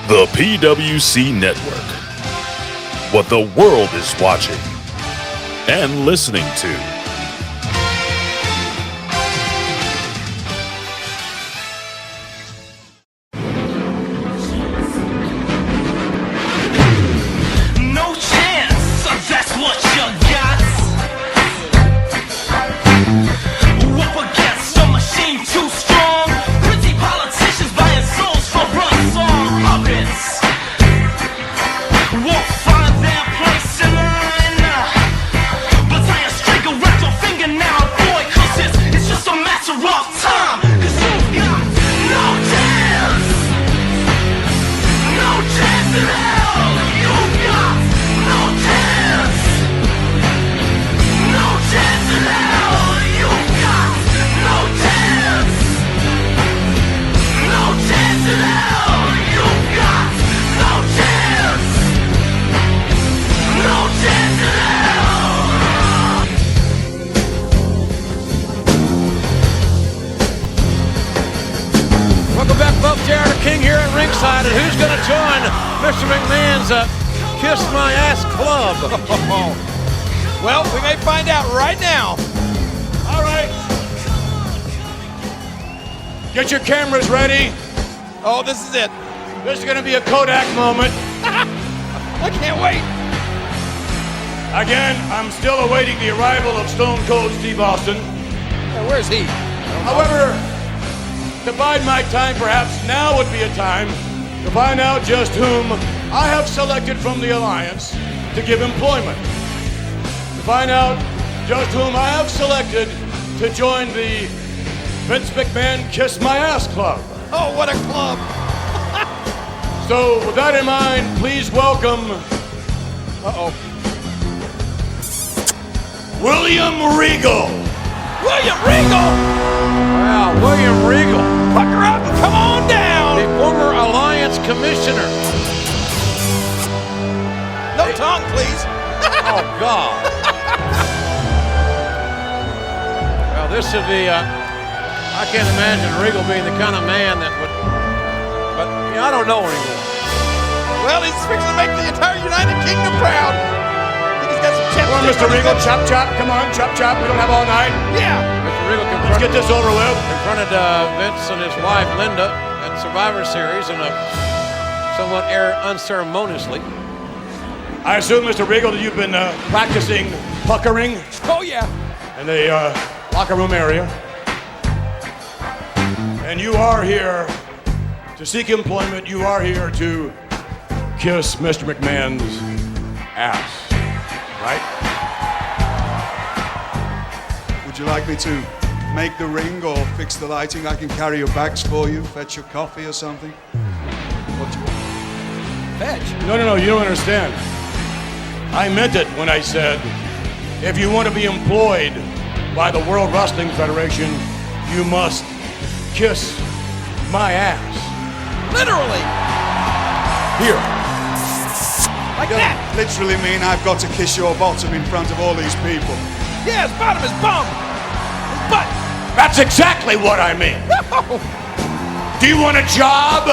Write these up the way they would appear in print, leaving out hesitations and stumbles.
The PWC Network. What the world is watching and listening to. Who's going to join Mr. McMahon's Kiss My Ass Club? Well, we may find out right now. All right. Get your cameras ready. Oh, this is it. This is going to be a Kodak moment. I can't wait. Again, I'm still awaiting the arrival of Stone Cold Steve Austin. Where's he? However, to bide my time, perhaps now would be a time to find out just whom I have selected from the Alliance to give employment. To find out just whom I have selected to join the Vince McMahon Kiss My Ass Club. Oh, what a club. So with that in mind, please welcome William Regal. William Regal? Wow, William Regal. Pucker up and come on down. The former Alliance Commissioner. No tongue, please. Oh, God. Well, this would be, I can't imagine Regal being the kind of man that would, but you know, I don't know anymore. Well, he's fixing to make the entire United Kingdom proud. I think he's got some chips. Come on, Mr. Regal, chop, chop. Come on, chop, chop. We don't have all night. Yeah. Mr. Regal, let's get this over with. Confronted Vince and his wife, Linda, at Survivor Series in a somewhat unceremoniously. I assume, Mr. Regal, that you've been practicing puckering. Oh, yeah. In the locker room area. And you are here to seek employment. You are here to kiss Mr. McMahon's ass, right? Would you like me to make the ring or fix the lighting? I can carry your bags for you, fetch your coffee or something. What do you want? Fetch? No, you don't understand. I meant it when I said, if you want to be employed by the World Wrestling Federation, you must kiss my ass. Literally. Here. Like that. Literally mean I've got to kiss your bottom in front of all these people. Yeah, his bottom, his bum, his butt. That's exactly what I mean. No. Do you want a job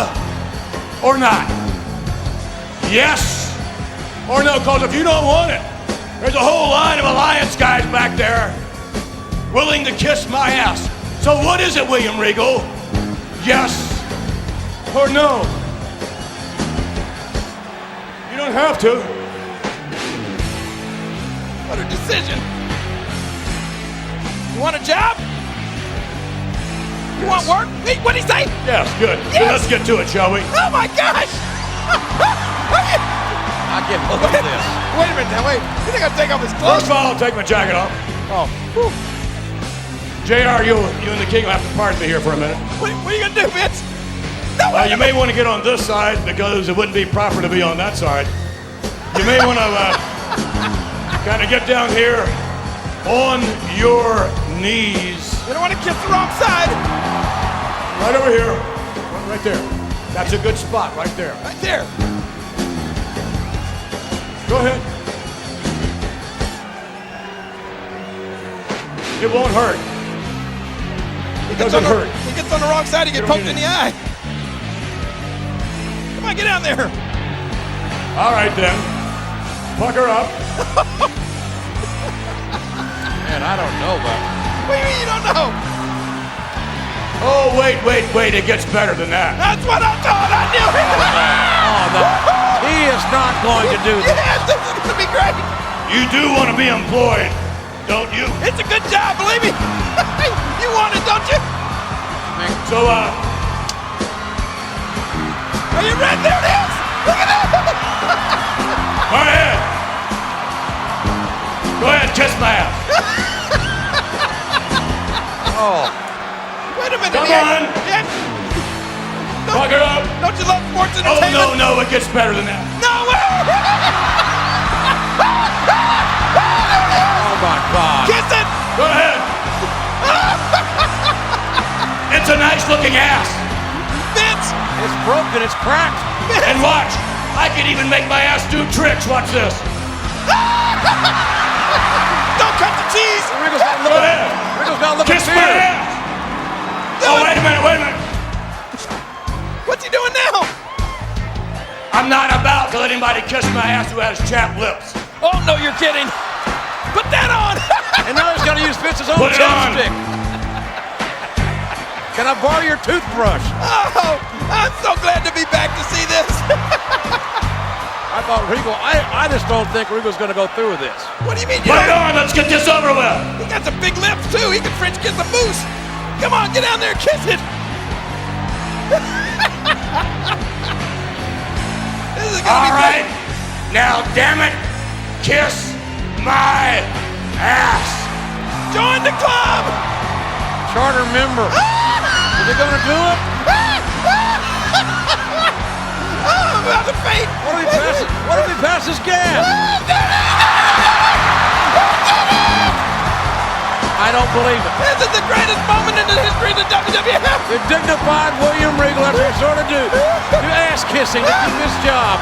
or not? Yes or no? Because if you don't want it, there's a whole line of Alliance guys back there willing to kiss my ass. So what is it, William Regal? Yes or no? You don't have to. What a decision. You want a job? You want work? Hey, what'd he say? Yes, good. Yes. So let's get to it, shall we? Oh my gosh! I can't believe this. Wait a minute now, wait. You think I'll take off his clothes? First of all, I'll take my jacket off. Oh. Whew. JR, you and the King will have to pardon me here for a minute. What are you gonna do, Vince? No, You may want to get on this side because it wouldn't be proper to be on that side. You may want to kind of get down here on your knees. You don't want to kiss the wrong side. Right over here. Right there. That's a good spot right there. Right there. Go ahead. It won't hurt. It doesn't hurt. He gets on the wrong side, he gets poked in the eye. Come on, get down there. All right, then. Pucker up. Man, I don't know, but... What do you mean you don't know? Oh, wait. It gets better than that. That's what I'm told. I knew it. Oh, no. He is not going to do that. Yes, this is going to be great. You do want to be employed, don't you? It's a good job, believe me. You want it, don't you? So, Are you ready? There it is. Look at that. Go ahead, kiss my ass. Oh. Wait a minute. Come yeah. on. Yeah. Pucker up. Don't you love sports Oh, entertainment? no, it gets better than that. No way. Oh, my God. Kiss it. Go ahead. It's a nice-looking ass. Vince. It's broken. It's cracked. And watch, I can even make my ass do tricks. Watch this. Don't cut the cheese. Wriggle's got to Go look ahead. Wriggle's got to look Kiss at my fear. ass. Oh, wait a minute. What's he doing now? I'm not about to let anybody kiss my ass who has chapped lips. Oh, no, you're kidding. Put that on. And now he's got to use Vince's own Put it on. chapstick. Can I borrow your toothbrush? Oh, I'm so glad to be back to see this. I thought Regal, I just don't think Regal's going to go through with this. What do you mean you Put it don't? on. Let's get this over with. He got some big lips, too. He can French kiss a moose. Come on, get down there and kiss it. This is gonna All be right. Now, damn it, kiss my ass. great. Join the club. Charter member. Is he going to do it? Oh, I'm about to faint. What if he passes gas? I don't believe it. This is the greatest moment in the history of the WWF. The dignified William Regal, after he sort of do ass kissing to keep his job.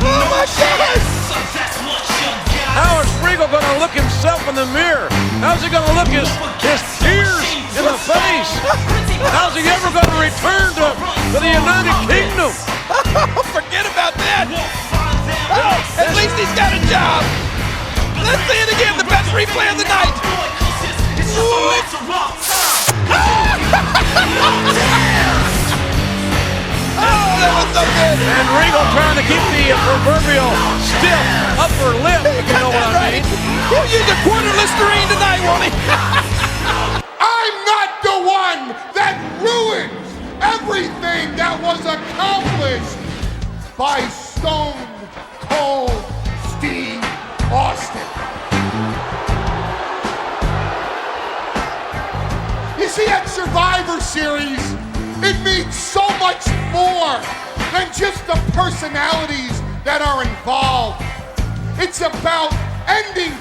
Oh my goodness! How is Regal going to look himself in the mirror? How's he going to look his tears in the face? How's he ever going to return to the United Kingdom? Forget about that. Oh, at least he's got a job. Let's see it again. The best replay of the night. Oh, that was so good. And Regal trying to keep the proverbial stiff upper lip, if you know what I mean. He'll use a quarter Listerine tonight, won't he? I'm not the one that ruins everything that was accomplished by Stone Cold Steve Austin. You see, at Survivor Series, it means so much more than just the personalities that are involved. It's about ending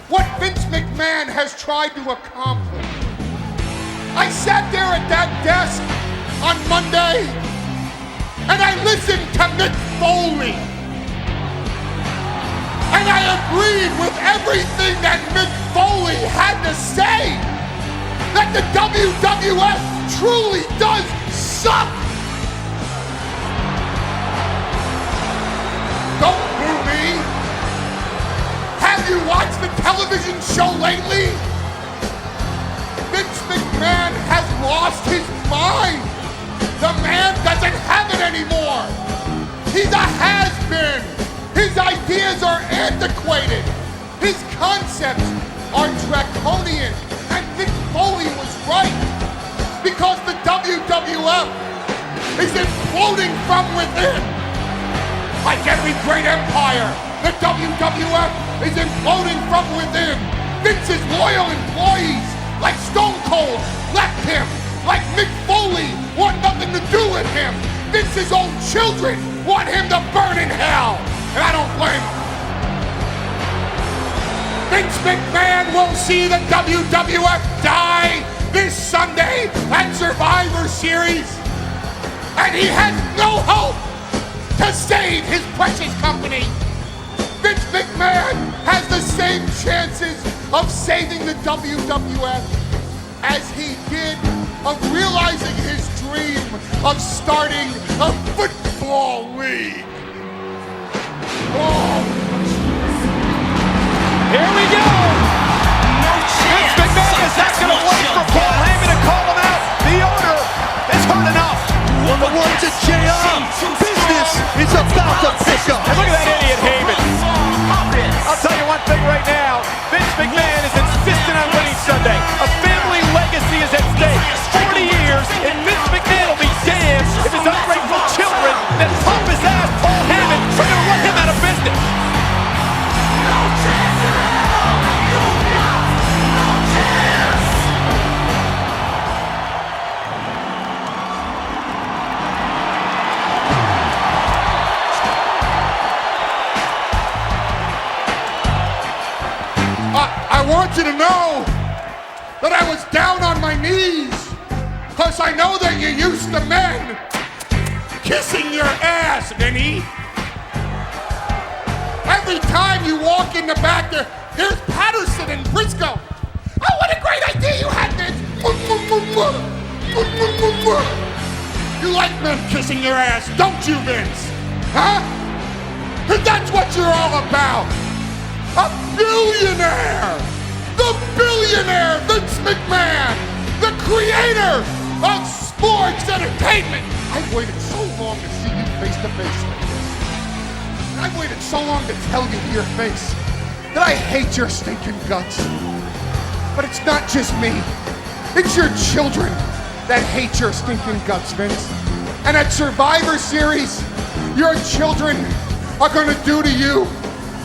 what Vince McMahon has tried to accomplish. I sat there at that desk on Monday and I listened to Mick Foley. And I agreed with everything that Mick Foley had to say. That the WWF truly does suck. Don't boo me. Have you watched the television show lately? Vince McMahon has lost his mind. The man doesn't have it anymore. He's a has-been. His ideas are antiquated. His concepts are draconian. And Mick Foley was right. Because the WWF is imploding from within. Like every great empire, the WWF is imploding from within. Vince's loyal employees, like Stone Cold, left him. Like Mick Foley, want nothing to do with him. Vince's own children want him to burn in hell. And I don't blame him. Vince McMahon will see the WWF die this Sunday at Survivor Series. And he has no hope to save his precious company. Vince McMahon has the same chances of saving the WWF as he did of realizing his dream of starting a football league. Oh. Here we go. Vince McMahon is not going to wait for Paul Heyman to call him out. The owner has heard enough. On the one to JR, business is about to pick up. And look at that idiot Heyman. I'll tell you one thing right now. Vince McMahon is insistent on winning Sunday. A family legacy is at stake. 40 years, and Vince McMahon will be damned if his ungrateful children that pump his ass Paul Heyman are going to run him out of business. I want you to know that I was down on my knees because I know that you're used to men kissing your ass, Vinny. Every time you walk in the back there, here's Patterson and Briscoe. Oh, what a great idea you had, Vince. You like men kissing your ass, don't you, Vince? Huh? And that's what you're all about. A billionaire! The billionaire Vince McMahon! The creator of sports entertainment! I've waited so long to see you face to face like this. I've waited so long to tell you to your face that I hate your stinking guts. But it's not just me. It's your children that hate your stinking guts, Vince. And at Survivor Series, your children are gonna do to you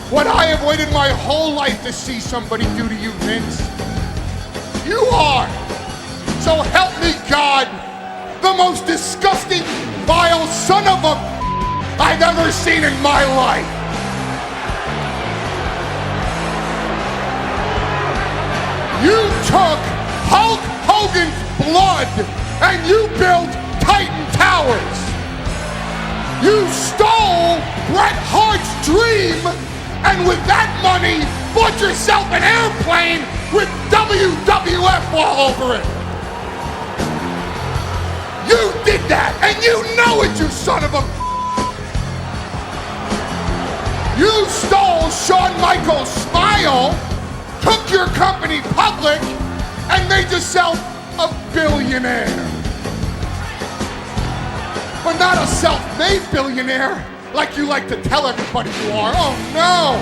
what I have waited my whole life to see somebody do to you, Vince. You are, so help me God, the most disgusting, vile son of a I've ever seen in my life. You took Hulk Hogan's blood and you built Titan Towers. You stole Bret Hart's dream, and with that money, bought yourself an airplane with WWF all over it. You did that, and you know it, you son of a... You stole Shawn Michaels' smile, took your company public, and made yourself a billionaire. But not a self-made billionaire, like you like to tell everybody you are. Oh no!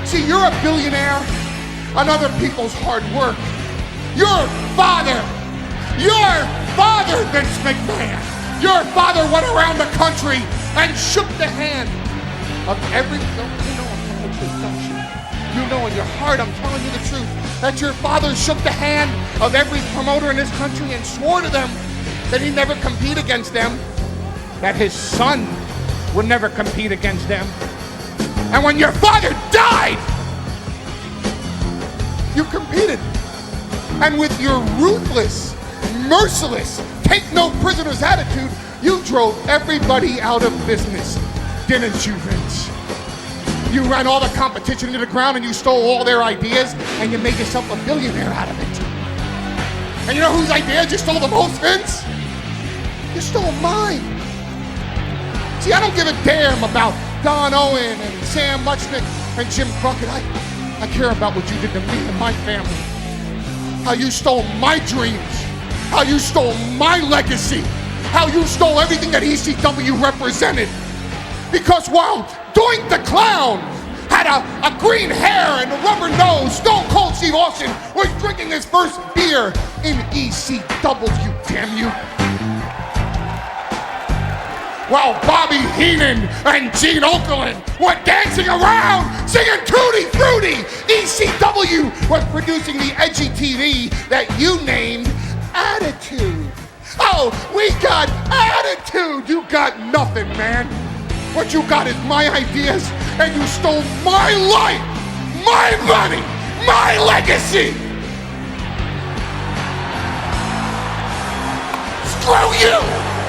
See, you're a billionaire on other people's hard work. Your father, Vince McMahon, your father went around the country and shook the hand of every, you know I'm telling the truth, don't you? You know in your heart I'm telling you the truth, that your father shook the hand of every promoter in this country and swore to them that he'd never compete against them, that his son would never compete against them. And when your father died, you competed. And with your ruthless, merciless, take no prisoners attitude, you drove everybody out of business, didn't you, Vince? You ran all the competition into the ground and you stole all their ideas and you made yourself a billionaire out of it. And you know whose ideas you stole the most, Vince? You stole mine. See, I don't give a damn about Don Owen and Sam Muchnick and Jim Crockett. I care about what you did to me and my family. How you stole my dreams. How you stole my legacy. How you stole everything that ECW represented. Because while Doink the Clown had a green hair and a rubber nose, Stone Cold Steve Austin was drinking his first beer in ECW, damn you. While Bobby Heenan and Gene Okerlund were dancing around singing Tutti Frutti, ECW was producing the edgy TV that you named Attitude. Oh, we got attitude. You got nothing, man. What you got is my ideas, and you stole my life, my money, my legacy. Screw you!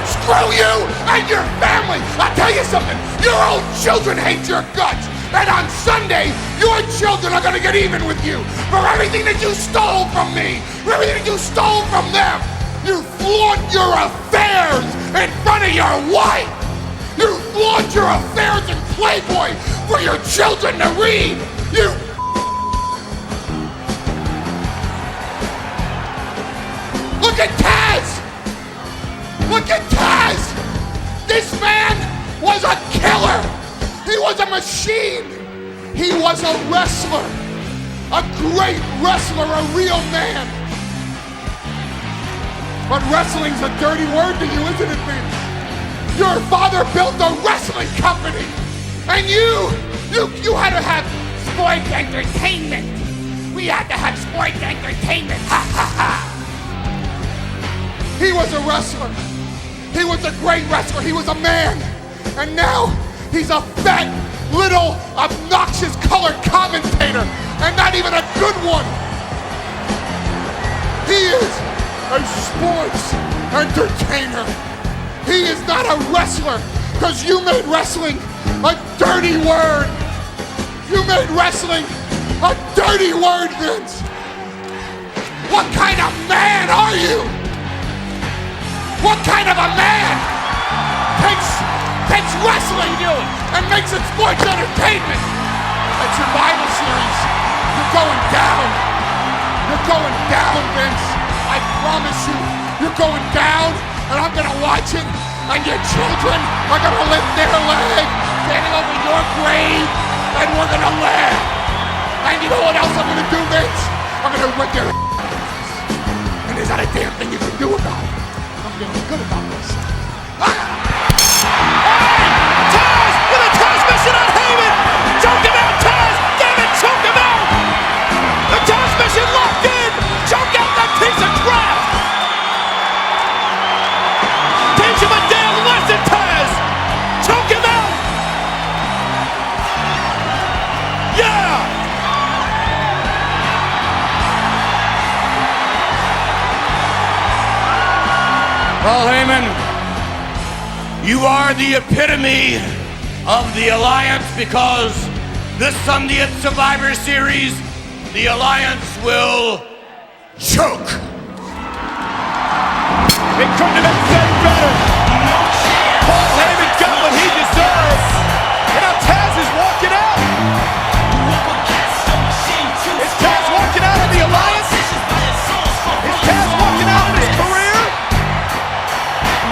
Screw you and your family! I'll tell you something, your own children hate your guts, and on Sunday, Your children are gonna get even with you for everything that you stole from me, for everything that you stole from them. You flaunt your affairs in front of your wife. You flaunt your affairs in Playboy for your children to read. You. Look at Taz. Look at Taz. This man was a killer. He was a machine. He was a wrestler, a great wrestler, a real man. But wrestling's a dirty word to you, isn't it, Vince? Your father built a wrestling company, and you had to have sports entertainment. We had to have sports entertainment, ha ha ha. He was a wrestler. He was a great wrestler. He was a man. And now he's a fat, little, obnoxious colored commentator, and not even a good one. He is a sports entertainer. He is not a wrestler, because you made wrestling a dirty word. You made wrestling a dirty word, Vince. What kind of man are you? What kind of a man takes wrestling and makes it sports entertainment? That's your Bible series. You're going down. You're going down, Vince. I promise you, you're going down, and I'm gonna watch it, and your children are gonna lift their leg standing over your grave, and we're gonna laugh. And you know what else I'm gonna do, Vince? I'm gonna rip their and there's not a damn thing you can do about it. I'm feeling good about this. Taz with a transmission on Heyman! Choke him out, Taz! Damn it, choke him out! The transmission locked in! Choke out that piece of crap! Teach him a damn lesson, Taz! Choke him out! Yeah! Paul Heyman, you are the epitome of the Alliance, because this Sunday at Survivor Series, the Alliance will choke. It couldn't have been said better. Paul Heyman got what he deserves. And now Taz is walking out. Is Taz walking out of the Alliance? Is Taz walking out of his career?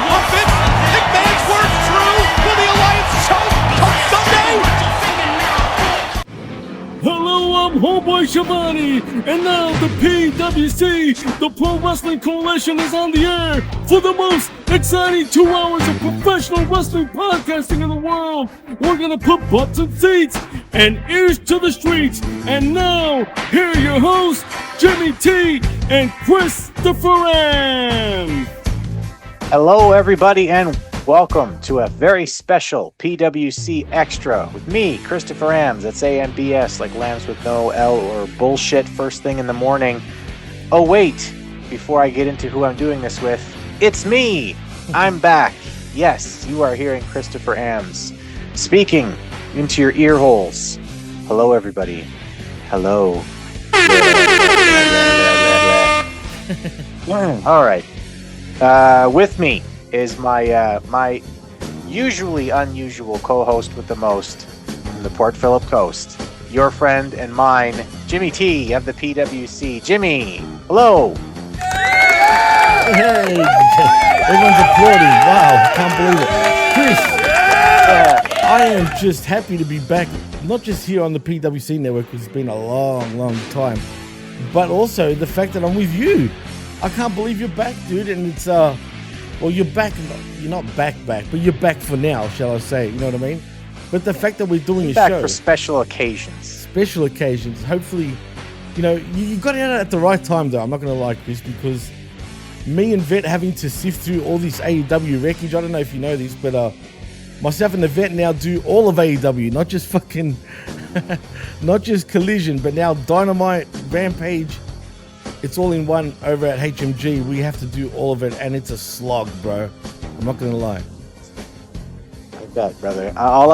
Will Vince McMahon's words true? Will the Alliance choke on Sunday? Hello, I'm Homeboy Schiavone, and now the PWC, the Pro Wrestling Coalition, is on the air for the most exciting 2 hours of professional wrestling podcasting in the world. We're gonna put butts in seats and ears to the streets. And now, here are your hosts, Jimmy T and Christopher Ambs. Hello, everybody, and welcome to a very special PWC Extra with me, Christopher Ambs. That's AMBS, like lambs with no L or bullshit first thing in the morning. Oh, wait, before I get into who I'm doing this with, it's me! I'm back. Yes, you are hearing Christopher Ambs speaking into your ear holes. Hello, everybody. Hello. All right. With me is my my usually unusual co-host with the most from the Port Phillip Coast, your friend and mine, Jimmy T of the PWC. Jimmy, hello. Hey, everyone's applauding. Wow, can't believe it. Chris, I am just happy to be back, not just here on the PWC network, because it's been a long, long time, but also the fact that I'm with you. I can't believe you're back, dude, and it's, well, you're back, you're not back, but you're back for now, shall I say, you know what I mean? But the fact that we're doing a back show. For special occasions. Hopefully, you know, you got it out at the right time, though. I'm not going to lie, Chris, because me and Vet having to sift through all this AEW wreckage, I don't know if you know this, but myself and the Vet now do all of AEW, not just fucking, not just Collision, but now Dynamite, Rampage. It's all in one over at HMG. We have to do all of it, and it's a slog, bro. I'm not gonna lie. I bet, brother. All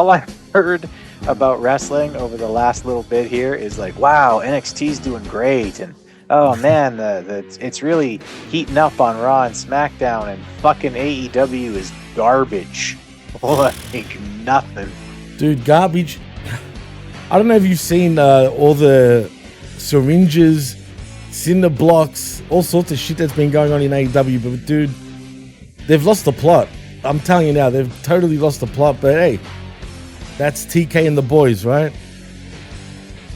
I've heard about wrestling over the last little bit here is like, wow, NXT's doing great, and oh man, it's really heating up on Raw and SmackDown, and fucking AEW is garbage. Like nothing. Dude, garbage. I don't know if you've seen all the syringes, cinder blocks, all sorts of shit that's been going on in AEW, but dude, they've lost the plot. I'm telling you now, they've totally lost the plot, but hey, that's TK and the boys, right?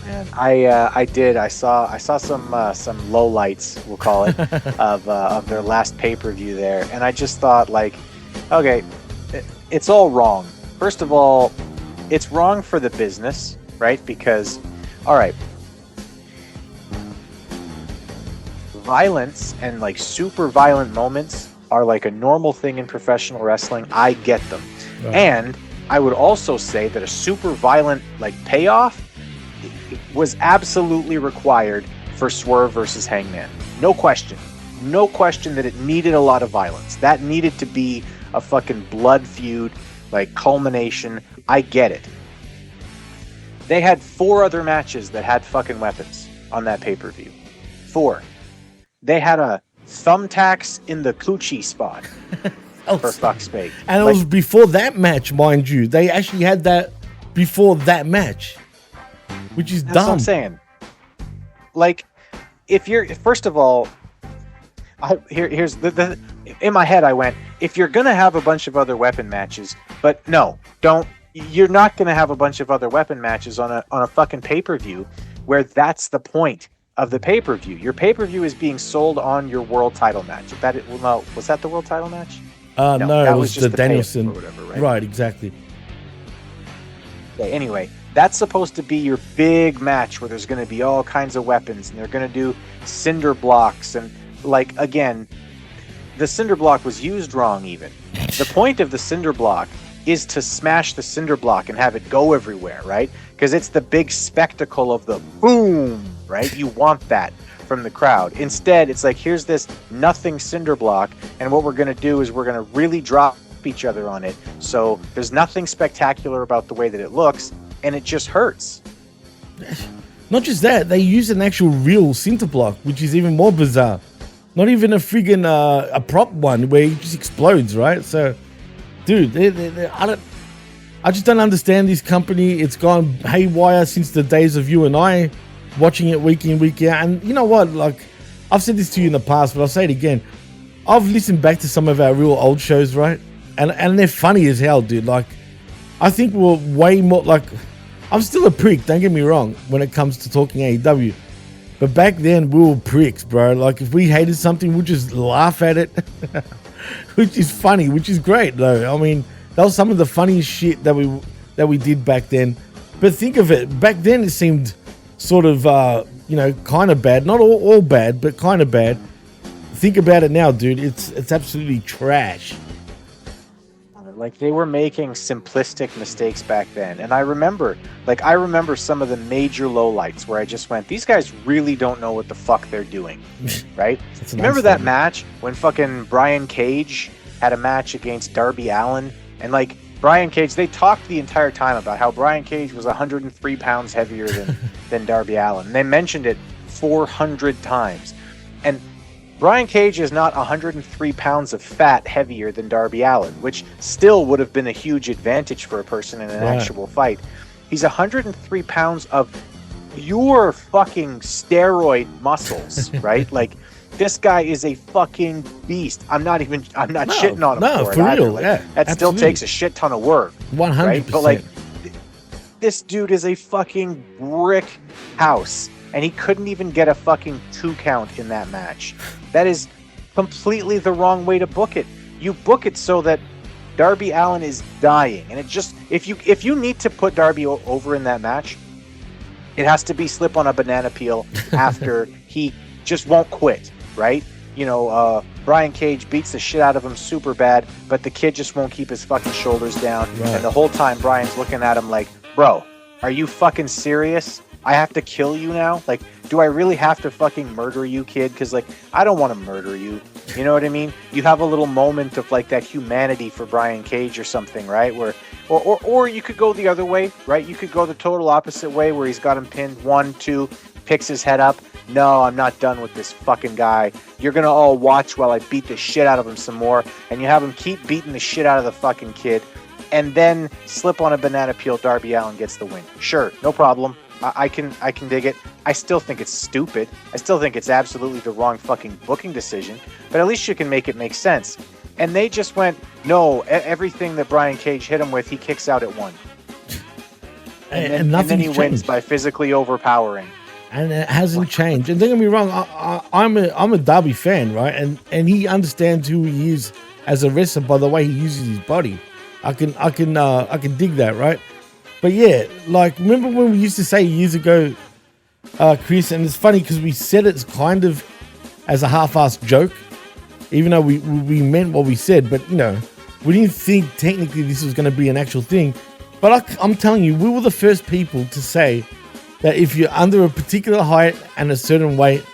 Man, I saw some lowlights, we'll call it, of their last pay-per-view there, and I just thought, like, okay, it's all wrong. First of all, it's wrong for the business, right? Because, all right, violence and like super violent moments are like a normal thing in professional wrestling. I get them. Right. And I would also say that a super violent like payoff was absolutely required for Swerve versus Hangman. No question. No question that it needed a lot of violence. That needed to be a fucking blood feud, like culmination. I get it. They had 4 other matches that had fucking weapons on that pay-per-view. 4. They had a thumbtacks in the coochie spot. For fuck's sake. And it was before that match, mind you. They actually had that before that match, which is dumb. That's what I'm saying. Like, if you're, first of all, here's the in my head I went, if you're gonna have a bunch of other weapon matches, but no, don't. You're not gonna have a bunch of other weapon matches on a fucking pay-per-view where that's the point of the pay-per-view. Your pay-per-view is being sold on your world title match. Was that the world title match? No, it was the Danielson. Or whatever, right, exactly. Okay, anyway, that's supposed to be your big match where there's going to be all kinds of weapons, and they're going to do cinder blocks, and like, again, the cinder block was used wrong even. The point of the cinder block is to smash the cinder block and have it go everywhere, right? Because it's the big spectacle of the boom, right? You want that from the crowd. Instead, it's like, here's this nothing cinder block, and what we're going to do is we're going to really drop each other on it. So there's nothing spectacular about the way that it looks, and it just hurts. Not just that, they use an actual real cinder block, which is even more bizarre. Not even a friggin' a prop one where it just explodes, right? So, dude, I just don't understand this company. It's gone haywire since the days of you and I watching it week in, week out. And you know what? Like, I've said this to you in the past, but I'll say it again. I've listened back to some of our real old shows, right? And they're funny as hell, dude. Like, I think we're way more, like, I'm still a prick, don't get me wrong, when it comes to talking AEW. But back then, we were pricks, bro. Like, if we hated something, we'd just laugh at it. Which is funny, which is great, though. I mean, that was some of the funniest shit that we did back then. But think of it. Back then, it seemed sort of, kind of bad. Not all bad, but kind of bad. Think about it now, dude. It's absolutely trash. Like, they were making simplistic mistakes back then. And I remember some of the major lowlights where I just went, these guys really don't know what the fuck they're doing, right? Remember that match when fucking Brian Cage had a match against Darby Allin? And, like, Brian Cage, they talked the entire time about how Brian Cage was 103 pounds heavier than Darby Allin. And they mentioned it 400 times. And Brian Cage is not 103 pounds of fat heavier than Darby Allin, which still would have been a huge advantage for a person in an actual fight. He's 103 pounds of pure fucking steroid muscles, right? Like, this guy is a fucking beast. I'm not shitting on him for real. Like, yeah, that absolutely. still takes a shit ton of work. 100%. Right? But like, this dude is a fucking brick house. And he couldn't even get a fucking 2 count in that match. That is completely the wrong way to book it. You book it so that Darby Allin is dying. And it just, if you need to put Darby over in that match, it has to be slip on a banana peel after he just won't quit, right? You know, Brian Cage beats the shit out of him super bad, but the kid just won't keep his fucking shoulders down. Right. And the whole time Brian's looking at him like, bro, are you fucking serious? I have to kill you now? Like, do I really have to fucking murder you, kid? Because, like, I don't want to murder you. You know what I mean? You have a little moment of, like, that humanity for Brian Cage or something, right? Where Or you could go the other way, right? You could go the total opposite way where he's got him pinned 1, 2, picks his head up. No, I'm not done with this fucking guy. You're going to all watch while I beat the shit out of him some more. And you have him keep beating the shit out of the fucking kid. And then slip on a banana peel. Darby Allin gets the win. Sure, no problem. I can dig it. I still think it's stupid. I still think it's absolutely the wrong fucking booking decision. But at least you can make it make sense. And they just went, no, everything that Brian Cage hit him with, he kicks out at 1. And then he wins by physically overpowering. And it hasn't changed. And don't get me wrong, I'm a Darby fan, right? And he understands who he is as a wrestler by the way he uses his body. I can dig that, right? But yeah, like remember when we used to say years ago, Chris, and it's funny because we said it's kind of as a half-assed joke, even though we meant what we said, but you know, we didn't think technically this was going to be an actual thing. But I'm telling you, we were the first people to say that if you're under a particular height and a certain weight,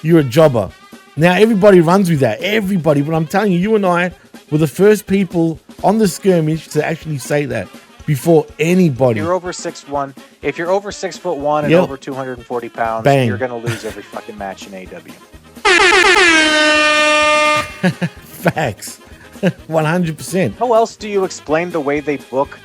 you're a jobber. Now, everybody runs with that. Everybody. But I'm telling you, you and I were the first people on the skirmish to actually say that before anybody. You're over 6'1". If you're over 6'1" and over 240 pounds, bang, you're going to lose every fucking match in AEW. Facts. 100%. How else do you explain the way they book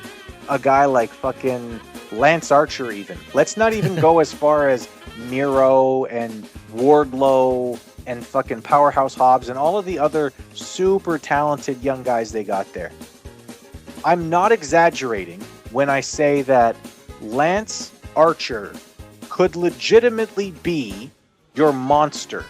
a guy like fucking Lance Archer even? Let's not even go as far as Miro and Wardlow and fucking Powerhouse Hobbs and all of the other super talented young guys they got there. I'm not exaggerating when I say that Lance Archer could legitimately be your monster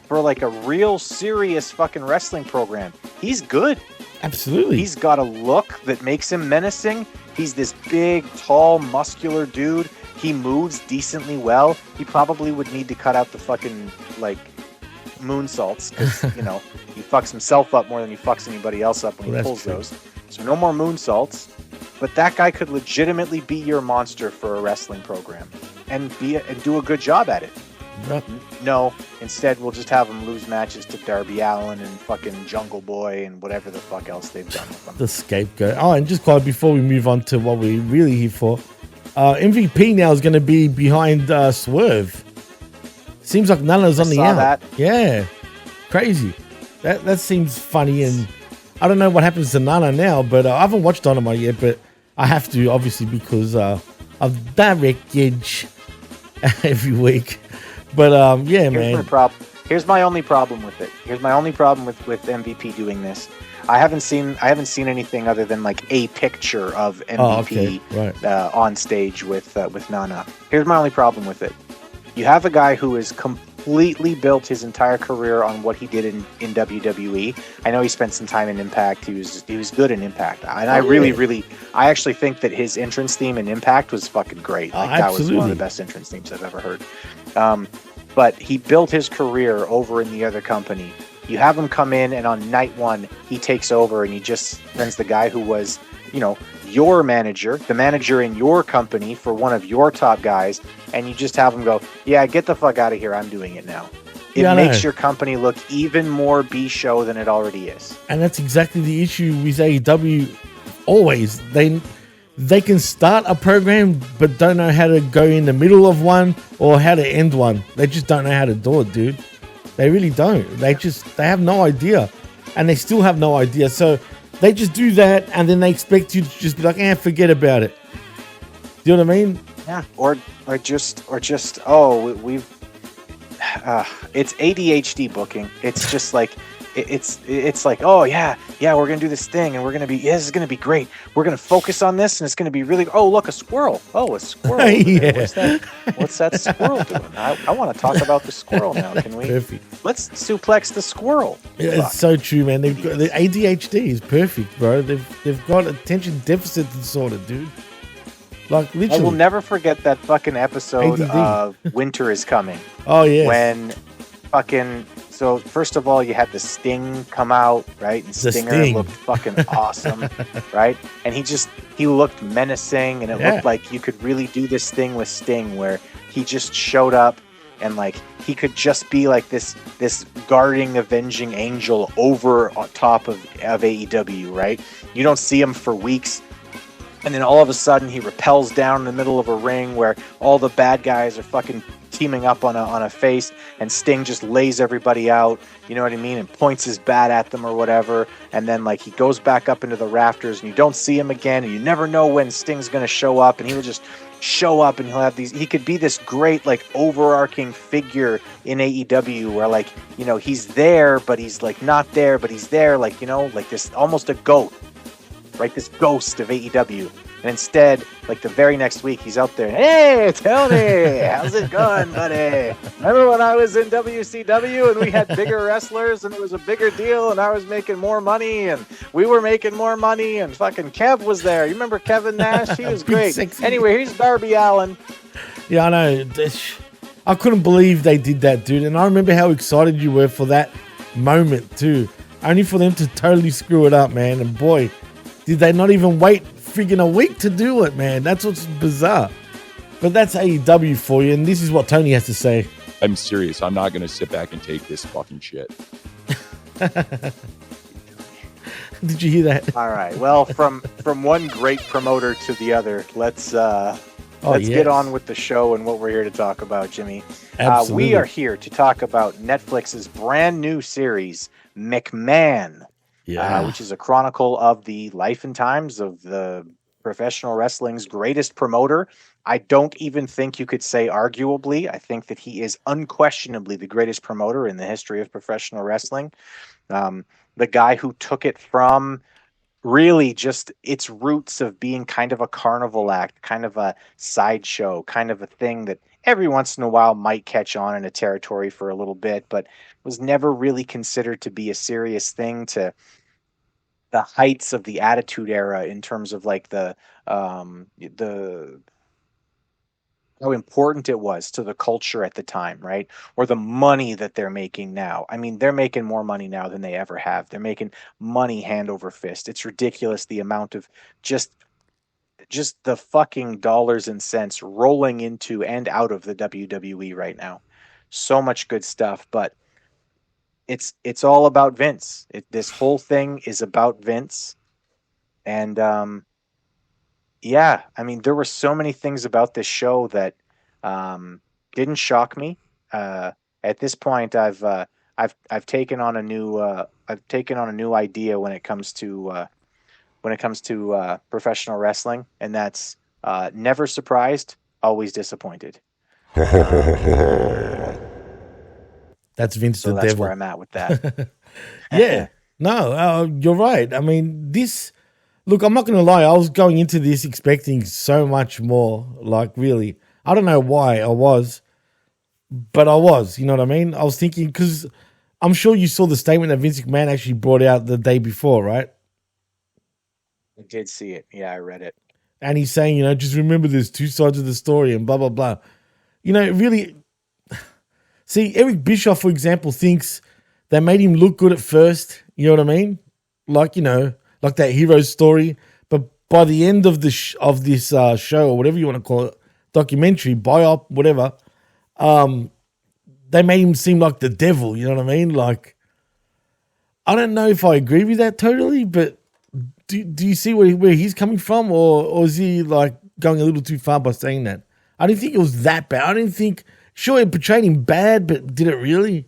for like a real serious fucking wrestling program. He's good. Absolutely. He's got a look that makes him menacing. He's this big, tall, muscular dude. He moves decently well. He probably would need to cut out the fucking, like, moonsaults because, you know, he fucks himself up more than he fucks anybody else up when he pulls those. So no more moonsaults. But that guy could legitimately be your monster for a wrestling program and do a good job at it. Yep. No, instead we'll just have him lose matches to Darby Allin and fucking Jungle Boy and whatever the fuck else they've done with him. The scapegoat. Oh, and just quite before we move on to what we're really here for, MVP now is going to be behind Swerve. Seems like Nana's on the out. That. Yeah, crazy. That seems funny, and I don't know what happens to Nana now, but I haven't watched Dynamite yet, but I have to obviously because of that wreckage every week. But yeah, man. Here's my only problem with it. Here's my only problem with MVP doing this. I haven't seen anything other than like a picture of MVP on stage with Nana. Here's my only problem with it. You have a guy who has completely built his entire career on what he did in WWE. I know he spent some time in Impact. He was good in Impact, and I actually think that his entrance theme in Impact was fucking great. Like that was one of the best entrance themes I've ever heard. But he built his career over in the other company. You have him come in, and on night one, he takes over, and he just sends the guy who was, you know, your manager, the manager in your company for one of your top guys, and you just have him go, yeah, get the fuck out of here. I'm doing it now. It makes your company look even more B-show than it already is. And that's exactly the issue with AEW. Always. They can start a program, but don't know how to go in the middle of one or how to end one. They just don't know how to do it, dude. They really don't. They have no idea. And they still have no idea. So they just do that, and then they expect you to just be like, forget about it. Do you know what I mean? Yeah. Or just it's ADHD booking. It's just like it's like, oh yeah, we're gonna do this thing, and we're gonna be, this is gonna be great. We're gonna focus on this, and it's gonna be really. Oh, look, a squirrel. Oh, a squirrel. Yeah. What's that squirrel doing? I want to talk about the squirrel now. Can we? Perfect. Let's suplex the squirrel. Yeah, it's so true, man. They've got the ADHD is perfect, bro. They've got attention deficit disorder, dude. Like literally. I will never forget that fucking episode of Winter is Coming. Oh yeah. When fucking. So first of all, you had the Sting come out, right? And Stinger looked fucking awesome, right? And he looked menacing, and it looked like you could really do this thing with Sting, where he just showed up, and like he could just be like this guarding, avenging angel over on top of AEW, right? You don't see him for weeks. And then all of a sudden he rappels down in the middle of a ring where all the bad guys are fucking teaming up on a face, and Sting just lays everybody out, you know what I mean, and points his bat at them or whatever, and then like he goes back up into the rafters and you don't see him again, and you never know when Sting's going to show up, and he will just show up and he'll have these, he could be this great like overarching figure in AEW where like, you know, he's there but he's like not there but he's there, like, you know, like this almost a goat, right, this ghost of AEW. And instead, like the very next week, he's out there. Hey, Tony, how's it going, buddy? Remember when I was in WCW and we had bigger wrestlers and it was a bigger deal and I was making more money and we were making more money and fucking Kev was there. You remember Kevin Nash? He was great. Anyway, here's Darby Allin. Yeah, I know. I couldn't believe they did that, dude. And I remember how excited you were for that moment too. Only for them to totally screw it up, man. And boy, did they not even wait friggin' a week to do it, man. That's what's bizarre. But that's AEW for you, and this is what Tony has to say. I'm serious. I'm not going to sit back and take this fucking shit. Did you hear that? All right. Well, from one great promoter to the other, let's get on with the show and what we're here to talk about, Jimmy. We are here to talk about Netflix's brand new series, McMahon. Yeah. Which is a chronicle of the life and times of the professional wrestling's greatest promoter. I don't even think you could say arguably. I think that he is unquestionably the greatest promoter in the history of professional wrestling. The guy who took it from really just its roots of being kind of a carnival act, kind of a sideshow, kind of a thing that every once in a while might catch on in a territory for a little bit, but was never really considered to be a serious thing, to the heights of the Attitude Era in terms of like the how important it was to the culture at the time, right? Or the money that they're making now. I mean, they're making more money now than they ever have. They're making money hand over fist. It's ridiculous the amount of just the fucking dollars and cents rolling into and out of the WWE right now. So much good stuff, but it's all about Vince. This whole thing is about Vince. And yeah, I mean, there were so many things about this show that didn't shock me. At this point, I've taken on a new idea when it comes to professional wrestling, and that's never surprised, always disappointed. That's Vince the That's Devil. where I'm at with that. Yeah. No, you're right. I mean, look, I'm not going to lie. I was going into this expecting so much more. Like, really. I don't know why I was, but I was. You know what I mean? I was thinking, because I'm sure you saw the statement that Vince McMahon actually brought out the day before, right? I did see it. Yeah, I read it. And he's saying, just remember there's two sides of the story and blah, blah, blah. Really, see, Eric Bischoff, for example, thinks they made him look good at first. You know what I mean? Like, like that hero story. But by the end of this show, or whatever you want to call it, documentary, biop, whatever, they made him seem like the devil. You know what I mean? Like, I don't know if I agree with that totally, but do you see where he's coming from, or is he like going a little too far by saying that? I didn't think it was that bad. I didn't think, sure, it portrayed him bad, but did it really?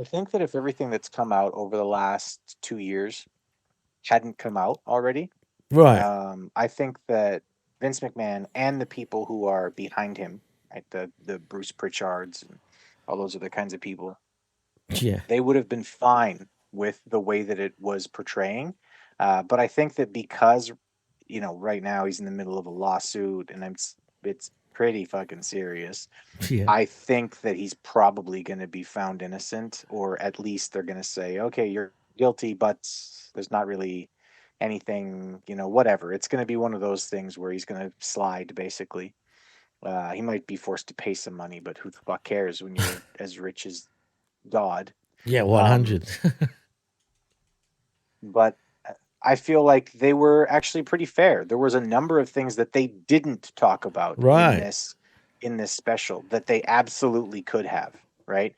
I think that if everything that's come out over the last 2 years hadn't come out already, right? I think that Vince McMahon and the people who are behind him, right, the Bruce Pritchards and all those other kinds of people, yeah, they would have been fine with the way that it was portraying. But I think that because, right now he's in the middle of a lawsuit and it's pretty fucking serious. Yeah. I think that he's probably going to be found innocent, or at least they're going to say, okay, you're guilty, but there's not really anything, whatever. It's going to be one of those things where he's going to slide, basically. He might be forced to pay some money, but who the fuck cares when you're as rich as God? Yeah, 100. But I feel like they were actually pretty fair. There was a number of things that they didn't talk about in this special that they absolutely could have, right?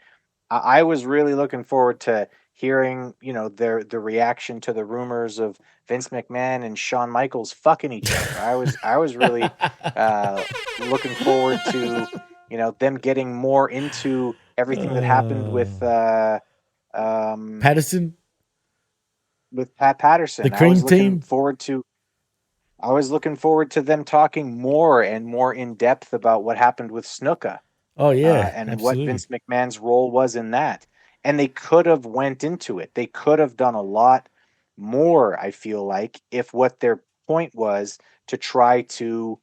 I was really looking forward to hearing, the reaction to the rumors of Vince McMahon and Shawn Michaels fucking each other. I was really looking forward to, them getting more into everything that happened with Patterson, with Pat Patterson. the Cream Team. I was looking forward to them talking more and more in depth about what happened with Snuka. Oh yeah, and absolutely. what Vince McMahon's role was in that. And they could have went into it. They could have done a lot more, I feel like, if what their point was to try to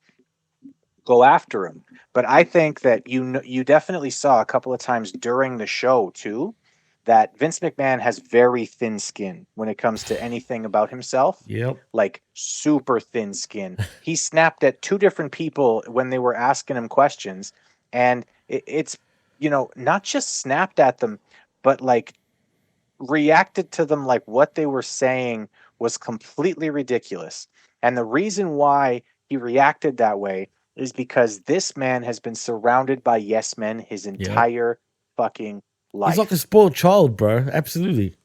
go after him. But I think that you definitely saw a couple of times during the show too that Vince McMahon has very thin skin when it comes to anything about himself. Yep. Like super thin skin. He snapped at two different people when they were asking him questions, and it's not just snapped at them, but like reacted to them like what they were saying was completely ridiculous. And the reason why he reacted that way is because this man has been surrounded by yes men his entire fucking life. He's like a spoiled child, bro. Absolutely.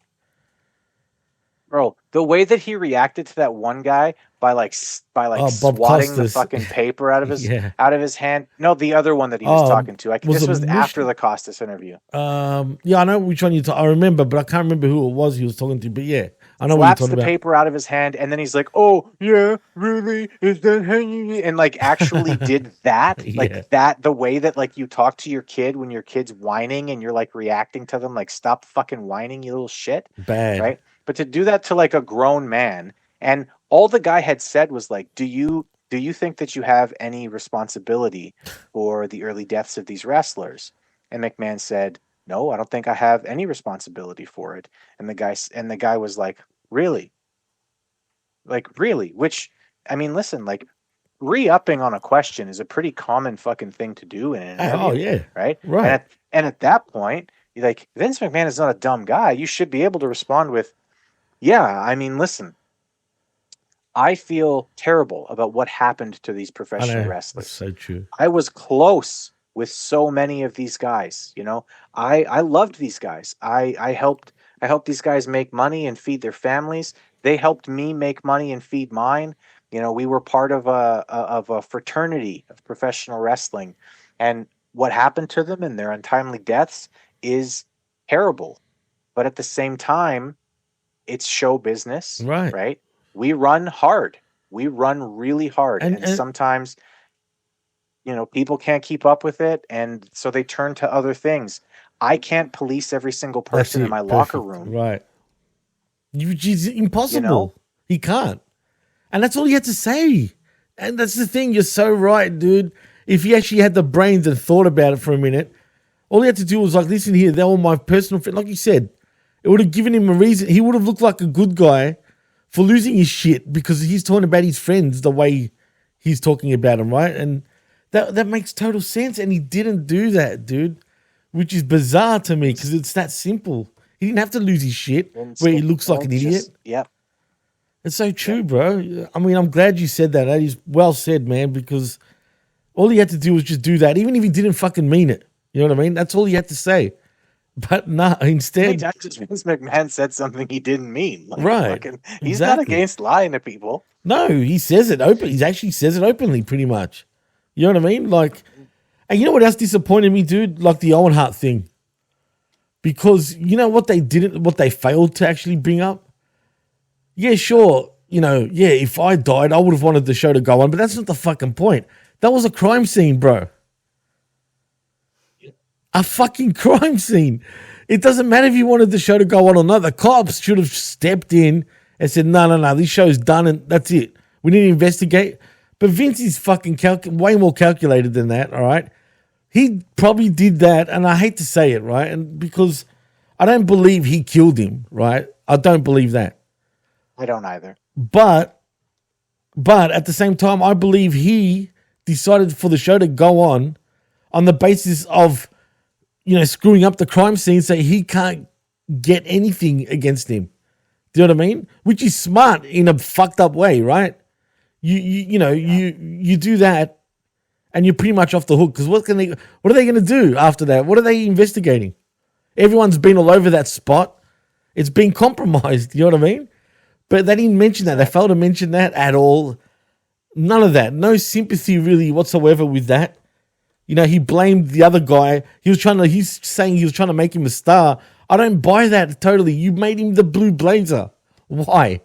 Bro, the way that he reacted to that one guy by swatting Costas. the fucking paper out of his hand. No, the other one that he was talking to. This was after the Costas interview. Yeah, I know which one you're talking. I remember, but I can't remember who it was he was talking to. But yeah, I know what you're Slaps talking the about. paper out of his hand, and then he's like, "Oh yeah, really? Is that hanging?" And like actually did that, that the way that like you talk to your kid when your kid's whining and you're like reacting to them, like stop fucking whining, you little shit. Bad, right? But to do that to like a grown man, and all the guy had said was like, do you think that you have any responsibility for the early deaths of these wrestlers? And McMahon said, no, I don't think I have any responsibility for it. And the guy was like, really? Like, really? Which, I mean, listen, like re-upping on a question is a pretty common fucking thing to do in an interview. Oh yeah. Right. Right. And at that point, like Vince McMahon is not a dumb guy. You should be able to respond with, yeah, I mean, listen, I feel terrible about what happened to these professional wrestlers. That's so true. I was close with so many of these guys. I loved these guys. I helped these guys make money and feed their families. They helped me make money and feed mine. We were part of a fraternity of professional wrestling, and what happened to them and their untimely deaths is terrible. But at the same time, it's show business, right? We run hard. We run really hard. And sometimes, people can't keep up with it. And so they turn to other things. I can't police every single person in my locker room. Right. It's impossible. He can't. And that's all he had to say. And that's the thing. You're so right, dude. If he actually had the brains and thought about it for a minute, all he had to do was like, listen here, they're all my personal friends. Like you said, it would have given him a reason. He would have looked like a good guy for losing his shit because he's talking about his friends the way he's talking about them, right? And that makes total sense. And he didn't do that, dude, which is bizarre to me because it's that simple. He didn't have to lose his shit where he looks like an idiot. Yep. It's so true, bro. I mean, I'm glad you said that. That is well said, man, because all he had to do was just do that, even if he didn't fucking mean it. You know what I mean? That's all he had to say. But nah, instead... How many times Vince McMahon said something he didn't mean? Like, right. He's not against lying to people. No, he says it open. He actually says it openly, pretty much. You know what I mean? Like, and you know what else disappointed me, dude? Like the Owen Hart thing. Because you know what they failed to actually bring up? Yeah, sure. If I died, I would have wanted the show to go on, but that's not the fucking point. That was a crime scene, bro. A fucking crime scene. It doesn't matter if you wanted the show to go on or not. The cops should have stepped in and said, no, this show's done and that's it. We need to investigate. But Vince is fucking way more calculated than that, all right? He probably did that, and I hate to say it, right? And because I don't believe he killed him, right? I don't believe that. I don't either. But at the same time, I believe he decided for the show to go on the basis of, screwing up the crime scene so he can't get anything against him. Do you know what I mean? Which is smart in a fucked up way, right? You do that and you're pretty much off the hook because what are they going to do after that? What are they investigating? Everyone's been all over that spot. It's been compromised. You know what I mean? But they didn't mention that. They failed to mention that at all. None of that. No sympathy really whatsoever with that. You know, he blamed the other guy. He's saying he was trying to make him a star. I don't buy that totally. You made him the Blue Blazer. Why?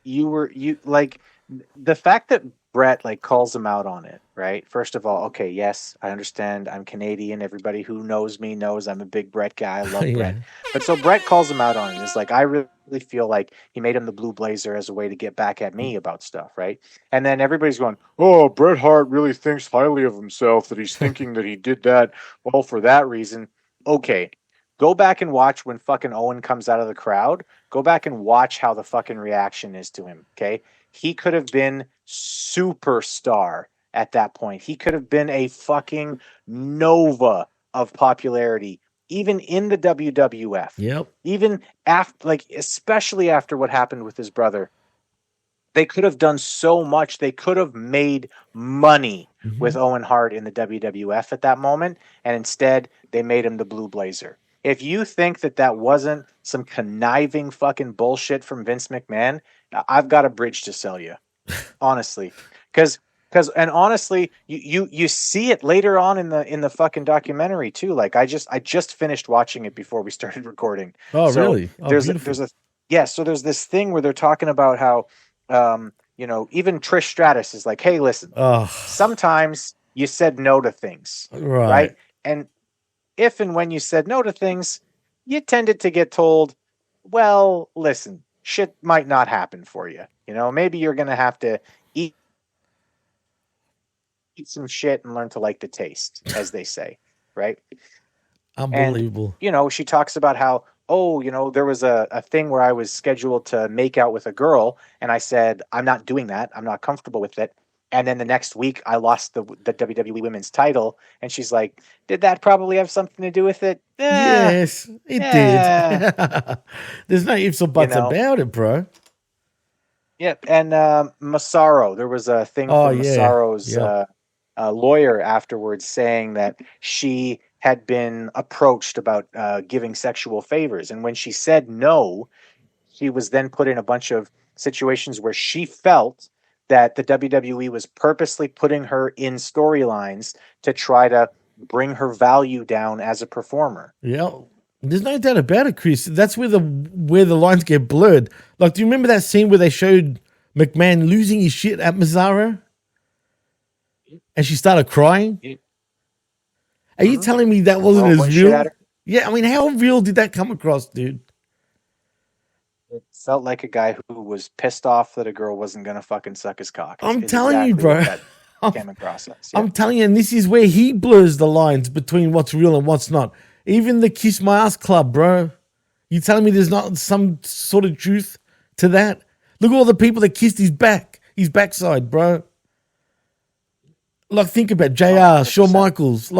The fact that Brett calls him out on it, right? First of all, okay, yes, I understand. I'm Canadian. Everybody who knows me knows I'm a big Brett guy. I love Brett. But so Brett calls him out on it. It's like, I really feel like he made him the Blue Blazer as a way to get back at me about stuff, right? And then everybody's going, oh, Bret Hart really thinks highly of himself, that he's thinking that he did that well for that reason. Okay, go back and watch when fucking Owen comes out of the crowd. Go back and watch how the fucking reaction is to him, okay? He could have been superstar at that point. He could have been a fucking nova of popularity, even in the WWF. Yep. Even after, especially after what happened with his brother. They could have done so much. They could have made money with Owen Hart in the WWF at that moment, and instead they made him the Blue Blazer. If you think that wasn't some conniving fucking bullshit from Vince McMahon, I've got a bridge to sell you, honestly. Because honestly, you see it later on in the fucking documentary too. I just finished watching it before we started recording. Oh, so really? Oh, so there's this thing where they're talking about how even Trish Stratus is like, hey, listen, sometimes you said no to things, right? And if and when you said no to things, you tended to get told, well, listen, shit might not happen for you. Maybe you're going to have to eat some shit and learn to like the taste, as they say, right? Unbelievable. And, she talks about how, there was a thing where I was scheduled to make out with a girl, and I said, I'm not doing that. I'm not comfortable with it. And then the next week, I lost the WWE Women's title. And she's like, did that probably have something to do with it? Yes, it did. There's no ifs or buts about it, bro. Yeah, and Massaro, there was a thing from Massaro's lawyer afterwards saying that she had been approached about giving sexual favors. And when she said no, she was then put in a bunch of situations where she felt that the WWE was purposely putting her in storylines to try to bring her value down as a performer. Yeah, there's no doubt about it, Chris. That's where the lines get blurred. Do you remember that scene where they showed McMahon losing his shit at Mazzaro? And she started crying? Are you telling me that wasn't as real? Yeah, I mean, how real did that come across, dude? It felt like a guy who was pissed off that a girl wasn't going to fucking suck his cock. I'm telling you, bro. Came across us. Yeah. I'm telling you, and this is where he blurs the lines between what's real and what's not. Even the Kiss My Ass Club, bro. You telling me there's not some sort of truth to that? Look at all the people that kissed his backside, bro. Think about JR, Shawn Michaels.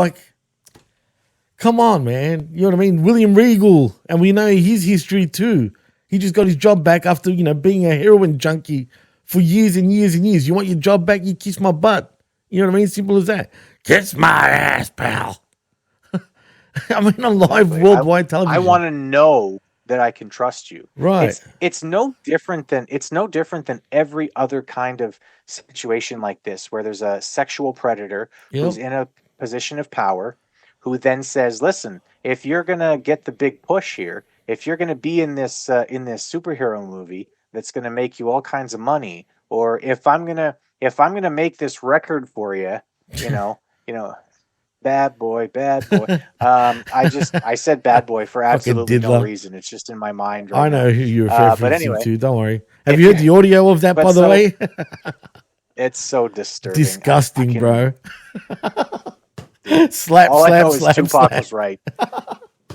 Come on, man. You know what I mean? William Regal, and we know his history too. He just got his job back after, being a heroin junkie for years and years and years. You want your job back? You kiss my butt. You know what I mean? Simple as that. Kiss my ass, pal. I mean, on live worldwide television. I want to know that I can trust you. Right. It's no different than every other kind of situation like this, where there's a sexual predator who's in a position of power, who then says, listen, if you're going to get the big push here, if you're going to be in this superhero movie that's going to make you all kinds of money, or if I'm going to make this record for you, bad boy. I said bad boy for absolutely no reason. It's just in my mind right I know now. who you're referencing to. Don't worry. Have you heard Yeah. the audio of that, by the way? It's so disturbing. Disgusting, bro. Slap, all I slap, know slap, is Tupac slap. was right.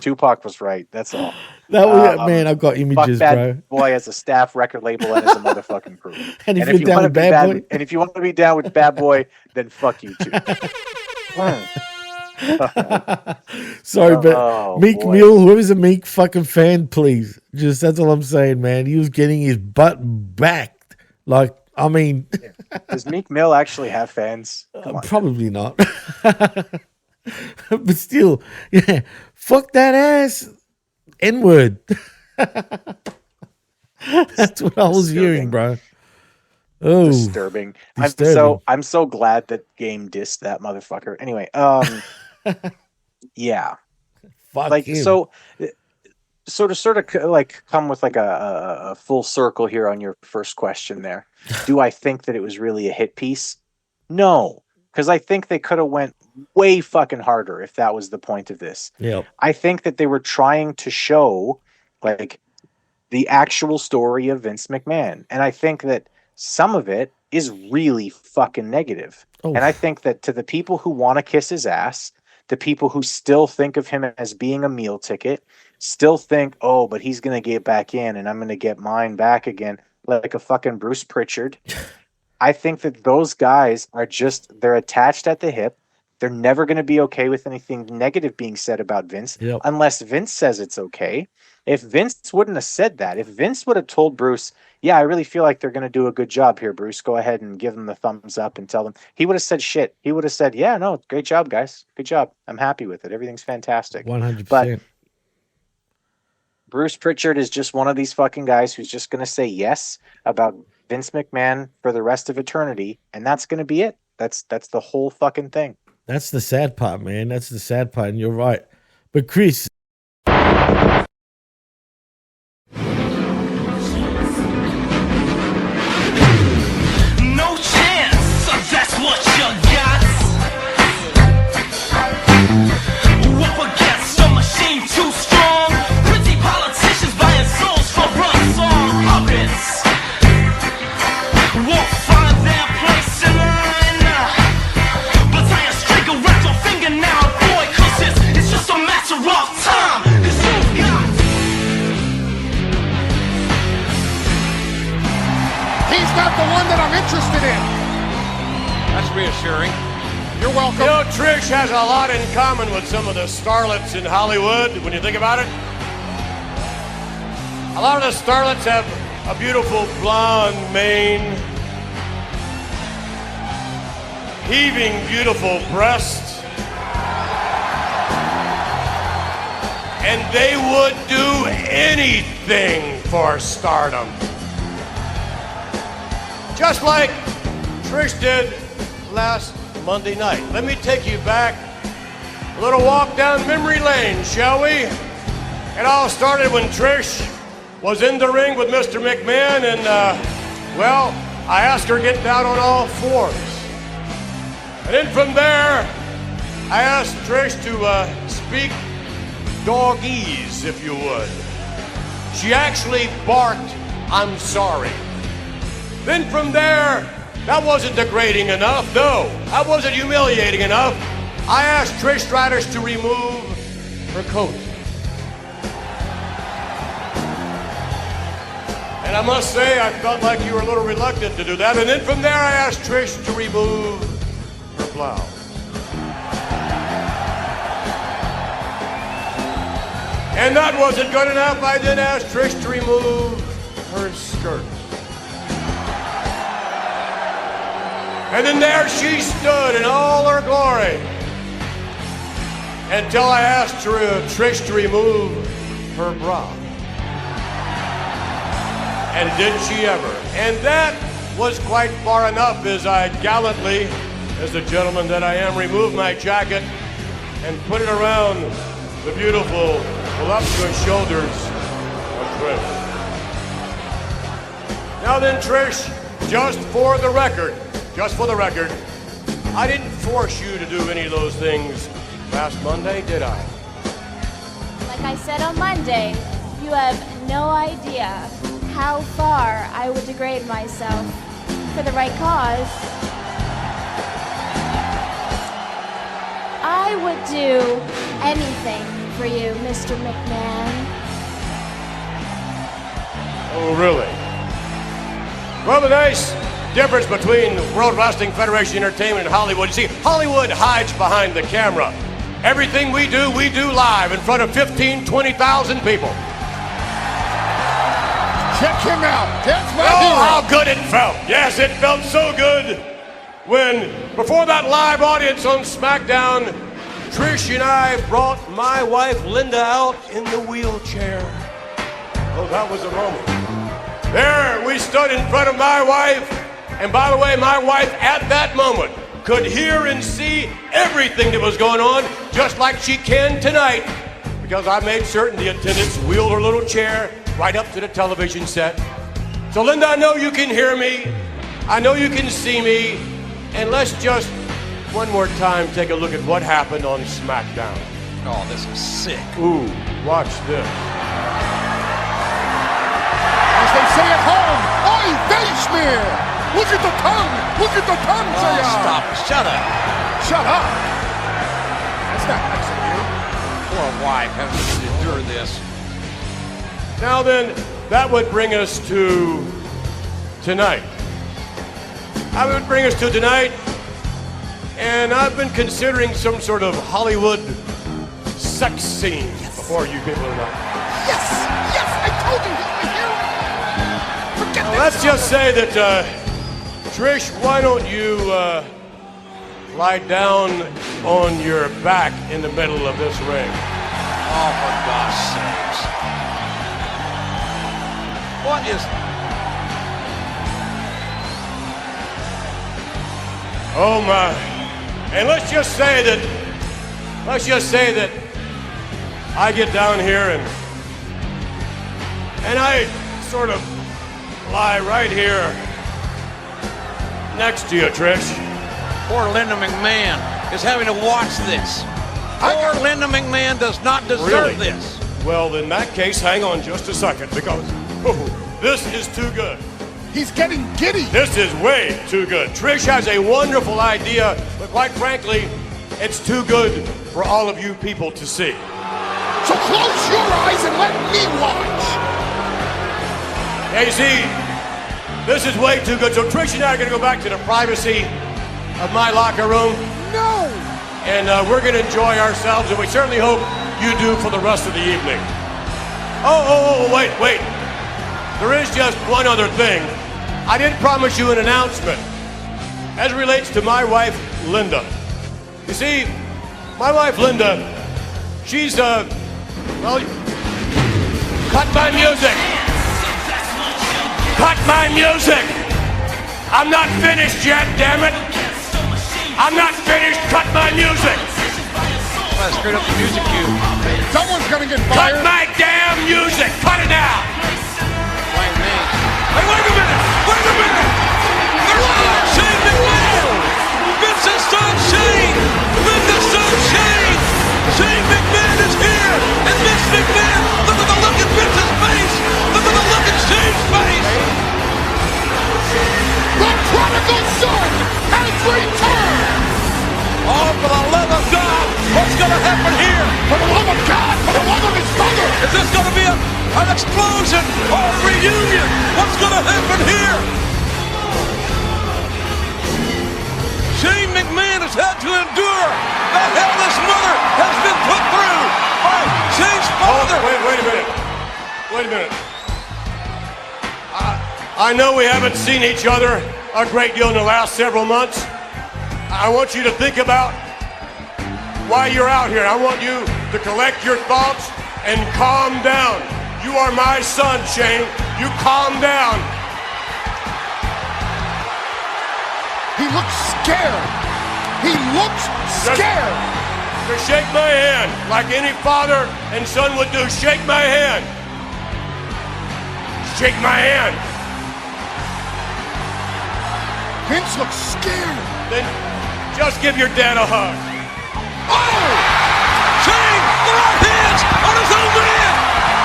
Tupac was right. That's all. That was man. I've got images, fuck bro. Bad Boy as a staff record label and as a motherfucking crew. And if you're down with Bad Boy, and if you want to be down with Bad Boy, then fuck you too. Sorry, but Meek Mill, whoever's a Meek fucking fan, please. Just that's all I'm saying, man. He was getting his butt backed. I mean, does Meek Mill actually have fans? Probably not. But still, yeah, fuck that ass. N-word. That's what I was hearing, bro. Oh, disturbing. I'm so glad that Game dissed that motherfucker. Anyway, yeah. Fuck like him. so to sort of like come with like a full circle here on your first question there. Do I think that it was really a hit piece? No, because I think they could have went way fucking harder if that was the point of this. Yeah. I think that they were trying to show like the actual story of Vince McMahon. And I think that some of it is really fucking negative. Oh. And I think that to the people who want to kiss his ass, the people who still think of him as being a meal ticket, still think, oh, but he's going to get back in and I'm going to get mine back again like a fucking Bruce Pritchard. I think that those guys are they're attached at the hip. They're never going to be okay with anything negative being said about Vince unless Vince says it's okay. If Vince wouldn't have said that, if Vince would have told Bruce, yeah, I really feel like they're going to do a good job here, Bruce, go ahead and give them the thumbs up and tell them, he would have said shit. He would have said, yeah, no, great job, guys. Good job. I'm happy with it. Everything's fantastic. 100%. But Bruce Pritchard is just one of these fucking guys who's just going to say yes about Vince McMahon for the rest of eternity, and that's going to be it. That's the whole fucking thing. That's the sad part, man. That's the sad part, and you're right. But Chris, no chance, that's what you got. Up against a machine too strong. Pretty politicians buying souls for run song puppets. Won't find their place in line. But I am straight around your finger now, boy, 'cause it's just a matter of time. 'Cause you've got. He's not the one that I'm interested in. That's reassuring. You're welcome. You know, Trish has a lot in common with some of the starlets in Hollywood, when you think about it. A lot of the starlets have a beautiful blonde mane, heaving beautiful breasts, and they would do anything for stardom. Just like Trish did last Monday night. Let me take you back a little walk down memory lane, shall we? It all started when Trish was in the ring with Mr. McMahon, and well, I asked her to get down on all fours. And then from there, I asked Trish to speak dogese, if you would. She actually barked, "I'm sorry." Then from there, that wasn't degrading enough, no. That wasn't humiliating enough. I asked Trish Stratus to remove her coat. And I must say, I felt like you were a little reluctant to do that. And then from there, I asked Trish to remove her blouse. And that wasn't good enough. I then asked Trish to remove her skirt. And then there she stood in all her glory until I asked Trish to remove her bra. And did she ever? And that was quite far enough as I gallantly, as the gentleman that I am, removed my jacket and put it around the beautiful, voluptuous shoulders of Trish. Now then, Trish, just for the record, I didn't force you to do any of those things last Monday, did I? Like I said on Monday, you have no idea how far I would degrade myself for the right cause. I would do anything for you, Mr. McMahon. Oh, really? Well, the nice difference between the World Wrestling Federation Entertainment and Hollywood. You see, Hollywood hides behind the camera. Everything we do live in front of 15, 20,000 people. Check him out. That's my Oh, hero. how good it felt. Yes, it felt so good when, before that live audience on SmackDown, Trish and I brought my wife Linda out in the wheelchair. Oh, that was a moment. There we stood in front of my wife, and by the way, my wife at that moment could hear and see everything that was going on, just like she can tonight, because I made certain the attendants wheeled her little chair right up to the television set. So Linda, I know you can hear me, I know you can see me, and let's just one more time take a look at what happened on SmackDown. Oh, this is sick. Ooh, watch this. As they say at home, oy vey smear! Look at the tongue! Look at the tongue, Oh, say stop. Shut up. Shut up! That's not nice of you. Poor wife having to endure this. Now then, that would bring us to tonight. That would bring us to tonight, and I've been considering some sort of Hollywood sex scene before you people are not. Yes! Yes! I told you he's my hero! Forget Now, that. let's just say that, Trish, why don't you lie down on your back in the middle of this ring? Oh, for God's sakes. What is... Oh my. And let's just say that I get down here and I sort of lie right here next to you, Trish. Poor Linda McMahon is having to watch this. Poor Linda McMahon does not deserve this. Well, in that case, hang on just a second, because this is too good. He's getting giddy. This is way too good. Trish has a wonderful idea, but quite frankly, it's too good for all of you people to see. So close your eyes and let me watch. Yeah, you see, this is way too good. So Trish and I are going to go back to the privacy of my locker room. No. And we're going to enjoy ourselves, and we certainly hope you do for the rest of the evening. Oh, wait. There is just one other thing. I did promise you an announcement as it relates to my wife, Linda. You see, my wife, Linda, she's, well, cut my music. Cut my music. I'm not finished yet, damn it. I'm not finished. Cut my music. Well, straight up the music cue. Someone's gonna get fired. Cut my damn music. Cut it out. Blame me. Hey, wait a minute! They're on Shane McMahon! Vince's son Shane! Vince's son Shane! Shane McMahon is here! And Vince McMahon, look at the look in Vince's face! Look at the look in Shane's face! The prodigal son has returned! Oh, for the love of God! What's going to happen here? For the love of God! For the love of his mother! Is this going to be an explosion or a reunion? What's going to happen here? Shane McMahon has had to endure the hell this mother has been put through by Shane's father. Wait a minute. I know we haven't seen each other a great deal in the last several months. I want you to think about why you're out here. I want you to collect your thoughts and calm down. You are my son, Shane. You calm down. He looks scared. He looks scared. Just shake my hand like any father and son would do. Shake my hand. Shake my hand. Vince looks scared. Then just give your dad a hug. Oh! Shane, the right hands on his own man.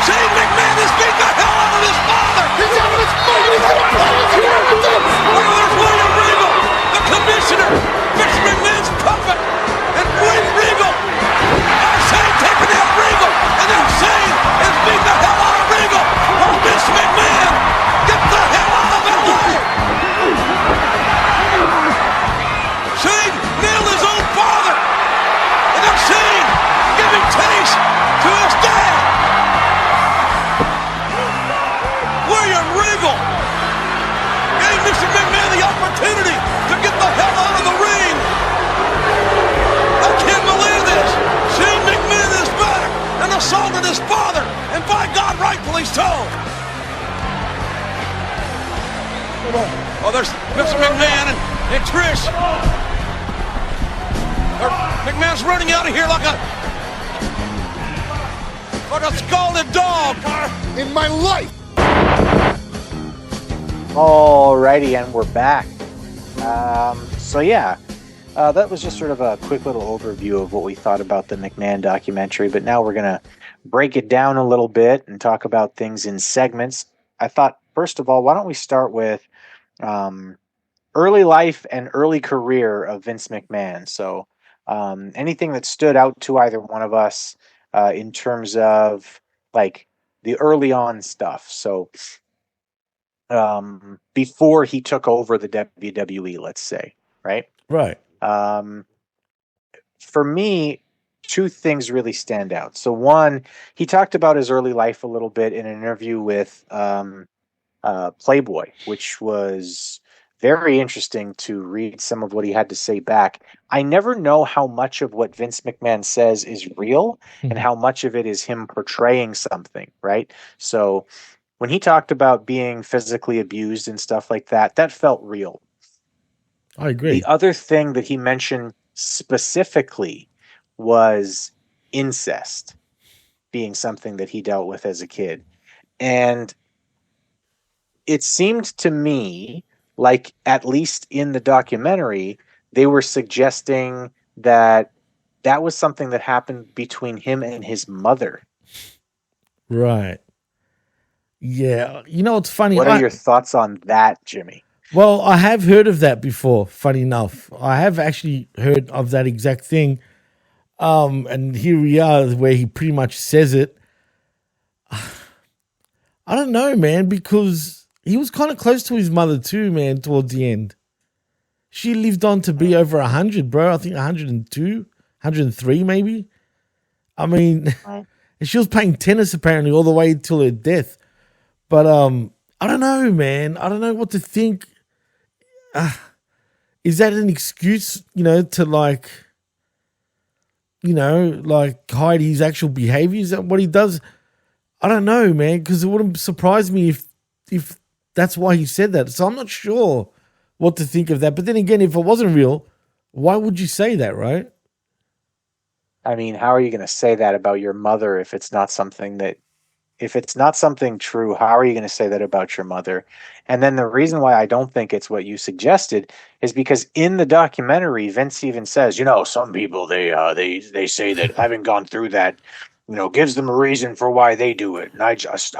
Shane McMahon has beat the hell out of his father. He's out of his mind. He's going to pull his inheritance. There's William Regal, the commissioner, Vince McMahon's puppet, and William Regal. Now Shane taking out Regal, and then Shane has beat the hell out of Regal. Or Vince McMahon, get the hell out of LA. Shane nailed his own father, and then Shane giving taste to his dad. William Regal gave Mr. McMahon the opportunity to get the hell out of the ring. McMahon's running out of here like a scalded dog. In my life. Alrighty, and we're back. That was just sort of a quick little overview of what we thought about the McMahon documentary, but now we're going to break it down a little bit and talk about things in segments. I thought, first of all, why don't we start with early life and early career of Vince McMahon. So anything that stood out to either one of us in terms of like the early on stuff. So before he took over the WWE, let's say, right? Right. For me, two things really stand out. So one, he talked about his early life a little bit in an interview with Playboy, which was very interesting to read some of what he had to say back. I never know how much of what Vince McMahon says is real and how much of it is him portraying something, right? So when he talked about being physically abused and stuff like that, that felt real. I agree. The other thing that he mentioned specifically was incest being something that he dealt with as a kid. And it seemed to me like, at least in the documentary, they were suggesting that that was something that happened between him and his mother. Right. Yeah. You know, it's funny. What are your thoughts on that, Jimmy? Well, I have heard of that before, funny enough. I have actually heard of that exact thing. And here we are where he pretty much says it. I don't know, man, because he was kind of close to his mother too, man, towards the end. She lived on to be over 100, bro. I think 102, 103 maybe. I mean, and she was playing tennis apparently all the way till her death. But I don't know, man. I don't know what to think. Is that an excuse, to like hide his actual behavior? Is that what he does? I don't know, man, because it wouldn't surprise me if that's why he said that. So I'm not sure what to think of that. But then again, if it wasn't real, why would you say that, right? I mean, how are you going to say that about your mother if it's not something true? How are you going to say that about your mother? And then the reason why I don't think it's what you suggested is because in the documentary, Vince even says, some people, they say that having gone through that, gives them a reason for why they do it. And I just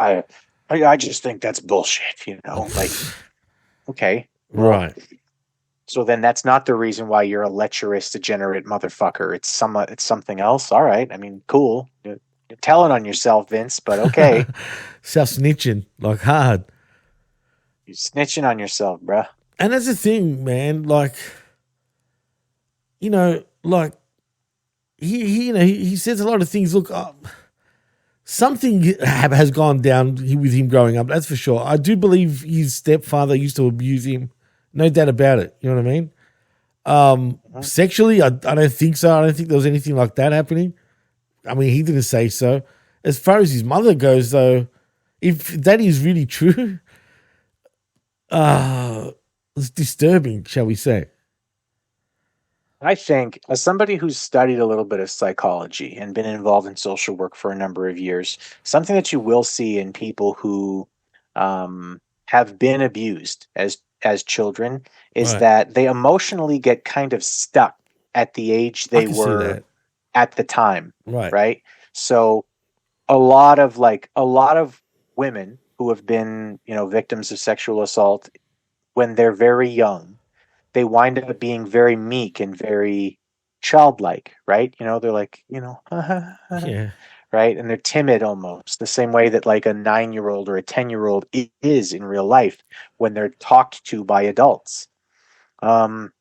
think that's bullshit, like, okay. Right. So then that's not the reason why you're a lecherous, degenerate motherfucker. It's something else. All right. I mean, cool. You're telling on yourself, Vince, but okay. Self-snitching, like hard. You're snitching on yourself, bruh. And that's the thing, man. Like, he says a lot of things. Look, something has gone down with him growing up. That's for sure. I do believe his stepfather used to abuse him. No doubt about it. You know what I mean? Sexually, I don't think so. I don't think there was anything like that happening. I mean, he didn't say so. As far as his mother goes, though, if that is really true, it's disturbing, shall we say. I think, as somebody who's studied a little bit of psychology and been involved in social work for a number of years, something that you will see in people who have been abused as children is that they emotionally get kind of stuck at the age they were at the time. Right. So a lot of women who have been, victims of sexual assault when they're very young, they wind up being very meek and very childlike, right? They're like, yeah. Right? And they're timid almost, the same way that like a 9-year-old or a 10-year-old is in real life when they're talked to by adults. Vince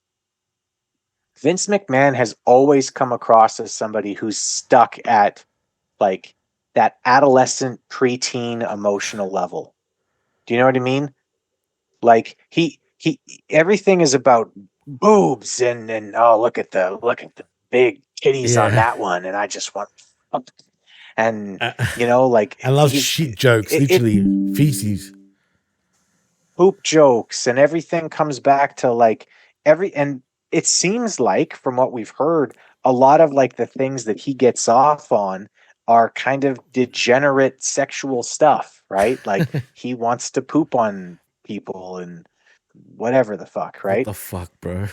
McMahon has always come across as somebody who's stuck at like that adolescent preteen emotional level. Do you know what I mean? Like he everything is about boobs and oh, look at the big titties on that one, and I just want and like I love shit jokes, literally feces, poop jokes, and everything comes back to like and it seems like, from what we've heard, a lot of like the things that he gets off on are kind of degenerate sexual stuff, right? Like he wants to poop on people and whatever the fuck, right? What the fuck, bro?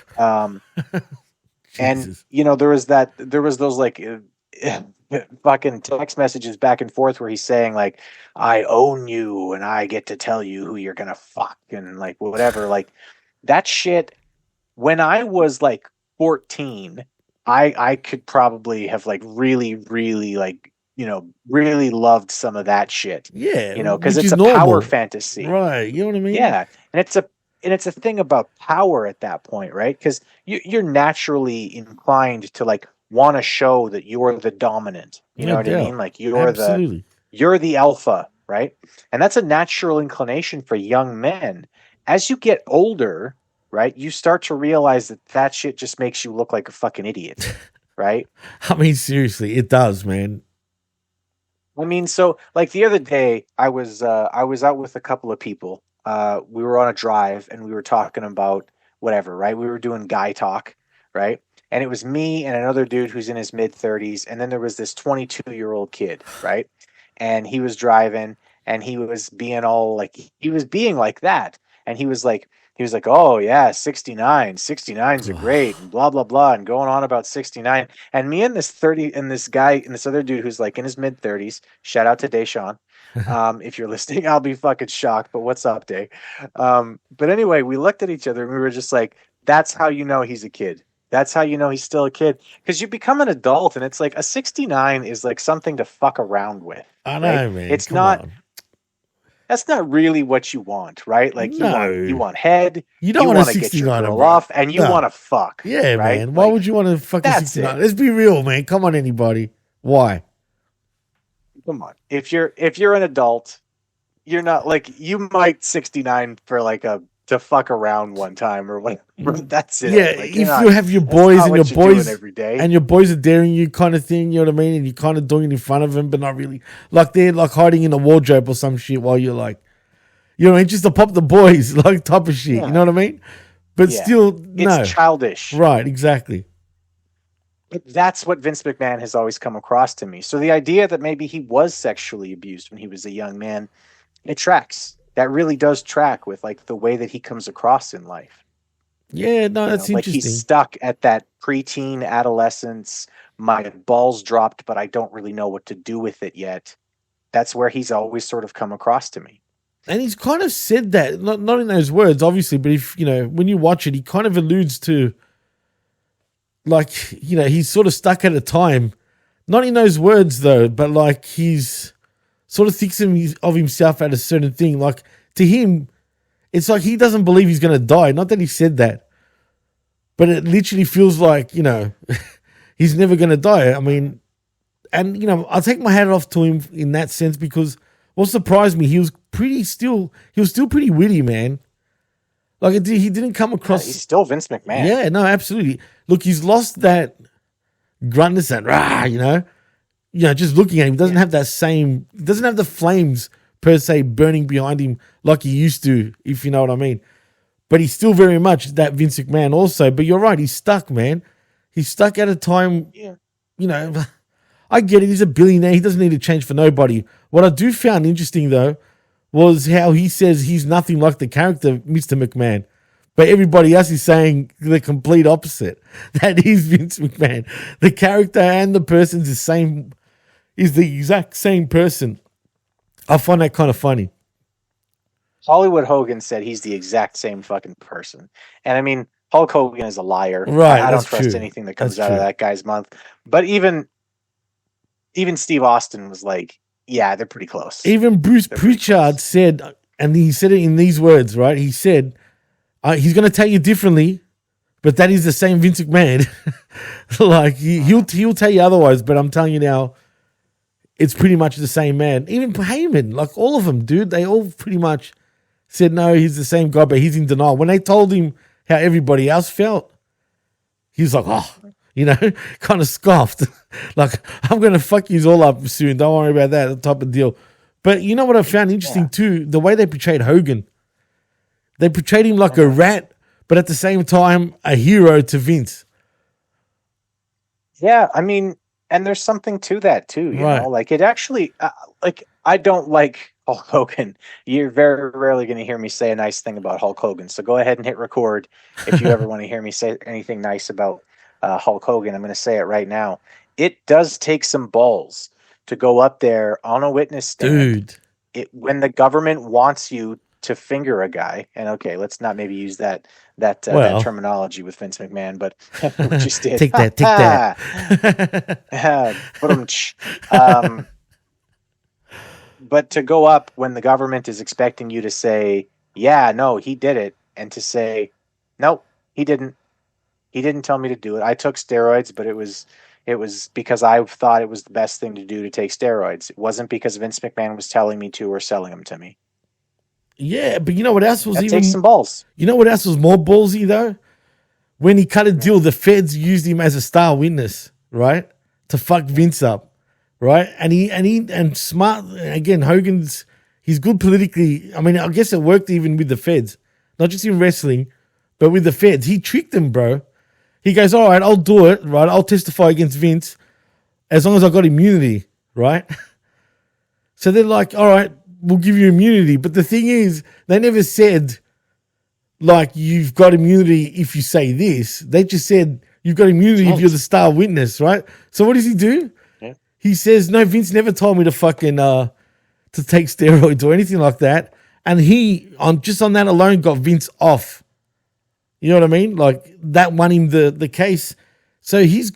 And you know, there was those like fucking text messages back and forth where he's saying like, I own you and I get to tell you who you're gonna fuck and like whatever. Like that shit, when I was like 14, I could probably have like really like, you know, really loved some of that shit. Yeah, you know, because which it's is a power normal. fantasy, Right? You know what I mean? yeah, and it's a thing about power at that point, right? Because you're naturally inclined to like want to show that you're the dominant. You know No what I doubt. mean? Like you're Absolutely. you're the alpha, right? And that's a natural inclination for young men. As you get older, right, you start to realize that shit just makes you look like a fucking idiot, right? I mean, seriously, it does, man. I mean, so like the other day, I was out with a couple of people. We were on a drive and we were talking about whatever, right? We were doing guy talk, right? And it was me and another dude who's in his mid-30s, and then there was this 22-year-old kid, right? And he was driving, and he was being like that, and he was like, oh yeah, 69's are great, and blah blah blah, and going on about 69. And me and this other dude who's like in his mid-30s, shout out to Deshaun. If you're listening, I'll be fucking shocked, but what's up, Day? But anyway, we looked at each other and we were just like, that's how you know he's a kid. That's how you know he's still a kid. Because you become an adult and it's like a 69 is like something to fuck around with. I know, right? man. It's Come not. on. That's not really what you want, right? Like No. you want head. You don't want a to get your 69, girl bro. off, and you No. want to fuck. Yeah, right? man. Why Like, would you want to fucking that's 69? it. Let's be real, man. Come on, anybody. Why? Come on. If you're an adult, you're not like, you might 69 for like to fuck around one time or whatever. That's it. Yeah, Like, if you're not- you have your that's boys not and what your you're boys doing every day. and your boys are daring you kind of thing, you know what I mean? And you're kind of doing it in front of them, but not really. Like they're like hiding in a wardrobe or some shit while you're like, you know what I mean? Just to pop the boys, like type of shit. Yeah. You know what I mean? But Yeah. still, no. It's childish. Right, exactly. But that's what Vince McMahon has always come across to me. So the idea that maybe he was sexually abused when he was a young man, it tracks. That really does track with like the way that he comes across in life. Yeah, no, that's Like interesting. he's stuck at that preteen adolescence. My balls dropped, but I don't really know what to do with it yet. That's where he's always sort of come across to me. And he's kind of said that, not in those words, obviously, but if, you know, when you watch it, he kind of alludes to, like, you know, he's sort of stuck at a time, not in those words though, but like he's sort of thinks of himself at a certain thing. Like to him, it's like he doesn't believe he's going to die. Not that he said that, but it literally feels like, you know, he's never going to die. I mean, and, you know, I'll take my hat off to him in that sense because what surprised me, he was still pretty witty, man. Like he didn't come across. He's still Vince McMahon. Yeah, no, absolutely. Look, he's lost that gruntness and rah, you know, just looking at him, he doesn't have the flames per se burning behind him like he used to, if you know what I mean. But he's still very much that Vince McMahon also. But you're right, he's stuck, man. He's stuck at a time, you know, I get it. He's a billionaire. He doesn't need to change for nobody. What I do found interesting, though, was how he says he's nothing like the character Mr. McMahon. But everybody else is saying the complete opposite. That is Vince McMahon. The character and the person is the exact same person. I find that kind of funny. Hollywood Hogan said he's the exact same fucking person. And I mean, Hulk Hogan is a liar. Right, I don't that's trust true. anything that comes That's out of true. that guy's mouth. But even Steve Austin was like, yeah, they're pretty close. Even Bruce Pritchard said, and he said it in these words, right? He said, he's going to tell you differently, but that is the same Vince McMahon. Like, he'll tell you otherwise, but I'm telling you now, it's pretty much the same man. Even Heyman, like all of them, dude, they all pretty much said, no, he's the same guy, but he's in denial. When they told him how everybody else felt, he was like, oh, you know, kind of scoffed. Like, I'm going to fuck you all up soon. Don't worry about that type of deal. But you know what I found interesting too? The way they portrayed Hogan. They portrayed him like a rat, but at the same time, a hero to Vince. Yeah, I mean, and there's something to that too, you know? Like, it actually, I don't like Hulk Hogan. You're very rarely going to hear me say a nice thing about Hulk Hogan. So go ahead and hit record if you ever want to hear me say anything nice about Hulk Hogan. I'm going to say it right now. It does take some balls to go up there on a witness stand. Dude. When the government wants you to finger a guy, and okay, let's not maybe use that terminology with Vince McMahon, but we just did. Take that. But to go up when the government is expecting you to say, yeah, no, he did it, and to say, no, he didn't. He didn't tell me to do it. I took steroids, but it was because I thought it was the best thing to do to take steroids. It wasn't because Vince McMahon was telling me to or selling them to me. Yeah, but you know what else was that takes some balls. You know what else was more ballsy though? When he cut a deal, the feds used him as a star witness, right? To fuck Vince up, right? And smart again. He's good politically. I mean, I guess it worked even with the feds, not just in wrestling, but with the feds. He tricked them, bro. He goes, all right, I'll do it, right? I'll testify against Vince as long as I got immunity, right? So they're like, all right, we'll give you immunity. But the thing is, they never said, like, you've got immunity if you say this. They just said, you've got immunity if you're the star witness, right? So what does he do? Yeah. He says, no, Vince never told me to fucking, to take steroids or anything like that. And he, on that alone, got Vince off. You know what I mean? Like, that won him the case. So he's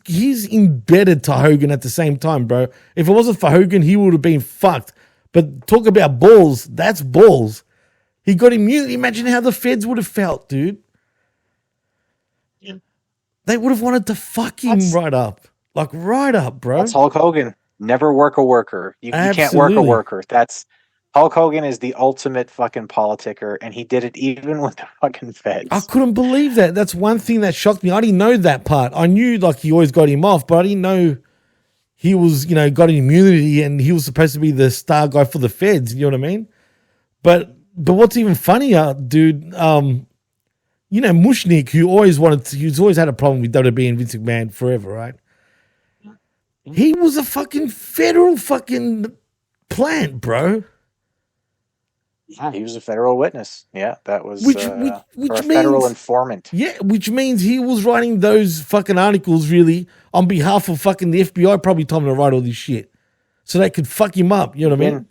embedded to Hogan at the same time, bro. If it wasn't for Hogan, he would have been fucked. But talk about balls. That's balls. He got immunity. Imagine how the feds would have felt, dude. Yeah. They would have wanted to fuck him right up. Like, right up, bro. That's Hulk Hogan. Never work a worker. You can't work a worker. Hulk Hogan is the ultimate fucking politicker, and he did it even with the fucking feds. I couldn't believe that. That's one thing that shocked me. I didn't know that part. I knew, like, he always got him off, but I didn't know he was, got an immunity and he was supposed to be the star guy for the feds. You know what I mean? But what's even funnier, dude, Mushnick, who's always had a problem with WWE and Vince McMahon forever, right? He was a fucking federal fucking plant, bro. Yeah, he was a federal witness. Yeah, that was which a federal informant. Yeah, which means he was writing those fucking articles really on behalf of fucking the FBI. Probably told him to write all this shit so they could fuck him up. You know what I mean?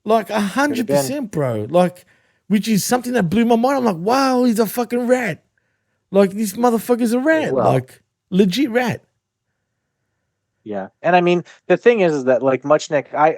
Like 100%, bro. Like, which is something that blew my mind. I'm like, wow, he's a fucking rat. Like, this motherfucker's a rat. Well, like, legit rat. Yeah. And I mean, the thing is that, like, Muchnick, I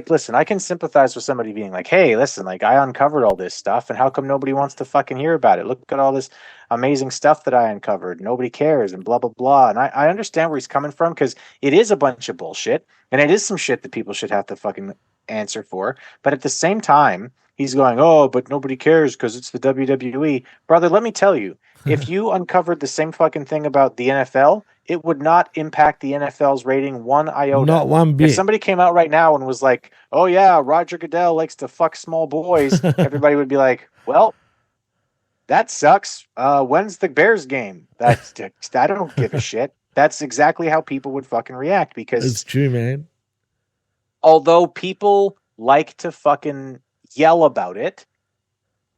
listen, I can sympathize with somebody being like, hey, listen, like, I uncovered all this stuff, and how come nobody wants to fucking hear about it? Look at all this amazing stuff that I uncovered. Nobody cares, and blah, blah, blah. And I understand where he's coming from, because it is a bunch of bullshit, and it is some shit that people should have to fucking answer for. But at the same time, he's going, oh, but nobody cares because it's the WWE. Brother, let me tell you, if you uncovered the same fucking thing about the NFL, it would not impact the NFL's rating one iota. Not one bit. If somebody came out right now and was like, oh yeah, Roger Goodell likes to fuck small boys, everybody would be like, well, that sucks. When's the Bears game? I don't give a shit. That's exactly how people would fucking react, because it's true, man. Although people like to fucking yell about it,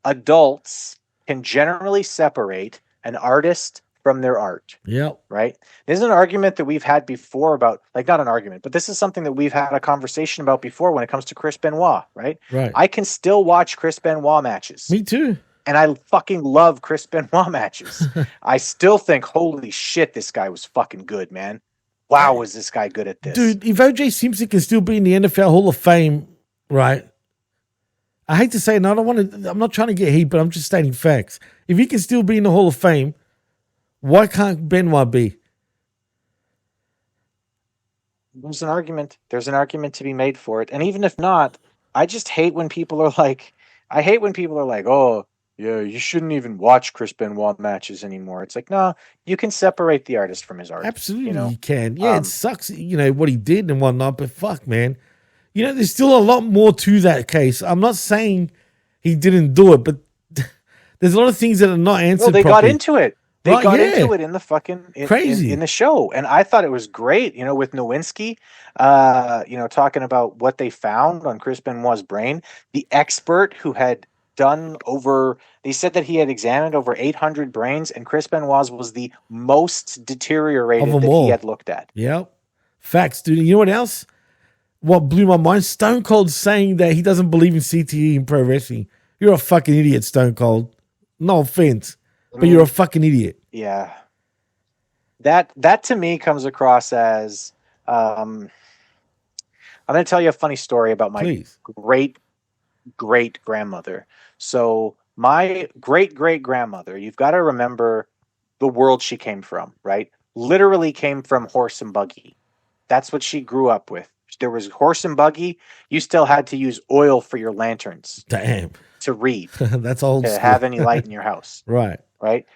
adults can generally separate an artist from their art. Yep. Right? This is an argument that we've had before about, like, not an argument, but this is something that we've had a conversation about before when it comes to Chris Benoit, right? Right. I can still watch Chris Benoit matches. Me too. And I fucking love Chris Benoit matches. I still think, holy shit, this guy was fucking good, man. Wow, was this guy good at this? Dude, if O.J. Simpson can still be in the NFL Hall of Fame, right? I hate to say it, and I'm not trying to get heat, but I'm just stating facts. If he can still be in the Hall of Fame, why can't Benoit be? There's an argument. There's an argument to be made for it. And even if not, I just hate when people are like, oh, yeah, you shouldn't even watch Chris Benoit matches anymore. It's like, no, you can separate the artist from his art. Absolutely, you can. Yeah, it sucks, what he did and whatnot, but fuck, man. There's still a lot more to that case. I'm not saying he didn't do it, but There's a lot of things that are not answered. Well, they properly. got into it. They Right, got yeah. into it in the fucking Crazy in the show, and I thought it was great. You know, with Nowinski, talking about what they found on Chris Benoit's brain. The expert who had they said that he had examined over 800 brains, and Chris Benoit's was the most deteriorated that he had looked at. Yep, facts, dude. And you know what else? What blew my mind? Stone Cold saying that he doesn't believe in CTE in pro wrestling. You're a fucking idiot, Stone Cold. No offense. But you're a fucking idiot. Yeah. That to me comes across as I'm going to tell you a funny story about my great grandmother. So my great grandmother, you've got to remember the world she came from, right? Literally came from horse and buggy. That's what she grew up with. There was horse and buggy. You still had to use oil for your lanterns. Damn. To read. That's old to school. have any light in your house. Right.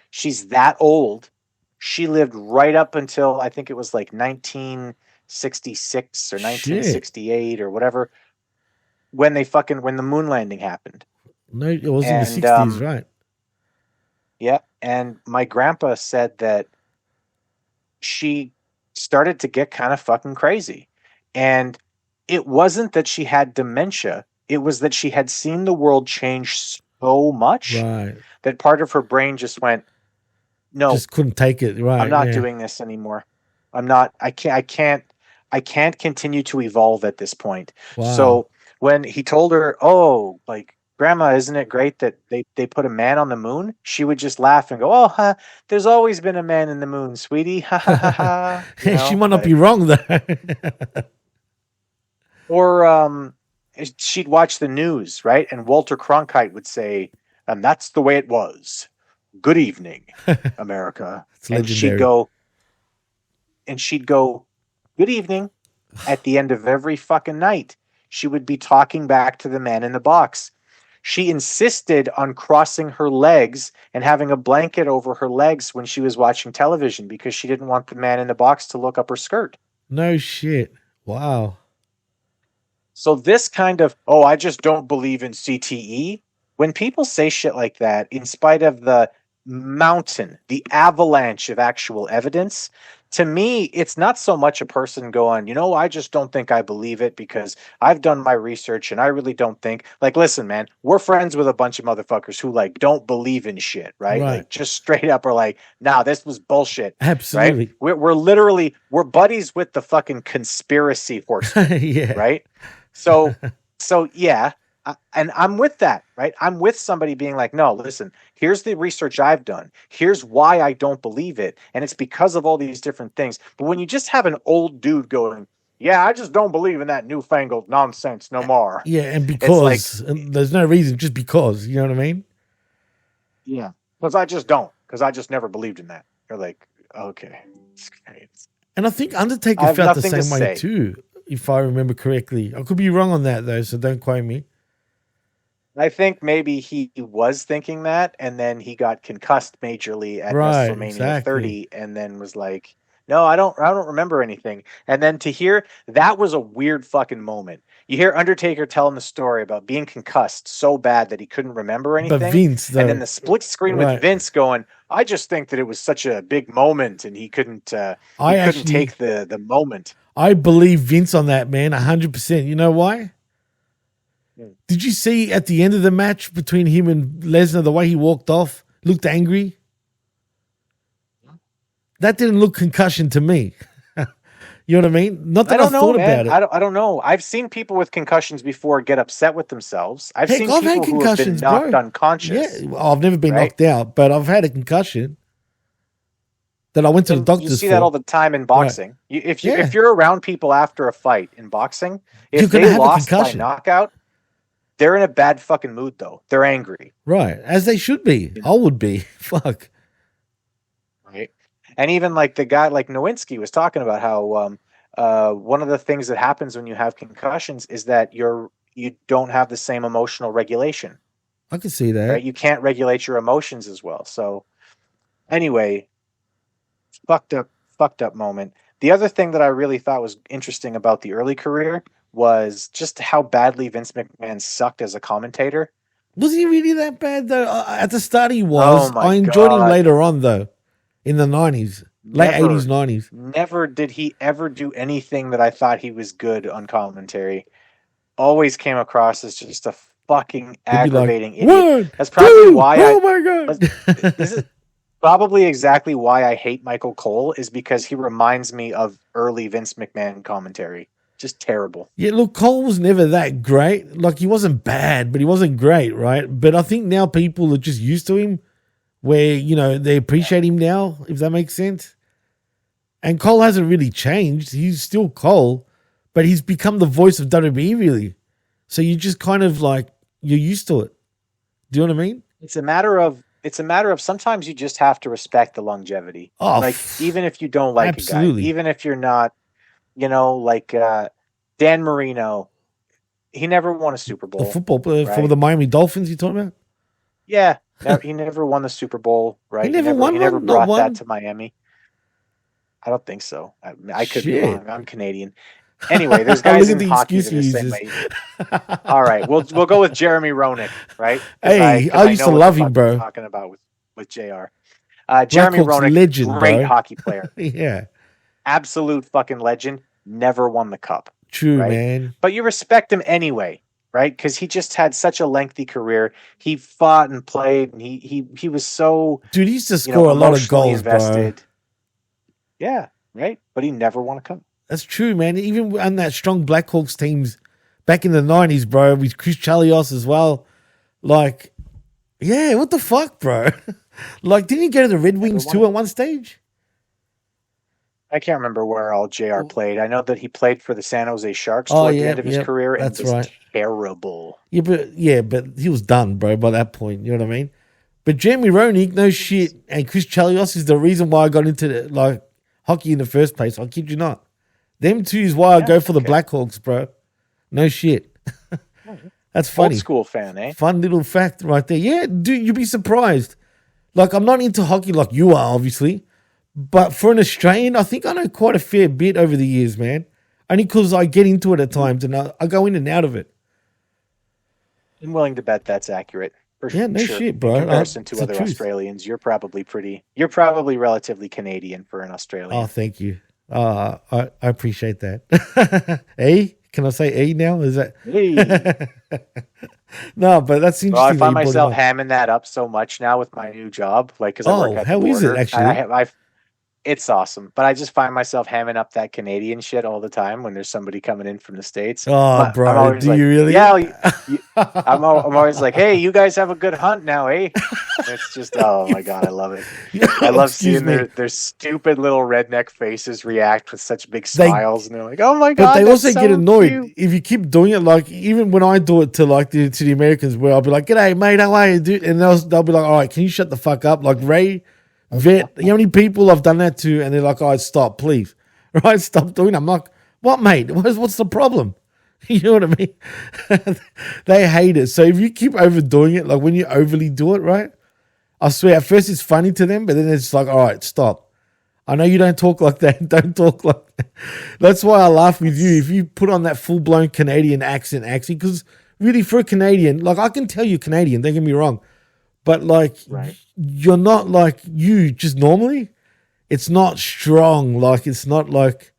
She's that old. She lived right up until I think it was like 1966 or 1968 or whatever when the moon landing happened. No, it was in the 60s, right? Yeah, and my grandpa said that she started to get kind of fucking crazy. And it wasn't that she had dementia. It was that she had seen the world change so much that part of her brain just went, no, just couldn't take it. Right. I'm not doing this anymore. I can't continue to evolve at this point. Wow. So when he told her, oh, like, Grandma, isn't it great that they put a man on the moon? She would just laugh and go, oh, there's always been a man in the moon, sweetie. Ha ha ha ha. She might not be wrong though. Or she'd watch the news, right? And Walter Cronkite would say, and that's the way it was. Good evening, America. And she'd go, good evening. At the end of every fucking night, she would be talking back to the man in the box. She insisted on crossing her legs and having a blanket over her legs when she was watching television because she didn't want the man in the box to look up her skirt. No shit. Wow. So this kind of, I just don't believe in CTE. When people say shit like that, in spite of the the avalanche of actual evidence, to me, it's not so much a person going, I just don't think I believe it because I've done my research and I really don't think. Like, listen, man, we're friends with a bunch of motherfuckers who don't believe in shit, right? Like, just straight up are like, nah, this was bullshit. Absolutely. Right? We're buddies with the fucking conspiracy horse. Yeah. Right? So yeah. And I'm with that, right? I'm with somebody being like, no, listen, here's the research I've done. Here's why I don't believe it. And it's because of all these different things. But when you just have an old dude going, yeah, I just don't believe in that newfangled nonsense no more. Yeah, and because and there's no reason, just because, you know what I mean? Yeah, because I just don't. Because I just never believed in that. You're like, okay. And I think Undertaker felt the same way too, if I remember correctly. I could be wrong on that though, so don't quote me. I think maybe he was thinking that, and then he got concussed majorly at WrestleMania 30, and then was like, "No, I don't remember anything." And then to hear that was a weird fucking moment. You hear Undertaker telling the story about being concussed so bad that he couldn't remember anything. But Vince, though, and then the split screen with Vince going, "I just think that it was such a big moment, and he couldn't take the moment." I believe Vince on that, man, 100%. You know why? Did you see at the end of the match between him and Lesnar, the way he walked off, looked angry? That didn't look concussion to me. You know what I mean? Not that I thought about it. I don't know. I've seen people with concussions before get upset with themselves. I've seen people who have been knocked unconscious. Yeah, I've never been knocked out, but I've had a concussion that I went to the doctor. You see that all the time in boxing. Right. If you're around people after a fight in boxing, if they lost by knockout, they're in a bad fucking mood, though. They're angry. Right. As they should be. I would be. Fuck. Right. And even like the guy like Nowinski was talking about how one of the things that happens when you have concussions is that you don't have the same emotional regulation. I can see that. Right? You can't regulate your emotions as well. So anyway, fucked up moment. The other thing that I really thought was interesting about the early career was just how badly Vince McMahon sucked as a commentator. Was he really that bad though? At the start he was. Oh my I enjoyed him God. later on though, in the 90s, late 80s, 90s. Never did he ever do anything that I thought he was good on commentary. Always came across as just a fucking aggravating idiot. That's probably why oh my God. This is probably exactly why I hate Michael Cole, is because he reminds me of early Vince McMahon commentary. Just terrible. Yeah, look, Cole was never that great. Like, he wasn't bad, but he wasn't great, right? But I think now people are just used to him, where, you know, they appreciate him now, if that makes sense. And Cole hasn't really changed. He's still Cole, but he's become the voice of WWE, really. So you just kind of like, you're used to it. Do you know what I mean? It's a matter of sometimes you just have to respect the longevity. Oh, like, even if you don't like absolutely. a guy, even if you're not, you know, like Dan Marino, he never won a Super Bowl. The football player right? for the Miami Dolphins, you talking about? Yeah, he never won the Super Bowl, right? He never won He never one? brought Not that one? to Miami. I don't think so. I could be Shit. wrong. I'm Canadian. Anyway, there's guys Look at in the hockey that are the excuse same he way. All right, we'll go with Jeremy Roenick, right? 'Cause Hey, 'cause I used know to what love the him, fuck bro. I'm talking about with JR. Jeremy Blackhawks Roenick, legend, great bro. hockey player, Yeah, absolute fucking legend. Never won the cup. true, right? man. But you respect him anyway, right? Because he just had such a lengthy career. He fought and played, and he was so Dude, he used to score a lot of goals, bro. Yeah, right. But he never won a cup. That's true, man. Even on that strong Blackhawks teams back in the 90s, bro, with Chris Chalios as well. Like, yeah, what the fuck, bro? Like, didn't he go to the Red Wings too at one stage? I can't remember where all JR played. I know that he played for the San Jose Sharks Oh, toward yeah, the end of his yeah, career, and that's was right. terrible. Yeah, but he was done, bro, by that point. You know what I mean? But Jeremy Roenick, no shit, and Chris Chalios is the reason why I got into hockey in the first place. I kid you not. Them two is why I go for the Blackhawks, bro. No shit. That's funny. Old school fan, eh? Fun little fact right there. Yeah, dude, you'd be surprised. Like, I'm not into hockey like you are, obviously. But for an Australian, I think I know quite a fair bit over the years, man. Only because I get into it at times and I go in and out of it. I'm willing to bet that's accurate. For Yeah, no sure. shit, bro. In comparison It's to the other truth. Australians, you're probably relatively Canadian for an Australian. Oh, thank you. I appreciate that. Hey, can I say hey now? Is that? Hey. No, but that's interesting. Well, I that find you brought it myself up. hamming that up so much now with my new job, like because I work at the how is it border. actually? It's awesome, but I just find myself hamming up that Canadian shit all the time when there's somebody coming in from the States. Oh, I'm bro, always do like, you really? Yeah, I'm always like, hey, you guys have a good hunt now, eh? It's just, oh my god, I love it. I love Excuse seeing me. their stupid little redneck faces react with such big smiles, and they're like, oh my god. But they that's also so get annoyed cute. if you keep doing it. Like, even when I do it to the Americans, where I'll be like, "G'day, mate, how are you, dude?" And they'll be like, "All right, can you shut the fuck up?" Like Ray, Vet, you know how many people I've done that to, and they're like, "Oh, stop, please, right? Stop doing it." I'm like, "What, mate? What's the problem?" You know what I mean? They hate it. So if you keep overdoing it, like when you overly do it, right? I swear, at first it's funny to them, but then it's like, all right, stop. I know you don't talk like that. Don't talk like that. That's why I laugh with you. If you put on that full-blown Canadian accent, because really for a Canadian, like I can tell you're Canadian, don't get me wrong, but like you're not like you just normally. It's not strong. Like it's not like,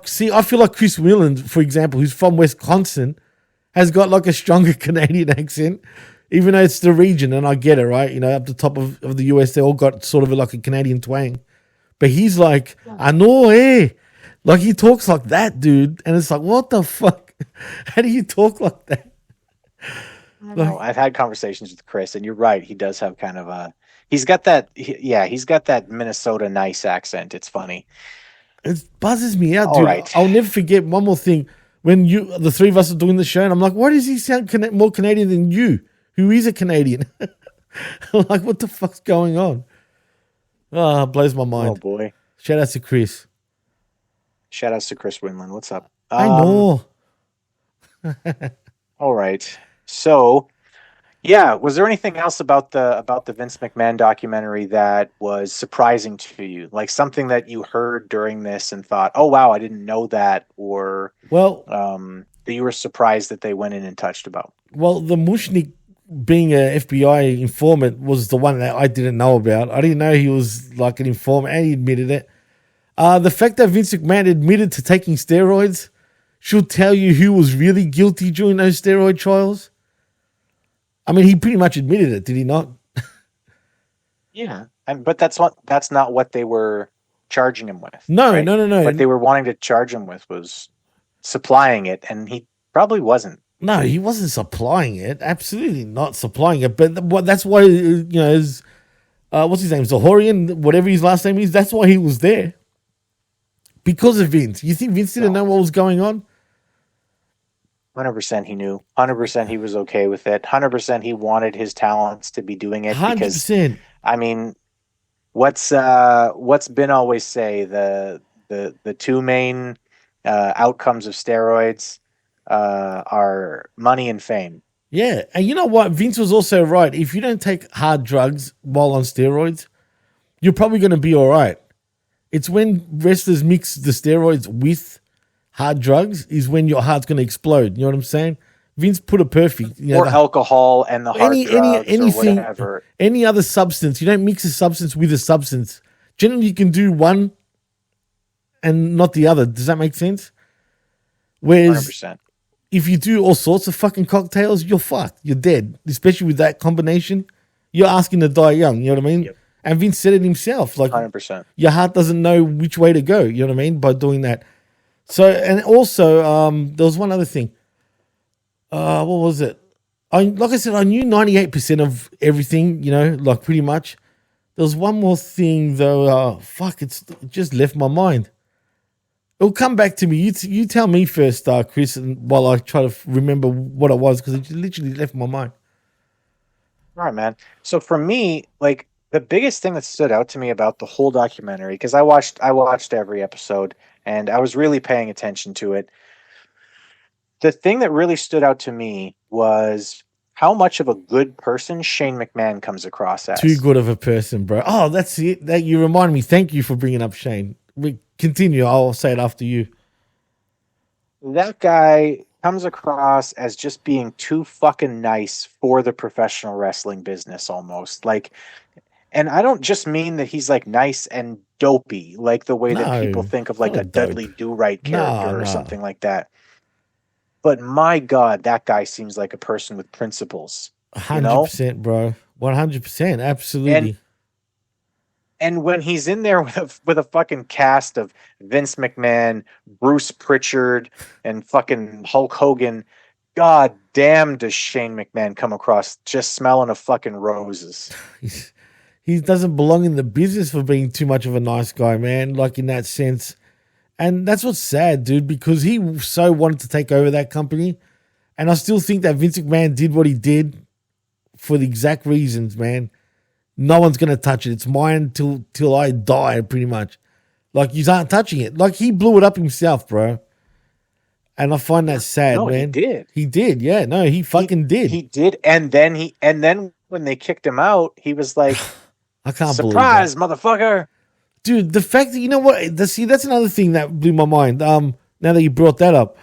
see, I feel like Chris Whelan, for example, who's from Wisconsin, has got like a stronger Canadian accent, even though it's the region, and I get it, right? You know, up the top of the US, they all got sort of like a Canadian twang. But he's like, I know, eh? Like he talks like that, dude. And it's like, what the fuck? How do you talk like that? No, I've had conversations with Chris, and you're right. He does have kind of a. He's got that. He's got that Minnesota nice accent. It's funny. It buzzes me out, All dude. right. I'll never forget one more thing. When the three of us are doing the show, and I'm like, why does he sound more Canadian than you, who is a Canadian? I'm like, what the fuck's going on? Oh, it blows my mind. Oh boy! Shout out to Chris. Shout outs to Chris Winland. What's up? I know. All right. So, yeah, was there anything else about the Vince McMahon documentary that was surprising to you? Like something that you heard during this and thought, "Oh wow, I didn't know that," or Well, that you were surprised that they went in and touched about? well, the Mushnik being an FBI informant was the one that I didn't know about. I didn't know he was like an informant, and he admitted it. The fact that Vince McMahon admitted to taking steroids should tell you who was really guilty during those steroid trials. I mean, he pretty much admitted it, did he not? Yeah, but that's not what they were charging him with. No, right? no. What they were wanting to charge him with was supplying it, and he probably wasn't. No, he wasn't supplying it. Absolutely not supplying it. But that's why, what's his name? Zahorian, whatever his last name is, that's why he was there. Because of Vince. You think Vince didn't know what was going on? 100% he knew. 100% he was okay with it. 100% he wanted his talents to be doing it. 100%. Because, I mean, what's been always say, the two main outcomes of steroids are money and fame. Yeah, and you know what? Vince was also right. If you don't take hard drugs while on steroids, you're probably going to be all right. It's when wrestlers mix the steroids with hard drugs is when your heart's going to explode. You know what I'm saying? Vince put it perfect. Or alcohol and the hard drugs anything, or whatever. Any other substance. You don't mix a substance with a substance. Generally, you can do one and not the other. Does that make sense? Whereas 100%. if you do all sorts of fucking cocktails, you're fucked. You're dead. Especially with that combination. You're asking to die young. You know what I mean? Yep. And Vince said it himself. Like 100%. Your heart doesn't know which way to go. You know what I mean? By doing that. So, and also, there was one other thing. What was it? Like I said, I knew 98% of everything, like pretty much. There was one more thing though. It just left my mind. It'll come back to me. You tell me first, Chris, and while I try to remember what it was, because it literally left my mind. All right, man. So for me, like, the biggest thing that stood out to me about the whole documentary, because I watched every episode and I was really paying attention to it. The thing that really stood out to me was how much of a good person Shane McMahon comes across as. Too good of a person, bro. Oh, that's it. That you remind me. Thank you for bringing up Shane. We continue. I'll say it after you. That guy comes across as just being too fucking nice for the professional wrestling business almost. Like, and I don't just mean that he's like nice and dopey, like the way that people think of like a Dudley Do-Right character or something like that. But my God, that guy seems like a person with principles. 100%, bro. 100%. Absolutely. And when he's in there with a fucking cast of Vince McMahon, Bruce Pritchard, and fucking Hulk Hogan, God damn does Shane McMahon come across just smelling of fucking roses. He doesn't belong in the business for being too much of a nice guy, man, like in that sense. And that's what's sad, dude, because he so wanted to take over that company. And I still think that Vince McMahon did what he did for the exact reasons, man. No one's going to touch it. It's mine till I die, pretty much. Like, you aren't touching it. Like, he blew it up himself, bro. And I find that sad, man. He did. He did, yeah. No, he fucking did. He did. And then when they kicked him out, he was like, I can't surprise, believe that. motherfucker. Dude, the fact that, you know what? See, that's another thing that blew my mind. Now that you brought that up.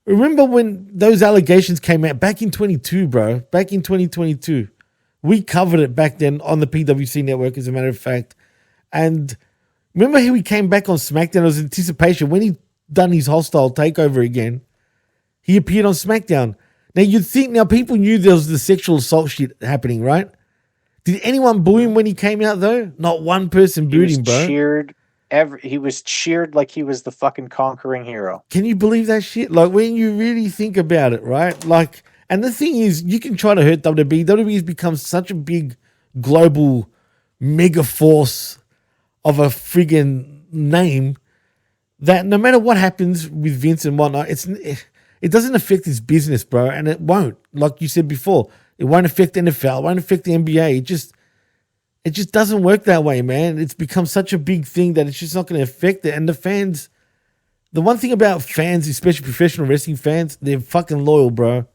Remember when those allegations came out back in 22, bro? Back in 2022. We covered it back then on the PWC network, as a matter of fact. And remember how he came back on SmackDown? It was anticipation. When he done his hostile takeover again, he appeared on SmackDown. Now, you'd think, people knew there was the sexual assault shit happening, right? Did anyone boo him when he came out, though? Not one person booed him, bro. He was cheered like he was the fucking conquering hero. Can you believe that shit? Like, when you really think about it, right? Like, and the thing is, you can try to hurt WWE. WWE has become such a big global mega force of a friggin' name that no matter what happens with Vince and whatnot, it doesn't affect his business, bro. And it won't. Like you said before, it won't affect NFL, it won't affect the NBA. It just doesn't work that way, man. It's become such a big thing that it's just not going to affect it. And the fans, the one thing about fans, especially professional wrestling fans, they're fucking loyal, bro.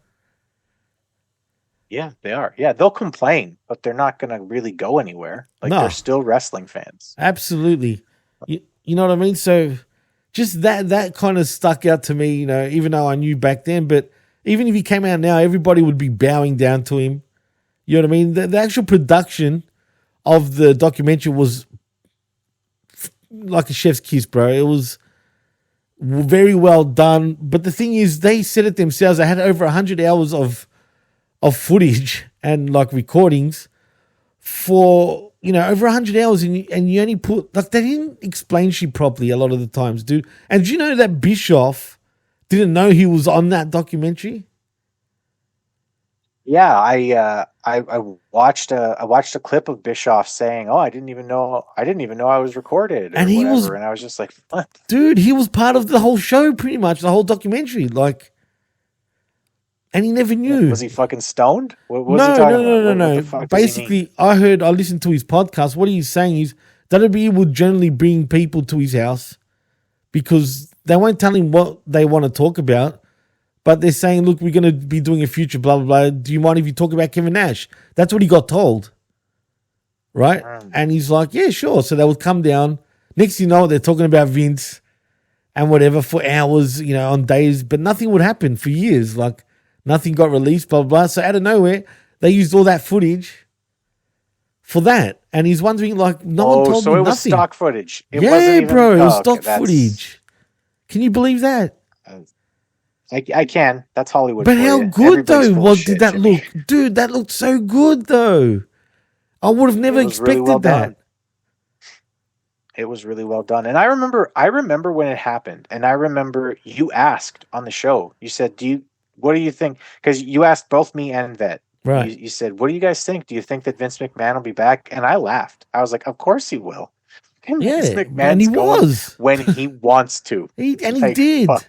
Yeah, they are. Yeah, they'll complain, but they're not going to really go anywhere. Like, they're still wrestling fans. Absolutely. You know what I mean? So just that kind of stuck out to me, even though I knew back then. But even if he came out now, everybody would be bowing down to him. You know what I mean? The actual production of the documentary was like a chef's kiss, bro. It was very well done. But the thing is, they said it themselves. They had over 100 hours of footage and like recordings for, you know, over 100 hours, and you only put, like, they didn't explain shit properly a lot of the times, dude. And do you know that Bischoff didn't know he was on that documentary? Yeah, I watched a clip of Bischoff saying, "Oh, I didn't even know I was recorded," and he was, and I was just like, "What, dude?" He was part of the whole show, pretty much the whole documentary, like, and he never knew. Was he fucking stoned? What was he talking about? No. Basically, I listened to his podcast. What he's saying is WWE would generally bring people to his house because they won't tell him what they want to talk about. But they're saying, look, we're going to be doing a future, blah, blah, blah. Do you mind if you talk about Kevin Nash? That's what he got told. Right? And he's like, yeah, sure. So they would come down. Next thing you know, they're talking about Vince and whatever for hours, you know, on days. But nothing would happen for years. Like, nothing got released, blah, blah, blah. So out of nowhere, they used all that footage for that. And he's wondering, like, no one told me nothing. So it was stock footage. It wasn't even, it was stock footage. Can you believe that? I can. That's Hollywood. But how good though did that look? Dude, that looked so good though. I would have never expected that. It was really well done. And I remember when it happened, and I remember you asked on the show. You said, what do you think? Because you asked both me and Vet. Right. You said, what do you guys think? Do you think that Vince McMahon will be back? And I laughed. I was like, of course he will. Vince McMahon's and he was when he wants to. He did. Fuck.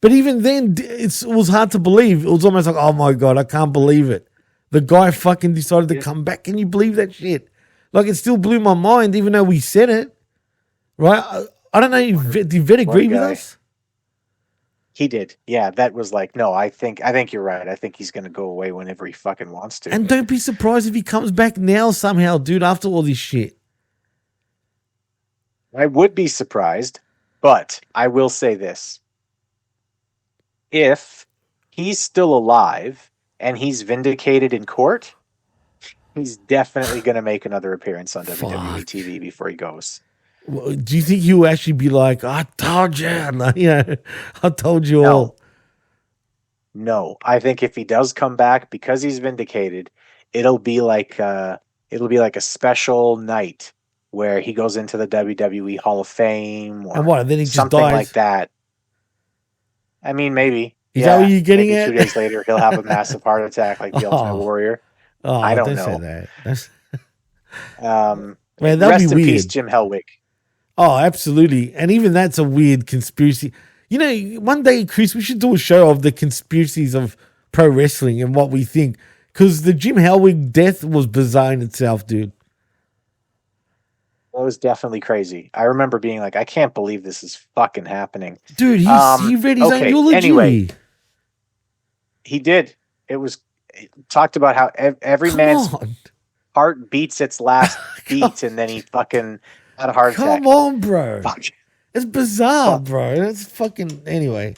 But even then, it was hard to believe. It was almost like, oh my God, I can't believe it. The guy fucking decided to come back. Can you believe that shit? Like, it still blew my mind, even though we said it. Right? I don't know. Did Vet agree with us? He did. Yeah, that was like, no, I think you're right. I think he's going to go away whenever he fucking wants to. And don't be surprised if he comes back now somehow, dude, after all this shit. I would be surprised, but I will say this. If he's still alive and he's vindicated in court, he's definitely going to make another appearance on WWE TV before he goes. Well, do you think he'll actually be like, I told you, I told you all? No, I think if he does come back because he's vindicated, it'll be like a special night where he goes into the WWE Hall of Fame or and what, then he just something dies? Like that. I mean, maybe. Is that what you're getting at? 2 days later, he'll have a massive heart attack like the Ultimate Warrior. Oh, I don't know. Say that. Man, that'd rest be in weird. peace, Jim Hellwig. Oh, absolutely. And even that's a weird conspiracy. You know, one day, Chris, we should do a show of the conspiracies of pro wrestling and what we think. Because the Jim Hellwig death was bizarre in itself, dude. It was definitely crazy. I remember being like, I can't believe this is fucking happening. Dude, he read his own eulogy. Anyway, he did. It talked about how every man's heart beats its last beat, and then he fucking had a heart attack. Come on, bro. Fuck. It's bizarre, bro. It's fucking... Anyway.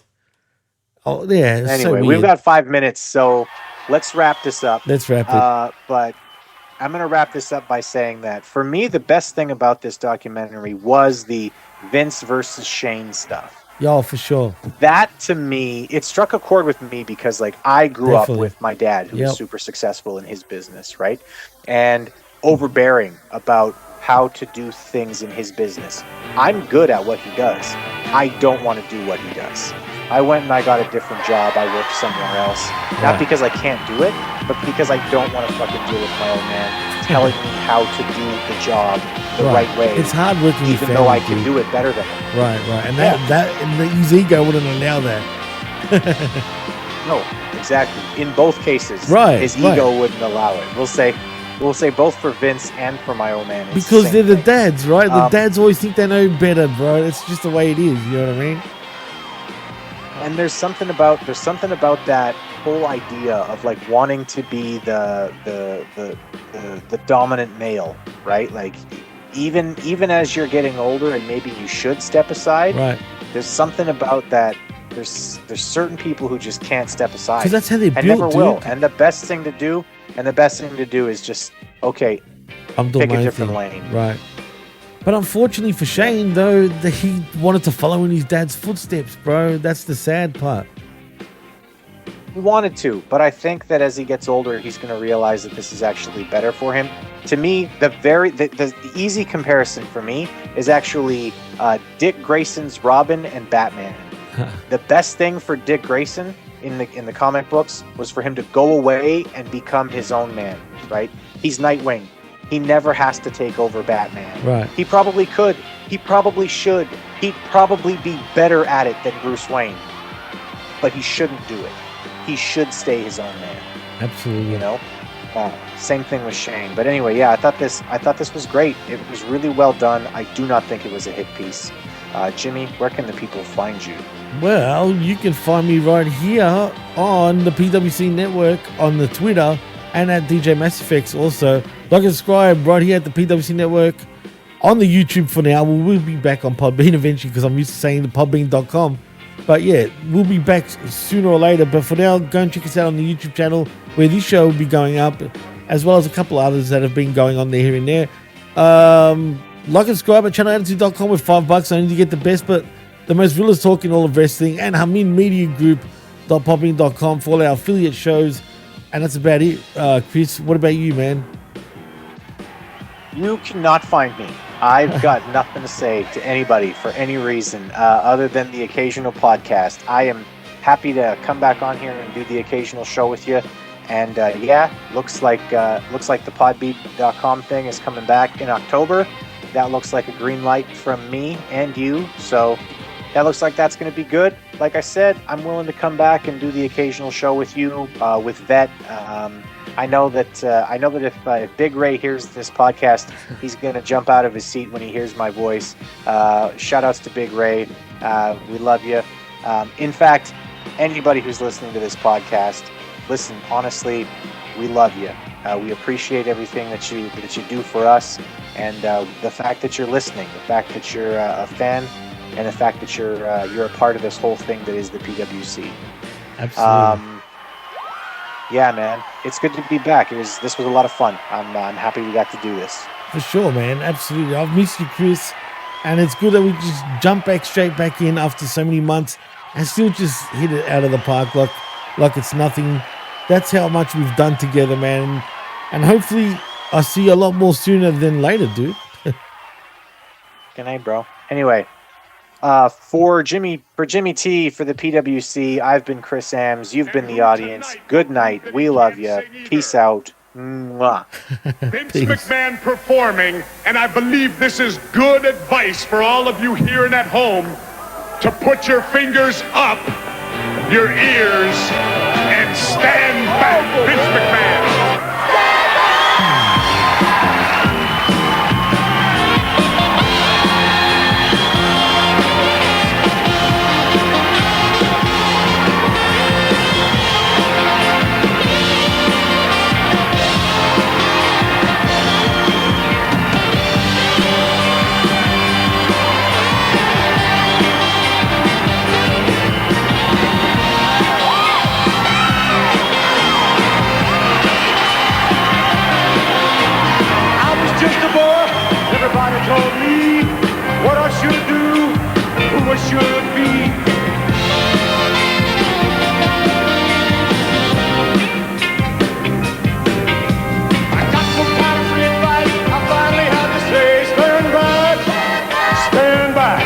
Oh, yeah. It's anyway, so we've got 5 minutes, so let's wrap this up. Let's wrap it. But I'm going to wrap this up by saying that for me, the best thing about this documentary was the Vince versus Shane stuff. Yeah, for sure. That, to me, it struck a chord with me because, like, I grew up with my dad, who was super successful in his business, right? And overbearing about how to do things in his business. I'm good at what he does. I don't want to do what he does. I went and I got a different job. I worked somewhere else. Not because I can't do it, but because I don't want to fucking deal with my old man telling me how to do the job the right way. It's hard working with even though I can do it better than him. Right. And his ego wouldn't allow that. No, exactly. In both cases, his ego wouldn't allow it. We'll say both for Vince and for my old man. Because they're the dads, right? The dads always think they know better, bro. It's just the way it is. You know what I mean? And there's something about that whole idea of like wanting to be the dominant male, right? Like even as you're getting older and maybe you should step aside. Right. There's something about that. There's certain people who just can't step aside. Because that's how they built, and never will. dude. And the best thing to do And the best thing to do is just, okay, I'm doing pick my a own different thing. lane. Right. But unfortunately for Shane, though, he wanted to follow in his dad's footsteps, bro. That's the sad part. He wanted to, but I think that as he gets older, he's going to realize that this is actually better for him. To me, the easy comparison for me is actually Dick Grayson's Robin and Batman. The best thing for Dick Grayson in the comic books was for him to go away and become his own man, right? He's Nightwing. He never has to take over Batman. Right. He probably could. He probably should. He'd probably be better at it than Bruce Wayne. But he shouldn't do it. He should stay his own man. Absolutely. You know? Same thing with Shane. But anyway, yeah, I thought this was great. It was really well done. I do not think it was a hit piece. Jimmy, where can the people find you? Well, you can find me right here on the PWC Network, on the Twitter, and at DJ Mass Effects also. Like and subscribe right here at the PWC Network on the YouTube for now. We'll be back on Podbean eventually because I'm used to saying the podbean.com. But yeah, we'll be back sooner or later. But for now, go and check us out on the YouTube channel where this show will be going up, as well as a couple others that have been going on there here and there. Like and subscribe at channelattitude.com with $5. I need to get the best, but the most realest talk in all of wrestling, and Hamin Media Group.podbean.com for all our affiliate shows. And that's about it. Chris, what about you, man? You cannot find me. I've got nothing to say to anybody for any reason other than the occasional podcast. I am happy to come back on here and do the occasional show with you. And yeah, looks like the podbean.com thing is coming back in October. That looks like a green light from me and you. So that looks like that's going to be good. Like I said, I'm willing to come back and do the occasional show with you, with Vet. I know that if Big Ray hears this podcast, he's going to jump out of his seat when he hears my voice. Shout outs to Big Ray. We love you. In fact, anybody who's listening to this podcast, listen, honestly, we love you. We appreciate everything that you do for us, and the fact that you're listening, the fact that you're a fan, and the fact that you're a part of this whole thing that is the PWC. Absolutely. Yeah, man, it's good to be back. This was a lot of fun. I'm happy we got to do this. For sure, man. Absolutely. I've missed you, Chris, and it's good that we just jump back straight back in after so many months and still just hit it out of the park like it's nothing. That's how much we've done together, man. And hopefully I'll see you a lot more sooner than later, dude. Good night, bro. Anyway, for Jimmy T, for the PWC, I've been Chris Ambs. You've been the audience. Good night. We love you. Peace out. Mwah. Vince McMahon performing, and I believe this is good advice for all of you here and at home to put your fingers up your ears and stand back. Vince McMahon. Everybody told me what I should do, who I should be. I got some kind of free advice. I finally had to say, stand back, stand back.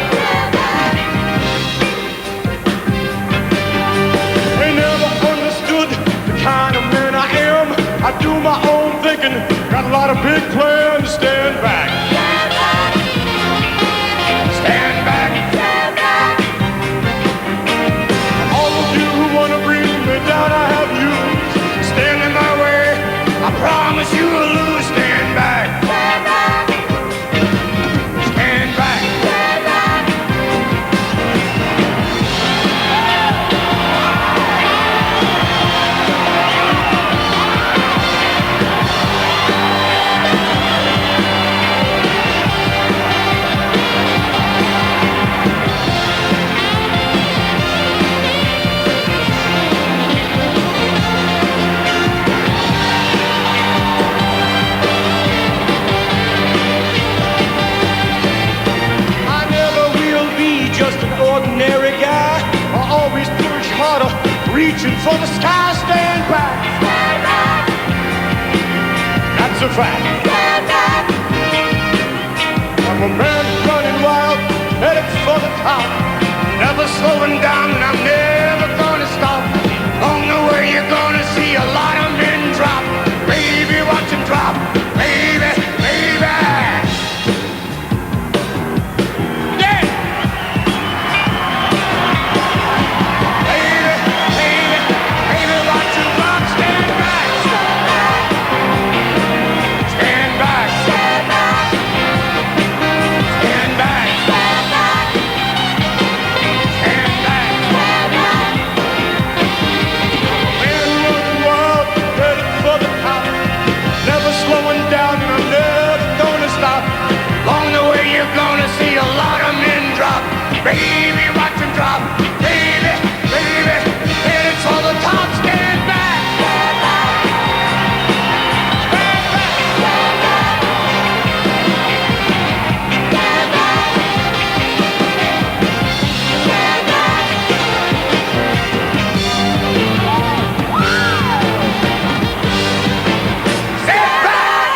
They never understood the kind of man I am. I do my own thinking, got a lot of big plans. Stand back. Stand back. Stand back. reaching for the sky, stand back. Stand back. That's a fact. Stand back. I'm a man running wild, headed for the top. Never slowing down, and I'm never gonna stop. On the way you're gonna see a lot of men drop. Baby, watch them drop. Baby, baby. Yeah. Baby, baby, baby, watch them drop. Stand back. Stand back. Stand back. Stand back. Stand back. Stand back. Stand back. Men running wild, headed for the top. Never slowing down, and I'm never gonna stop. Along the way you're gonna see a lot of men drop. Baby, watch them drop. Baby, baby, headed for the top. Stand back. Stand back. Stand back. Stand back. Stand back. Stand back. Stand back.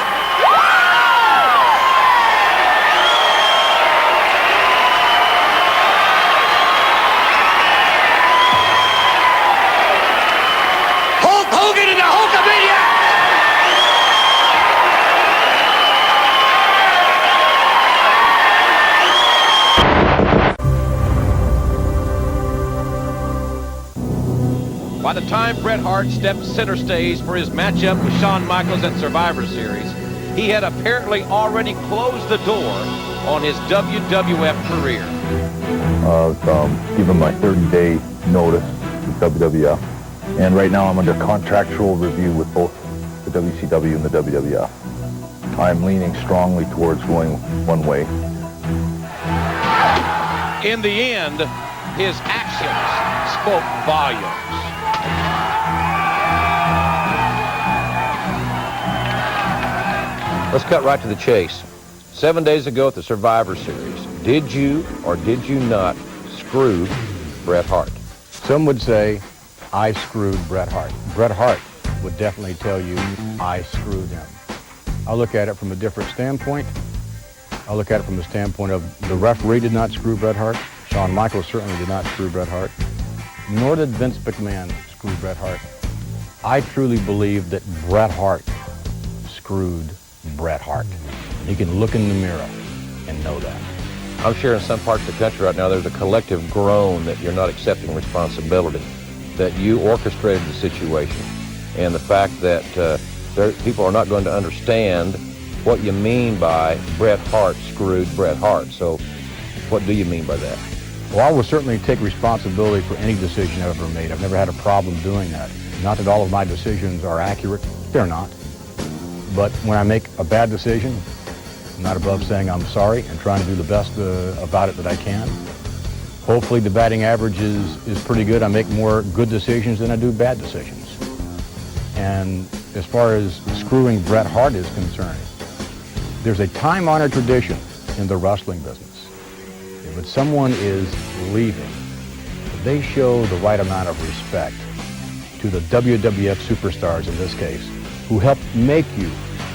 Hulk Hogan and the Hulkamaniac! By the time Bret Hart stepped center stage for his matchup with Shawn Michaels at Survivor Series, he had apparently already closed the door on his WWF career. Given my 30-day notice with WWF, and right now I'm under contractual review with both the WCW and the WWF. I'm leaning strongly towards going one way. In the end, his actions spoke volumes. Let's cut right to the chase. 7 days ago at the Survivor Series, did you or did you not screw Bret Hart? Some would say I screwed Bret Hart. Bret Hart would definitely tell you I screwed him. I look at it from a different standpoint. I look at it from the standpoint of the referee did not screw Bret Hart. Shawn Michaels certainly did not screw Bret Hart. Nor did Vince McMahon screw Bret Hart. I truly believe that Bret Hart screwed Bret Hart. You can look in the mirror and know that. I'm sure in some parts of the country right now there's a collective groan that you're not accepting responsibility, that you orchestrated the situation, and the fact that people are not going to understand what you mean by Bret Hart screwed Bret Hart. So what do you mean by that? Well, I will certainly take responsibility for any decision I've ever made. I've never had a problem doing that. Not that all of my decisions are accurate. They're not. But when I make a bad decision, I'm not above saying I'm sorry and trying to do the best about it that I can. Hopefully the batting average is pretty good. I make more good decisions than I do bad decisions. And as far as screwing Bret Hart is concerned, there's a time-honored tradition in the wrestling business. When someone is leaving, they show the right amount of respect to the WWF superstars in this case, who helped make you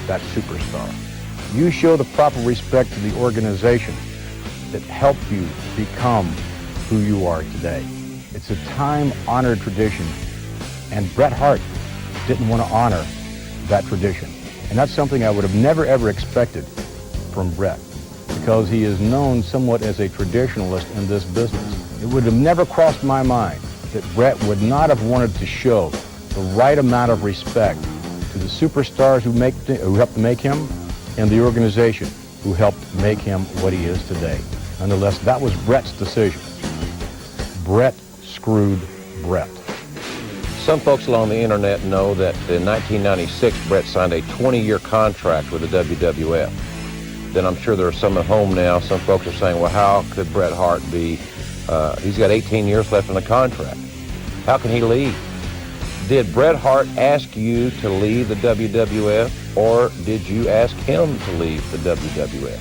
that superstar. You show the proper respect to the organization that helped you become who you are today. It's a time-honored tradition, and Bret Hart didn't want to honor that tradition. And that's something I would have never, ever expected from Bret, because he is known somewhat as a traditionalist in this business. It would have never crossed my mind that Bret would not have wanted to show the right amount of respect to the superstars who helped make him and the organization who helped make him what he is today. Nonetheless, that was Bret's decision. Bret screwed Bret. Some folks along the internet know that in 1996, Bret signed a 20-year contract with the WWF. Then I'm sure there are some at home now, some folks are saying, well, how could Bret Hart be, he's got 18 years left in the contract. How can he leave? Did Bret Hart ask you to leave the WWF, or did you ask him to leave the WWF?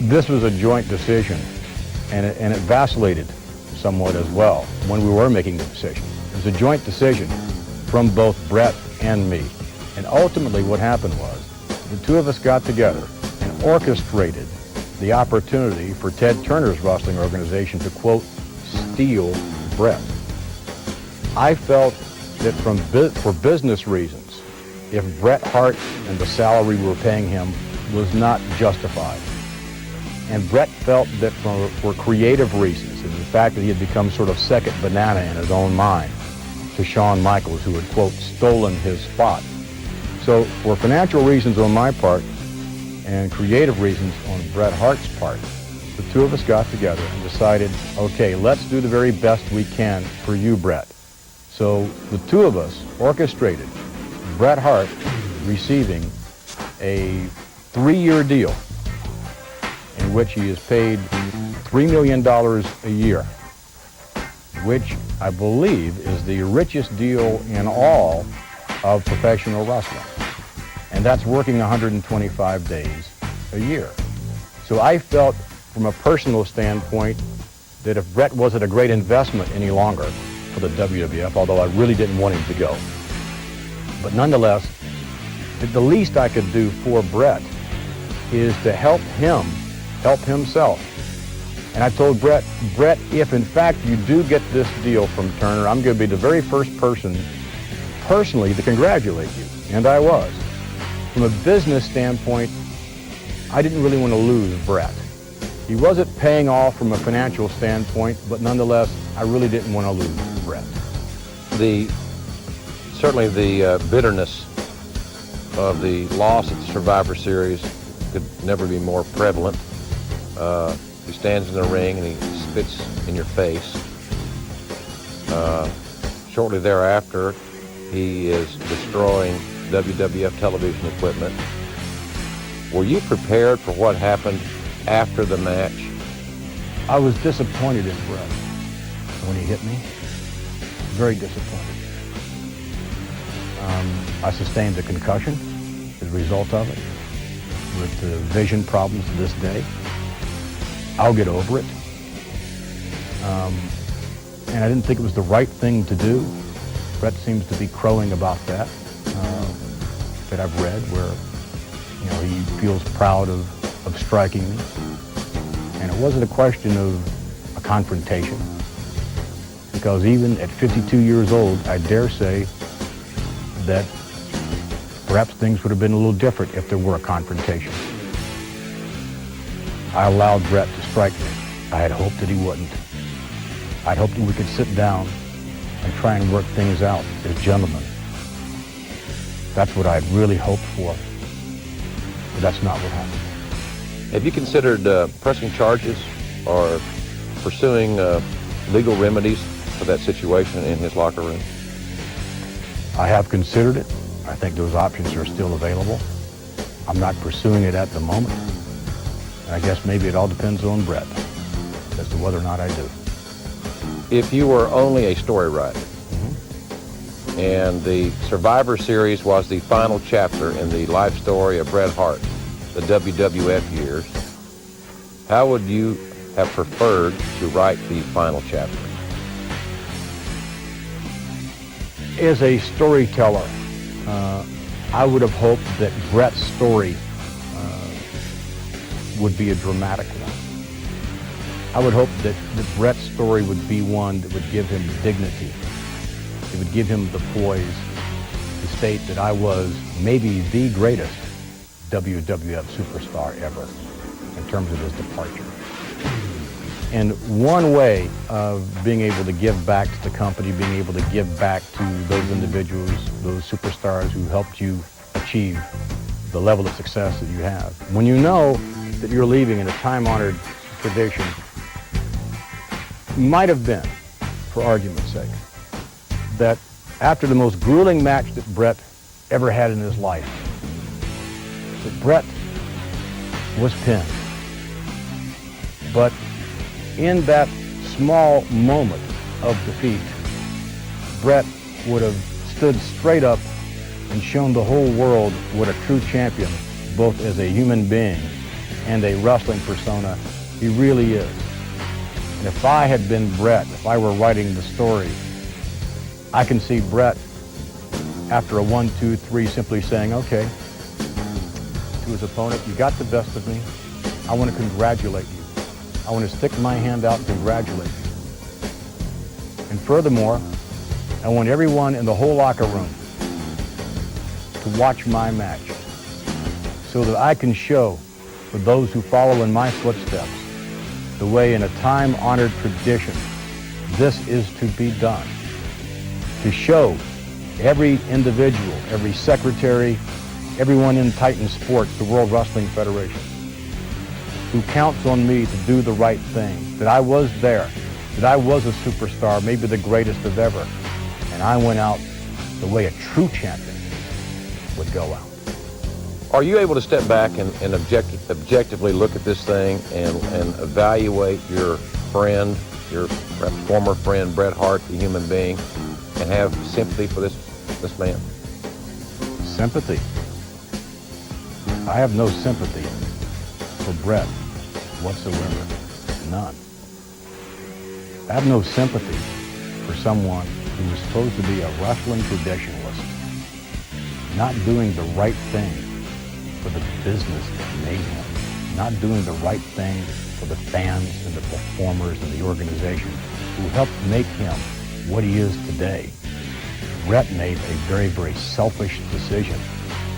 This was a joint decision, and it vacillated somewhat as well when we were making the decision. was a joint decision from both Bret and me. And ultimately what happened was the two of us got together and orchestrated the opportunity for Ted Turner's wrestling organization to, quote, steal Bret. I felt that for business reasons, if Bret Hart and the salary we were paying him was not justified, and Bret felt that for creative reasons, and the fact that he had become sort of second banana in his own mind to Shawn Michaels, who had, quote, stolen his spot. So for financial reasons on my part and creative reasons on Bret Hart's part, the two of us got together and decided, okay, let's do the very best we can for you, Bret. So the two of us orchestrated Bret Hart receiving a 3-year deal in which he is paid $3 million a year, which I believe is the richest deal in all of professional wrestling. And that's working 125 days a year. So I felt from a personal standpoint that if Bret wasn't a great investment any longer for the WWF, although I really didn't want him to go, but nonetheless, the least I could do for Bret is to help him help himself. And I told Bret, if in fact you do get this deal from Turner, I'm going to be the very first person personally to congratulate you. And I was. From a business standpoint, I didn't really want to lose Bret. He wasn't paying off from a financial standpoint, but nonetheless, I really didn't want to lose Bret. Certainly the bitterness of the loss of the Survivor Series could never be more prevalent. He stands in the ring and he spits in your face. Shortly thereafter, he is destroying WWF television equipment. Were you prepared for what happened after the match? I was disappointed in Bret when he hit me. Very disappointed. I sustained a concussion as a result of it, with vision problems to this day. I'll get over it. And I didn't think it was the right thing to do. Bret seems to be crowing about that I've read, where he feels proud of striking me. And it wasn't a question of a confrontation, because even at 52 years old, I dare say that perhaps things would have been a little different if there were a confrontation. I allowed Bret to strike me. I had hoped that he wouldn't. I'd hoped that we could sit down and try and work things out as gentlemen. That's what I'd really hoped for, but that's not what happened. Have you considered pressing charges or pursuing legal remedies for that situation in his locker room? I have considered it. I think those options are still available. I'm not pursuing it at the moment. And I guess maybe it all depends on Bret as to whether or not I do. If you were only a story writer, and the Survivor Series was the final chapter in the life story of Bret Hart, the WWF years, how would you have preferred to write the final chapter? As a storyteller, I would have hoped that Bret's story would be a dramatic one. I would hope that Bret's story would be one that would give him dignity. It would give him the poise to state that I was maybe the greatest WWF superstar ever in terms of his departure. And one way of being able to give back to the company, being able to give back to those individuals, those superstars who helped you achieve the level of success that you have. When you know that you're leaving in a time-honored tradition, might have been, for argument's sake, that after the most grueling match that Bret ever had in his life, that Bret was pinned. But in that small moment of defeat, Bret would have stood straight up and shown the whole world what a true champion, both as a human being and a wrestling persona, he really is. And if I had been Bret, if I were writing the story, I can see Brett, after a 1, 2, 3, simply saying, okay, to his opponent, you got the best of me. I want to congratulate you. I want to stick my hand out and congratulate you. And furthermore, I want everyone in the whole locker room to watch my match so that I can show for those who follow in my footsteps the way in a time-honored tradition this is to be done. To show every individual, every secretary, everyone in Titan Sports, the World Wrestling Federation, who counts on me to do the right thing, that I was there, that I was a superstar, maybe the greatest of ever, and I went out the way a true champion would go out. Are you able to step back and objectively look at this thing and evaluate your friend, your perhaps former friend, Bret Hart, the human being, and have sympathy for this man? Sympathy? I have no sympathy for Bret whatsoever. None. I have no sympathy for someone who is supposed to be a wrestling traditionalist, not doing the right thing for the business that made him, not doing the right thing for the fans and the performers and the organization who helped make him what he is today. Bret made a very, very selfish decision.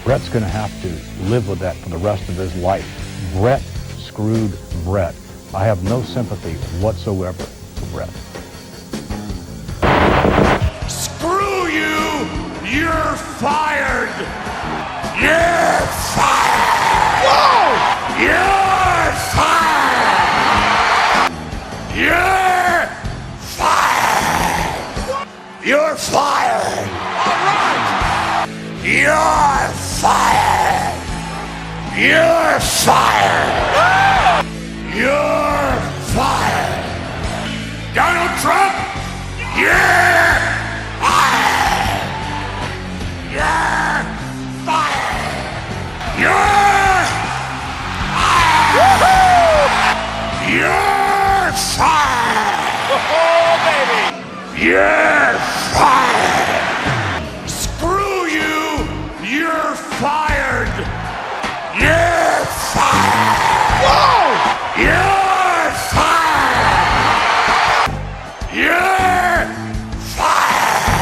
Bret's going to have to live with that for the rest of his life. Bret screwed Bret. I have no sympathy whatsoever for Bret. Screw you! You're fired! You're fired! Whoa! You're fired! You're fired! You're fired! All right! You're fired! You're fired! You're fired! Donald Trump! You're fired! You're fired! You're fired! You're fired! Oh, baby! You're fired! Screw you! You're fired! You're fired! Whoa! You're fired! You're fired!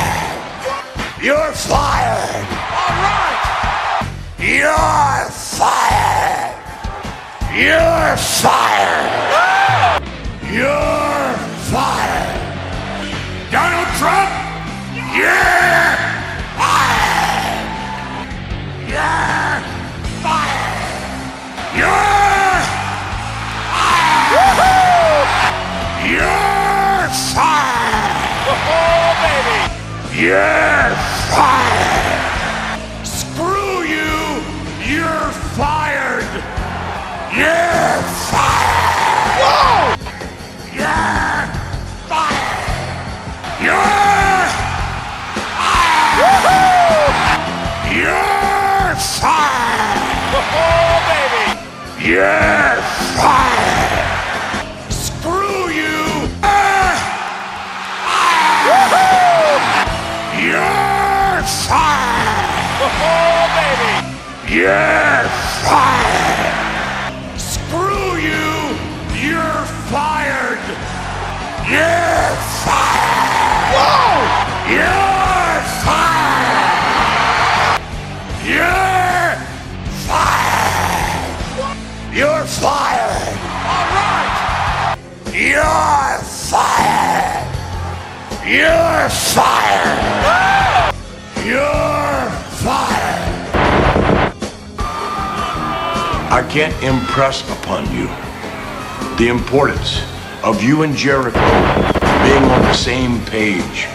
You're fired! All right! You're fired! You're fired! You're fired! Donald Trump! You're fired! You're fired! You're fired! You're fired! Oh, baby! You're fired! Screw you! You're fired! You're fired! Whoa! You're fired! You're fired! You're fired! Oh, baby! You're fired! Screw you! You're fired! Oh, baby! You're fired! Screw you! You're fired! You're fired! Whoa! You're fired! You're fired! You're fired! All right! You're fired! You're fired! You're fired! I can't impress upon you the importance of you and Jericho being on the same page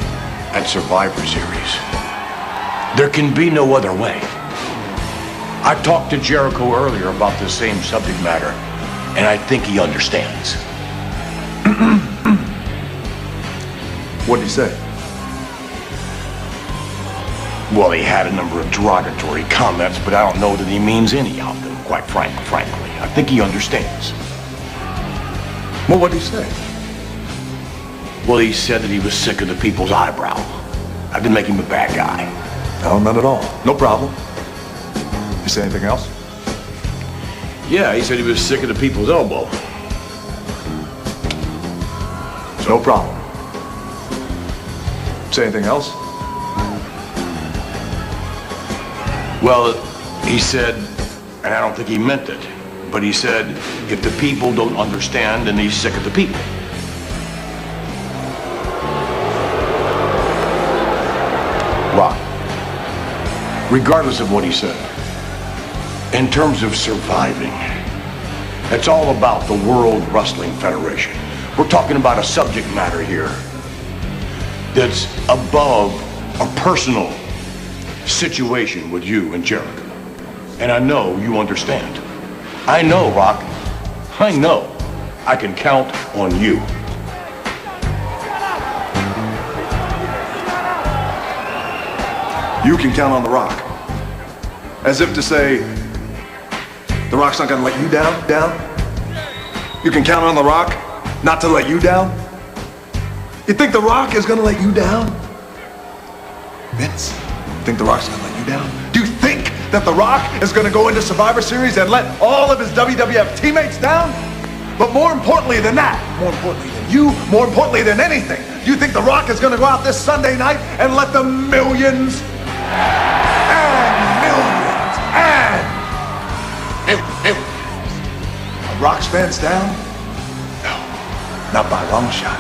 at Survivor Series. There can be no other way. I talked to Jericho earlier about the same subject matter, and I think he understands. What'd he say? Well, he had a number of derogatory comments, but I don't know that he means any of them, quite frankly. I think he understands. Well, what'd he say? Well, he said that he was sick of the people's eyebrow. I didn't make him a bad guy. No, not at all. No problem. You say anything else? Yeah, he said he was sick of the people's elbow. No problem. Say anything else? Well, he said, and I don't think he meant it, but he said, if the people don't understand, then he's sick of the people. Rock, regardless of what he said, in terms of surviving, it's all about the World Wrestling Federation. We're talking about a subject matter here that's above a personal situation with you and Jericho. And I know you understand. I know, Rock. I know I can count on you. You can count on The Rock. As if to say, The Rock's not gonna let you down? You can count on The Rock not to let you down? You think The Rock is gonna let you down? Vince, think The Rock's gonna let you down? Do you think that The Rock is gonna go into Survivor Series and let all of his WWF teammates down? But more importantly than that, more importantly than you, more importantly than anything, do you think The Rock is gonna go out this Sunday night and let the millions and Rock's fans down? No, not by a long shot.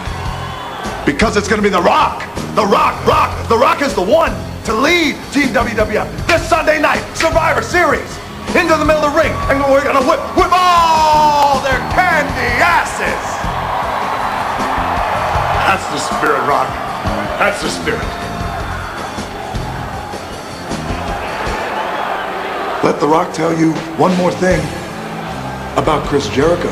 Because it's gonna be The Rock. The Rock is the one to lead Team WWF this Sunday night, Survivor Series, into the middle of the ring, and we're gonna whip all their candy asses. That's the spirit, Rock. That's the spirit. Let The Rock tell you one more thing about Chris Jericho.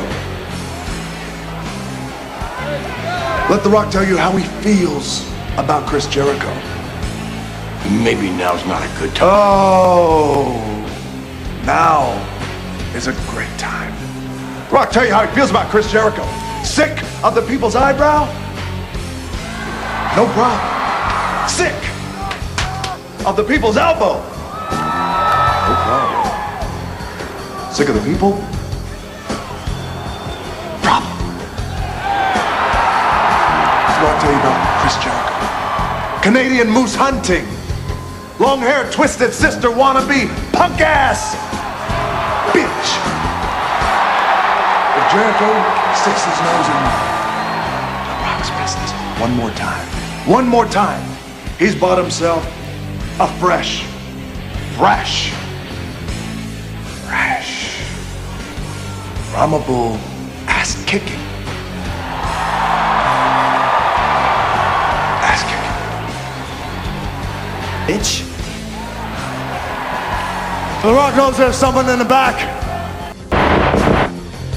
Let The Rock tell you how he feels about Chris Jericho. Maybe now's not a good time. Oh, now is a great time. Rock tell you how he feels about Chris Jericho. Sick of the people's eyebrow? No problem. Sick of the people's elbow? No problem. Sick of the people? Problem. That's what I'll tell you about Chris Jericho. Canadian moose hunting. Long hair, twisted sister wannabe, punk ass bitch. If Jericho sticks his nose in The Rock's business one more time, he's bought himself a fresh, rummable ass kicking. Bitch. The Rock knows there's someone in the back.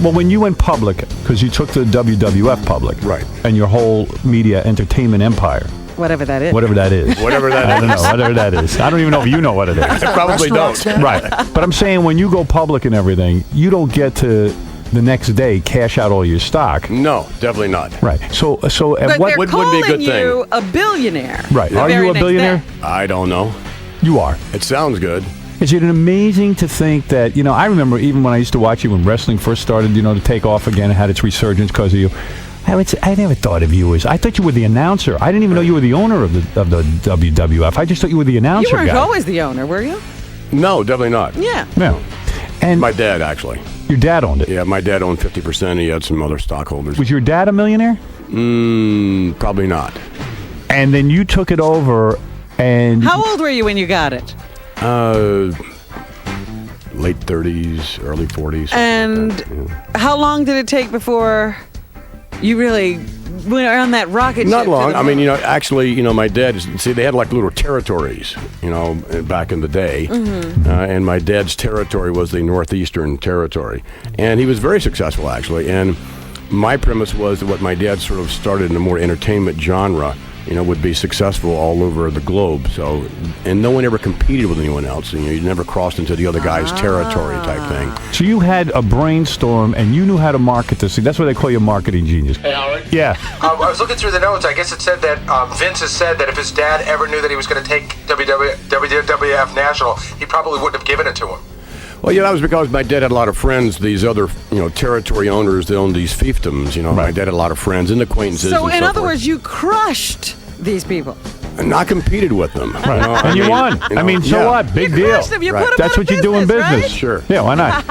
Well, when you went public, because you took the WWF public, right, and your whole media entertainment empire, whatever that is. I don't know. Whatever that is. I don't even know if you know what it is. I probably don't. Right. But I'm saying when you go public and everything, you don't get to the next day cash out all your stock. No, definitely not. Right. So But what they're would be a good you a billionaire. Right. the Are very you a next billionaire? day. I don't know. You are. It sounds good. Is it amazing to think that, I remember even when I used to watch you when wrestling first started, to take off again, it had its resurgence because of you. I never thought of you as, I thought you were the announcer. I didn't even know you were the owner of the WWF. I just thought you were the announcer You weren't guy. always the owner, were you? No, definitely not. Yeah. No. And my dad, actually. Your dad owned it? Yeah, my dad owned 50%. He had some other stockholders. Was your dad a millionaire? Probably not. And then you took it over and... How old were you when you got it? Late 30s, early 40s. And how long did it take before you really went on that rocket ship? Not long. I mean, actually, my dad, they had like little territories, back in the day. Mm-hmm. And my dad's territory was the Northeastern Territory. And he was very successful, actually. And my premise was that what my dad sort of started in a more entertainment genre would be successful all over the globe. So, and no one ever competed with anyone else. You never crossed into the other guy's territory type thing. So you had a brainstorm, and you knew how to market this thing. That's why they call you a marketing genius. Hey, Howard. Yeah. I was looking through the notes. I guess it said that Vince has said that if his dad ever knew that he was going to take WWF National, he probably wouldn't have given it to him. Well, yeah, that was because my dad had a lot of friends, these other, territory owners that owned these fiefdoms. My dad had a lot of friends and acquaintances. So, and in so other forth. words, you crushed these people. And I competed with them. Right. And you won. I mean, so what? Big deal. crushed them. You put them That's out what of you do in business, business. right? Sure. Yeah, why not?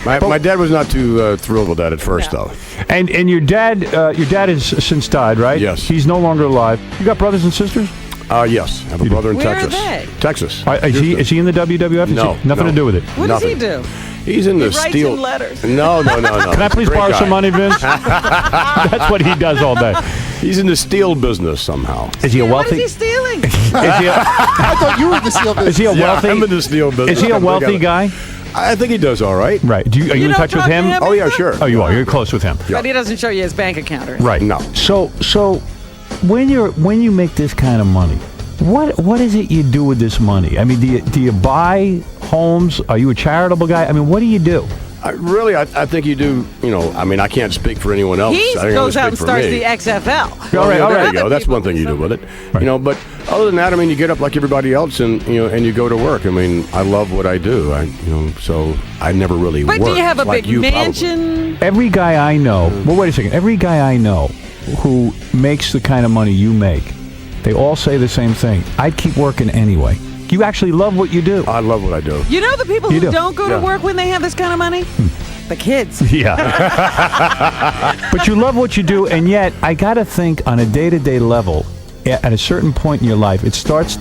My dad was not too thrilled with that at first, though. And your dad has since died, right? Yes. He's no longer alive. You got brothers and sisters? Yes. I have a brother in Where Texas. are they? Texas. Is he in the WWF? No. Nothing to do with it. What does he do? He's in the He writes steel. him letters. No. Can I please Great borrow guy. some money, Vince? That's what he does all day. He's in the steel business somehow. Is he a What is wealthy? he stealing? I thought you were in the steel business. Is he a wealthy? I'm in the steel business. Is he a wealthy guy? I think he does all right. Right. Are you in don't touch with talk to him? him Oh yeah, sure. Oh, you are. You're close with him. But he doesn't show you his bank account or anything. Right. No. So when you make this kind of money, what is it you do with this money? I mean, do you buy homes? Are you a charitable guy? I mean, what do you do? I think you do. I can't speak for anyone else. He I can goes only out and speak for starts me. the XFL. Well, All right, there you go. That's one thing you do with it. Right. But other than that, you get up like everybody else, and you go to work. I love what I do. So I never really But work. do you have a like big you, mansion? Every guy I know. Well, wait a second. Every guy I know who makes the kind of money you make, they all say the same thing. I'd keep working anyway. You actually love what you do. I love what I do. You know the people You who do. don't go to work when they have this kind of money? The kids. Yeah. But you love what you do, and yet I got to think on a day-to-day level, at a certain point in your life, it starts,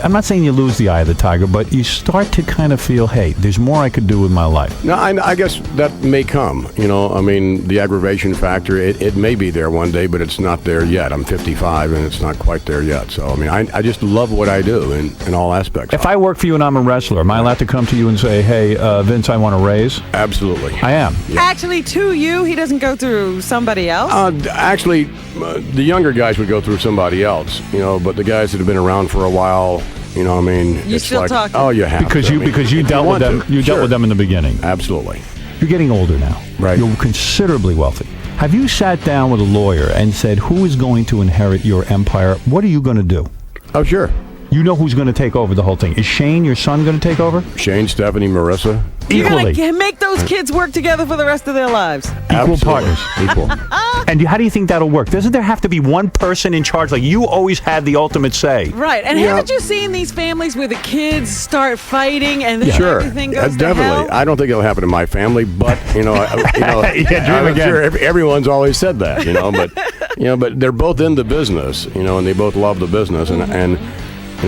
I'm not saying you lose the eye of the tiger, but you start to kind of feel, hey, there's more I could do with my life. No, I guess that may come. The aggravation factor, it may be there one day, but it's not there yet. I'm 55, and it's not quite there yet. So, I just love what I do in all aspects. If I work for you and I'm a wrestler, am I allowed to come to you and say, hey, Vince, I want a raise? Absolutely. I am. Actually, to you, he doesn't go through somebody else. The younger guys would go through somebody else, but the guys that have been around for a while, You it's still like, talking. oh, you have Because to. you dealt with them. You dealt with them in the beginning. Absolutely. You're getting older now. Right. You're considerably wealthy. Have you sat down with a lawyer and said, who is going to inherit your empire? What are you going to do? Oh, sure. You know who's going to take over the whole thing. Is Shane, your son, going to take over? Shane, Stephanie, Marissa. You're Equally. going to make those kids work together for the rest of their lives. Equal partners. Equal. And how do you think that'll work? Doesn't there have to be one person in charge? Like, you always had the ultimate say. Right. And haven't you seen these families where the kids start fighting and then Sure, everything goes to definitely. hell? I don't think it'll happen in my family, but Dream I'm again. sure everyone's always said that, but they're both in the business, and they both love the business, and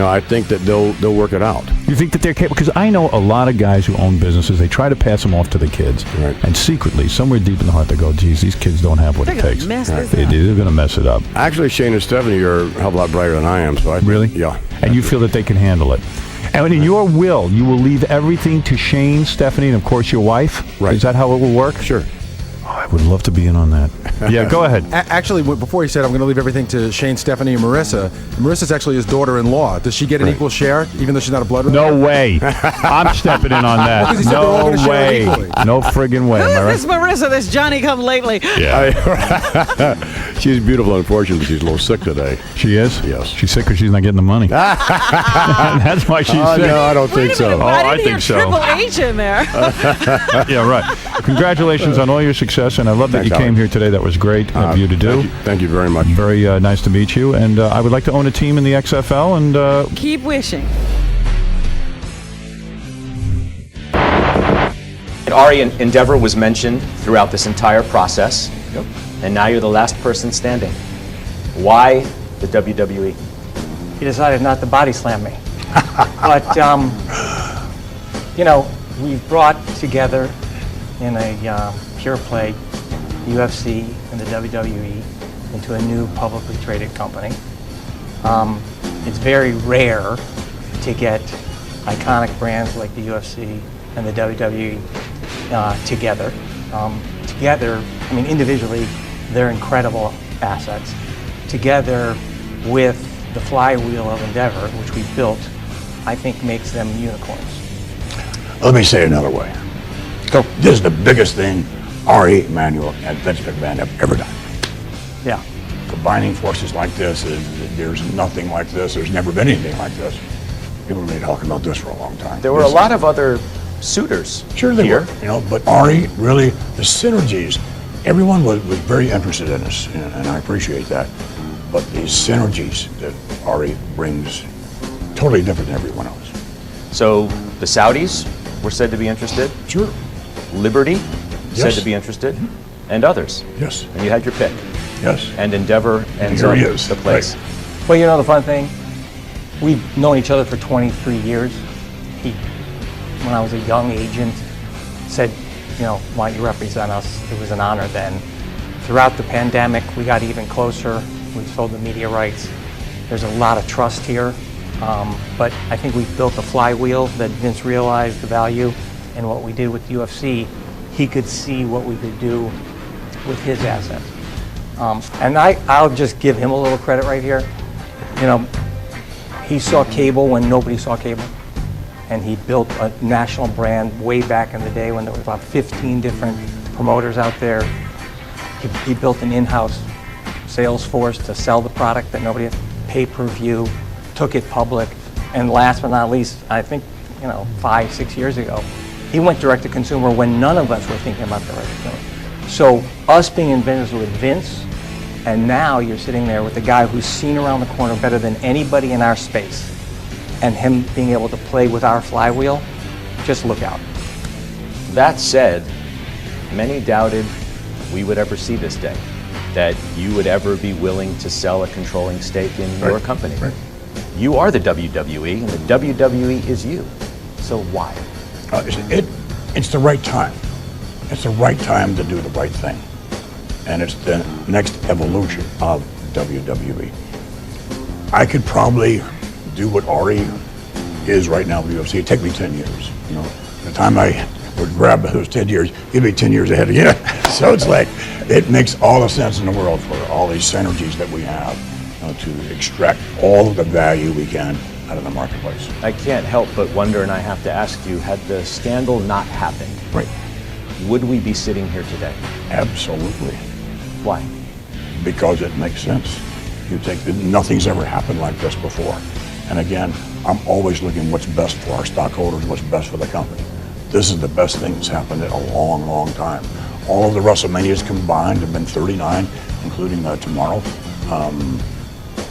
I think that they'll work it out. You think that they're capable? Because I know a lot of guys who own businesses, they try to pass them off to the kids. Right. And secretly, somewhere deep in the heart, they go, geez, these kids don't have what They're it gonna takes. mess this They're up. going to mess it up. Actually, Shane and Stephanie are a hell of a lot brighter than I am. So Really? Yeah. And you feel that they can handle it. And in your will, you will leave everything to Shane, Stephanie, and of course your wife? Right. Is that how it will work? Sure. Oh, I would love to be in on that. Yeah, go ahead. Actually, before he said I'm going to leave everything to Shane, Stephanie, and Marissa, Marissa's actually his daughter-in-law. Does she get an equal share, even though she's not a blood relative? No way. I'm stepping in on that. Well, 'cause he said they're all No gonna share way. equally. No friggin' way. Who Am I right? is this Marissa, this Johnny come lately? Yeah. She's beautiful. Unfortunately, she's a little sick today. She is? Yes. She's sick because she's not getting the money. That's why she's sick. No, I don't think so. Oh, I I didn't think hear so. Triple H in there. Yeah, right. Congratulations on all your success, and I love that Thanks, you came Howard. here today. That was great of you to do. Thank you very much. Very nice to meet you, and I would like to own a team in the XFL, and Keep wishing. Ari, Endeavor was mentioned throughout this entire process, and now you're the last person standing. Why the WWE? He decided not to body slam me. But, we've brought together in a pure play UFC and the WWE into a new publicly traded company. It's very rare to get iconic brands like the UFC and the WWE together. Individually, they're incredible assets. together with the flywheel of Endeavor, which we built, I think makes them unicorns. Let me say it another way. Go. This is the biggest thing Ari Emanuel and Vince McMahon have ever done. Yeah. Combining forces like this, there's nothing like this. There's never been anything like this. People have been talking about this for a long time. There were a lot of other suitors Sure they here. were, you know, but Ari, really, the synergies, everyone was very interested in this, and I appreciate that. But the synergies that Ari brings, totally different than everyone else. So the Saudis were said to be interested. Sure. Liberty said Yes. to be interested, and others. Yes. And you had your pick. Yes. And Endeavor ends here up he is. the place. Well, you know the fun thing? We've known each other for 23 years. He, when I was a young agent, said, you know, why don't you represent us? It was an honor then. Throughout the pandemic, we got even closer. We sold the media rights. There's a lot of trust here. But I think we built a flywheel that Vince realized the value, and what we did with UFC, he could see what we could do with his assets. And I'll just give him a little credit right here. You know, he saw cable when nobody saw cable, and he built a national brand way back in the day when there was about 15 different promoters out there. He built an in-house sales force to sell the product that nobody had, pay-per-view, took it public, and last but not least, I think, you know, 5-6 years ago, he went direct to consumer when none of us were thinking about direct to consumer. So us being in business with Vince, and now you're sitting there with the guy who's seen around the corner better than anybody in our space, and him being able to play with our flywheel, just look out. That said, many doubted we would ever see this day, that you would ever be willing to sell a controlling stake in your company. Right. You are the WWE, and the WWE is you. So why? It's the right time. It's the right time to do the right thing. And it's the next evolution of WWE. I could probably do what Ari is right now with UFC. It'd take me 10 years. You know, the time I would grab those 10 years, he'd be 10 years ahead of you. So it's like, it makes all the sense in the world for all these synergies that we have, you know, to extract all of the value we can out of the marketplace. I can't help but wonder, and I have to ask you, had the scandal not happened, right, would we be sitting here today? Absolutely. Why? Because it makes sense. You take nothing's ever happened like this before. And again, I'm always looking what's best for our stockholders, what's best for the company. This is the best thing that's happened in a long, long time. All of the WrestleManias combined have been 39, including tomorrow.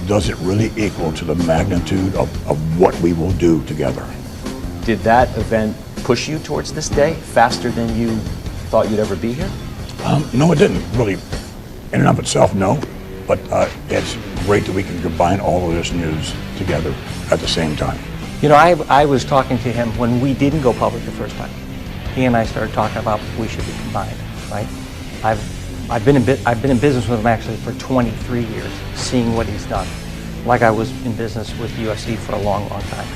Does it really equal to the magnitude of what we will do together? Did that event push you towards this day faster than you thought you'd ever be here? No, it didn't really. In and of itself, no. But it's great that we can combine all of this news together at the same time. You know, I was talking to him when we didn't go public the first time. He and I started talking about we should be combined, right? I've been in business with him actually for 23 years, seeing what he's done. Like I was in business with UFC for a long, long time.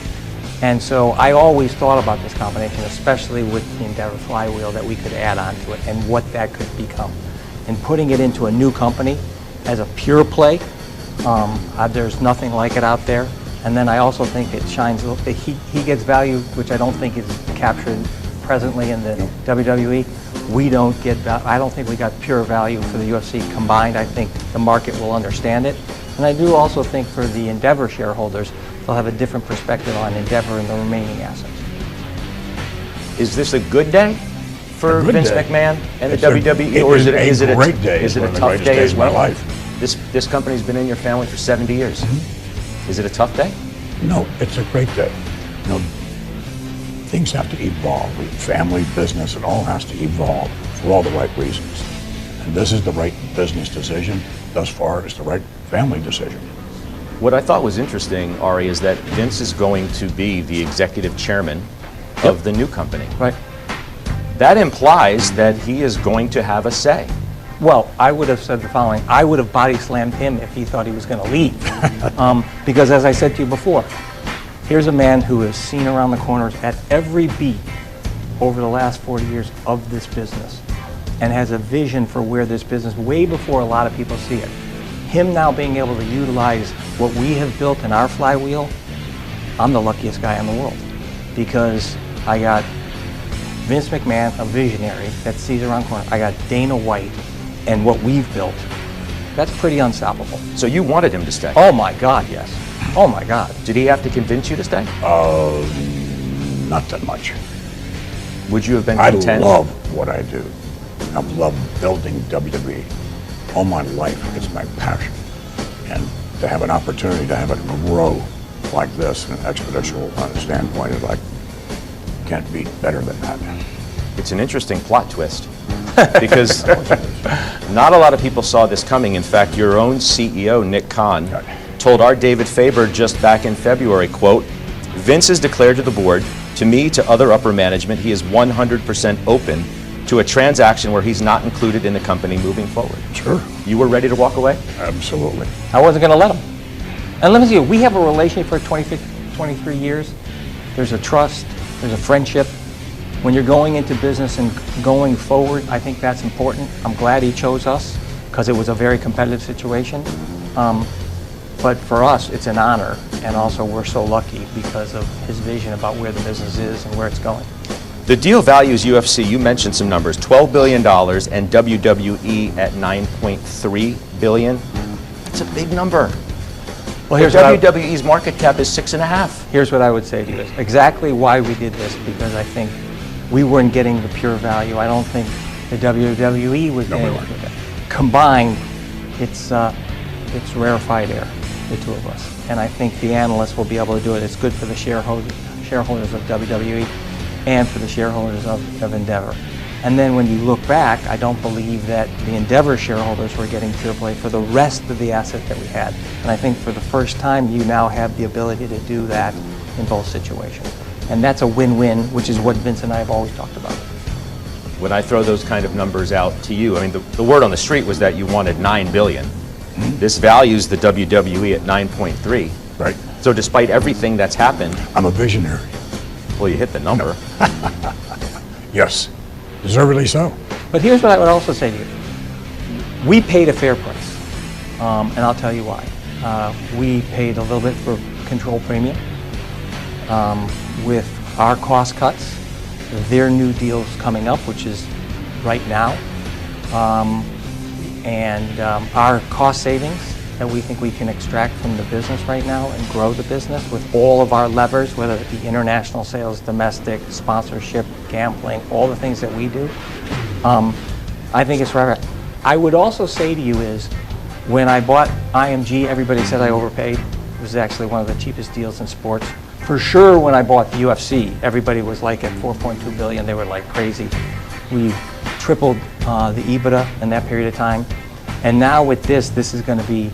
And so I always thought about this combination, especially with the Endeavor flywheel, that we could add on to it and what that could become. And putting it into a new company as a pure play, there's nothing like it out there. And then I also think it shines, he gets value, which I don't think is captured presently in the WWE. We don't get that. I don't think we got pure value for the UFC combined. I think the market will understand it. And I do also think for the Endeavor shareholders, they'll have a different perspective on Endeavor and the remaining assets. Is this a good day for Vince McMahon and the WWE, or is it a great day? Is it a tough day as well? This company's been in your family for 70 years. Mm-hmm. Is it a tough day? No, it's a great day. You know, things have to evolve. Family, business, it all has to evolve for all the right reasons. And this is the right business decision. Thus far, it's the right family decision. What I thought was interesting, Ari, is that Vince is going to be the executive chairman of the new company. Right. That implies that he is going to have a say. Well, I would have said the following. I would have body slammed him if he thought he was going to leave. Because as I said to you before, here's a man who has seen around the corners at every beat over the last 40 years of this business and has a vision for where this business, way before a lot of people see it. him now being able to utilize what we have built in our flywheel, I'm the luckiest guy in the world, because I got Vince McMahon, a visionary that sees around corners. I got Dana White, and what we've built. That's pretty unstoppable. So you wanted him to stay? Oh my God, yes. Oh my God. Did he have to convince you to stay? Not that much. Would you have been I content? love what I do. I've loved building WWE all my life. It's my passion. And to have an opportunity to have it grow like this, an exponential standpoint, is like, can't be better than that. It's an interesting plot twist because not a lot of people saw this coming. In fact, your own CEO, Nick Khan, told our David Faber just back in February, quote, Vince has declared to the board, to me, to other upper management, he is 100% open to a transaction where he's not included in the company moving forward. Sure. You were ready to walk away? Absolutely. I wasn't going to let him. And let me see, we have a relationship for 23 years. There's a trust, there's a friendship. When you're going into business and going forward, I think that's important. I'm glad he chose us because it was a very competitive situation. But for us, it's an honor. And also, we're so lucky because of his vision about where the business is and where it's going. The deal values UFC, you mentioned some numbers, $12 billion and WWE at $9.3 billion. It's a big number. Well, here's WWE's market cap is 6.5. Here's what I would say to you. Exactly why we did this, because I think we weren't getting the pure value. I don't think the WWE was getting it. Combined, it's rarefied air, the two of us. And I think the analysts will be able to do it. It's good for the shareholders of WWE and for the shareholders of Endeavor. And then when you look back, I don't believe that the Endeavor shareholders were getting pure play for the rest of the asset that we had. And I think for the first time, you now have the ability to do that in both situations. And that's a win-win, which is what Vince and I have always talked about. When I throw those kind of numbers out to you, I mean, the word on the street was that you wanted $9 billion. This values the WWE at 9.3. Right. So despite everything that's happened, I'm a visionary. Well, you hit the number. Yes, deservedly so. But here's what I would also say to you. We paid a fair price, and I'll tell you why. We paid a little bit for control premium. With our cost cuts, their new deals coming up, which is right now, and our cost savings that we think we can extract from the business right now and grow the business with all of our levers, whether it be international sales, domestic, sponsorship, gambling, all the things that we do. I think it's right. I would also say to you is, when I bought IMG, everybody said I overpaid. It was actually one of the cheapest deals in sports. For sure, when I bought the UFC, everybody was like at $4.2 billion. They were like crazy. We tripled the EBITDA in that period of time. And now with this is going to be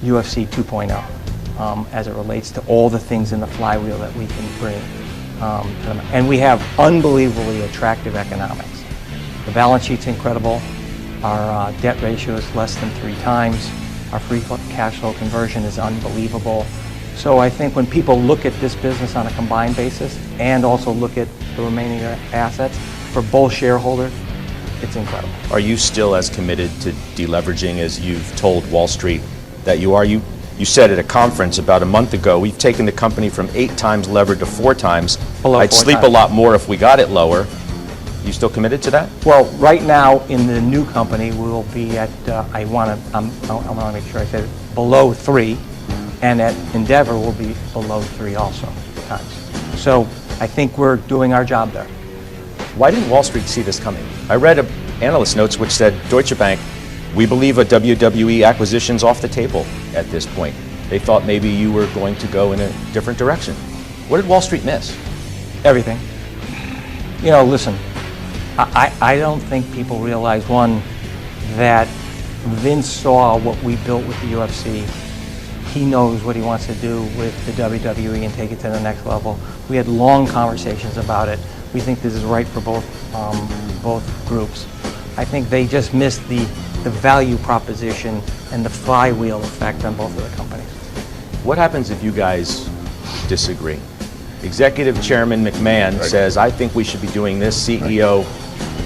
UFC 2.0 as it relates to all the things in the flywheel that we can bring to them. And we have unbelievably attractive economics. The balance sheet's incredible. Our debt ratio is less than 3 times. Our free cash flow conversion is unbelievable. So I think when people look at this business on a combined basis and also look at the remaining assets for both shareholders, it's incredible. Are you still as committed to deleveraging as you've told Wall Street that you are? You said at a conference about a month ago, we've taken the company from 8 times levered to 4 times. I'd sleep a lot more if we got it lower. You still committed to that? Well, right now in the new company, we'll be at, I want to make sure I said it, below 3. And at Endeavor, we'll be below 3 also times. So I think we're doing our job there. Why didn't Wall Street see this coming? I read analyst notes which said, Deutsche Bank, we believe a WWE acquisition's off the table at this point. They thought maybe you were going to go in a different direction. What did Wall Street miss? Everything. You know, listen, I don't think people realize, one, that Vince saw what we built with the UFC. He knows what he wants to do with the WWE and take it to the next level. We had long conversations about it. We think this is right for both groups. I think they just missed the value proposition and the flywheel effect on both of the companies. What happens if you guys disagree? Executive Chairman McMahon says, I think we should be doing this. CEO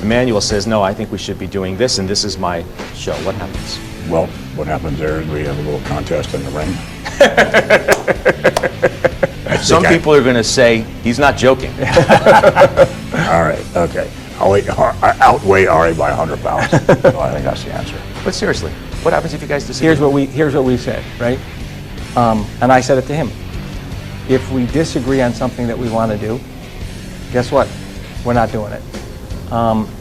Emmanuel says, no, I think we should be doing this, and this is my show. What happens? Well, What happens there is we have a little contest in the ring. Some people are going to say he's not joking. All right, okay. I outweigh Ari by 100 pounds. So I think that's the answer. But seriously, what happens if you guys disagree? Here's what we said, right? And I said it to him. If we disagree on something that we want to do, guess what? We're not doing it.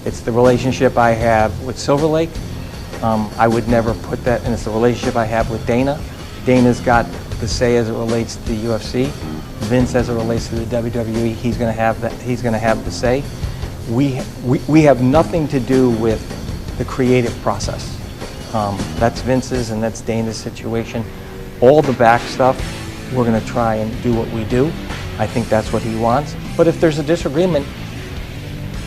It's the relationship I have with Silver Lake. I would never put that, and it's the relationship I have with Dana. Dana's got the say as it relates to the UFC. Vince, as it relates to the WWE, he's going to have the say. We have nothing to do with the creative process. That's Vince's and that's Dana's situation. All the back stuff, we're going to try and do what we do. I think that's what he wants. But if there's a disagreement,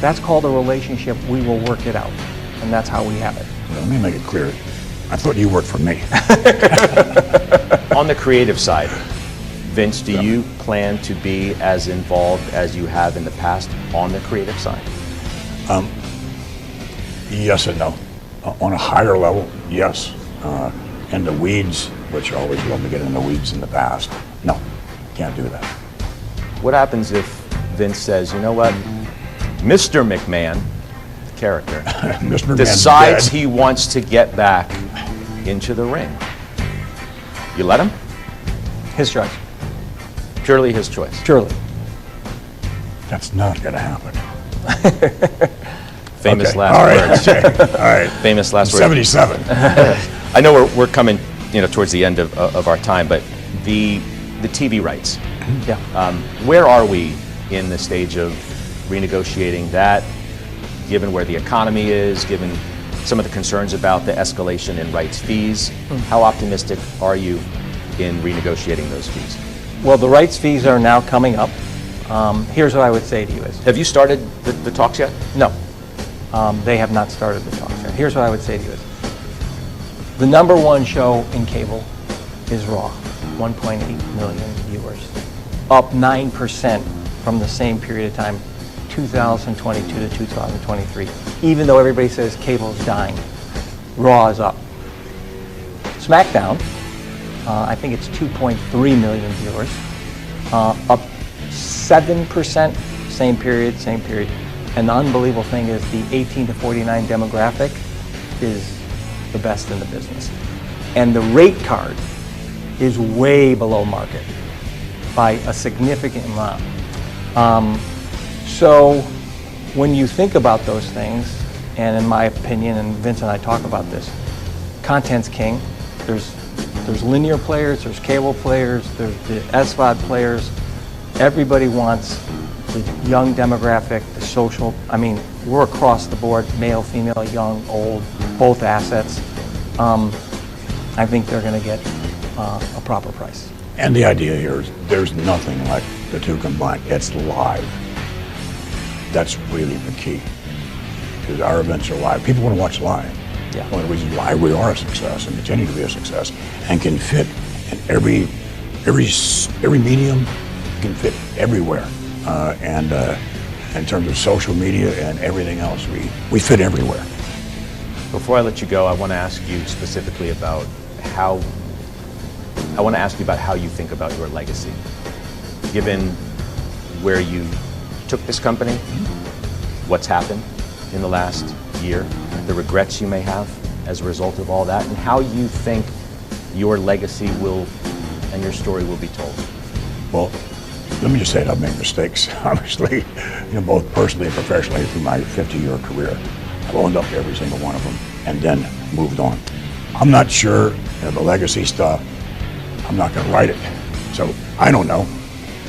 that's called a relationship. We will work it out, and that's how we have it. Let me make it clear. I thought you worked for me. On the creative side, Vince, do you plan to be as involved as you have in the past on the creative side? Yes and no. On a higher level, yes. In the weeds, which I always love to get in the weeds in the past, no, can't do that. What happens if Vince says, you know what, Mr. McMahon, the character, Mr. decides he wants to get back into the ring? You let him? His choice. Purely his choice? Purely. That's not going to happen. Famous Okay. last All right. words. Okay. All right. Famous last words. 77. I know we're coming, towards the end of our time, but the TV rights. Yeah. Where are we in the stage of renegotiating that, given where the economy is, given some of the concerns about the escalation in rights fees? How optimistic are you in renegotiating those fees? Well, the rights fees are now coming up. Here's what I would say to you is... Have you started the talks yet? No. They have not started the talks yet. Here's what I would say to you is... The #1 show in cable is Raw. 1.8 million viewers. Up 9% from the same period of time, 2022 to 2023. Even though everybody says cable's dying, Raw is up. SmackDown, I think it's 2.3 million viewers, up 7%, same period. And the unbelievable thing is the 18 to 49 demographic is the best in the business. And the rate card is way below market by a significant amount. So when you think about those things, and in my opinion, and Vince and I talk about this, content's king. There's linear players, there's cable players, there's the SVOD players. Everybody wants the young demographic, the social. I mean, we're across the board, male, female, young, old, both assets. I think they're going to get a proper price. And the idea here is there's nothing like the two combined. It's live. That's really the key. Because our events are live. People want to watch live. Yeah. One of the reasons why we are a success and continue to be a success and can fit in every medium, can fit everywhere. And in terms of social media and everything else, we fit everywhere. Before I let you go, I want to ask you specifically about how you think about your legacy. Given where you took this company, what's happened in the last year, the regrets you may have as a result of all that, and how you think your legacy and your story will be told. Well, let me just say that I've made mistakes, obviously, both personally and professionally through my 50-year career. I've owned up to every single one of them and then moved on. I'm not sure, the legacy stuff, I'm not going to write it. So I don't know.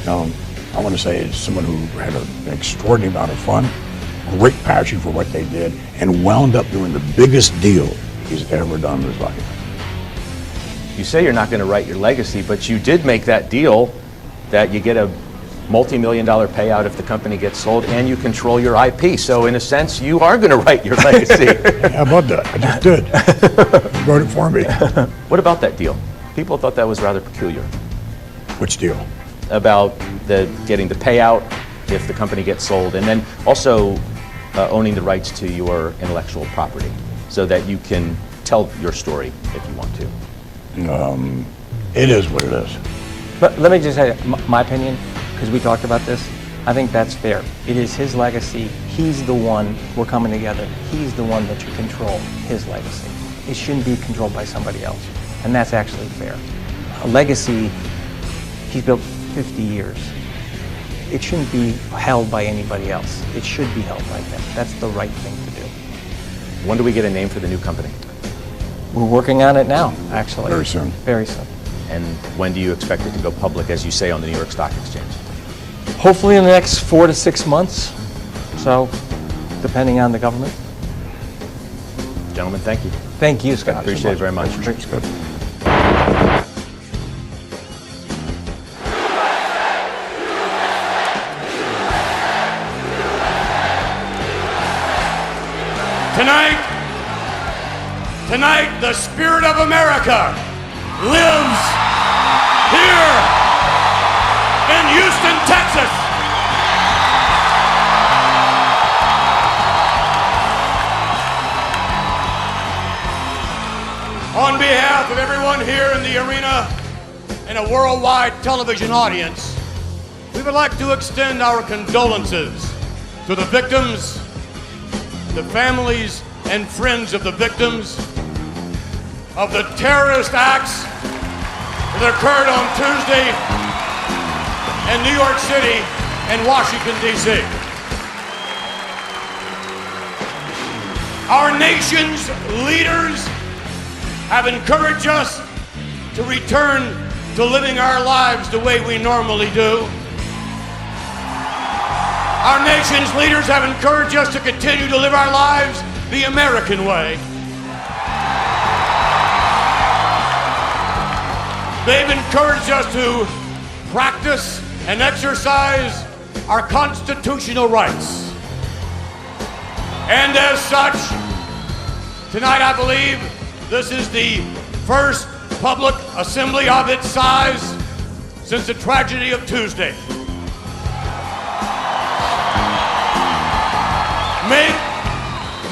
I want to say it's someone who had an extraordinary amount of fun, great passion for what they did, and wound up doing the biggest deal he's ever done in his life. You say you're not going to write your legacy, but you did make that deal that you get a multi-million-dollar payout if the company gets sold, and you control your IP. So in a sense, you are going to write your legacy. How about that? I just did. You wrote it for me. What about that deal? People thought that was rather peculiar. Which deal? About getting the payout if the company gets sold, and then also owning the rights to your intellectual property, so that you can tell your story if you want to. It is what it is. But let me just say my opinion, because we talked about this. I think that's fair. It is his legacy. He's the one, we're coming together. He's the one that should control his legacy. It shouldn't be controlled by somebody else. And that's actually fair. A legacy, he's built 50 years. It shouldn't be held by anybody else. It should be held by him. That's the right thing to do. When do we get a name for the new company? We're working on it now, actually. Very soon. Very soon. And when do you expect it to go public, as you say, on the New York Stock Exchange? Hopefully in the next 4 to 6 months. So, depending on the government. Gentlemen, thank you. Thank you, Scott. Appreciate it very much. Thanks, good. Tonight, the spirit of America lives here in Houston, Texas. On behalf of everyone here in the arena and a worldwide television audience, we would like to extend our condolences to the victims, the families and friends of the victims of the terrorist acts that occurred on Tuesday in New York City and Washington, D.C. Our nation's leaders have encouraged us to return to living our lives the way we normally do. Our nation's leaders have encouraged us to continue to live our lives the American way. They've encouraged us to practice and exercise our constitutional rights. And as such, tonight I believe this is the first public assembly of its size since the tragedy of Tuesday.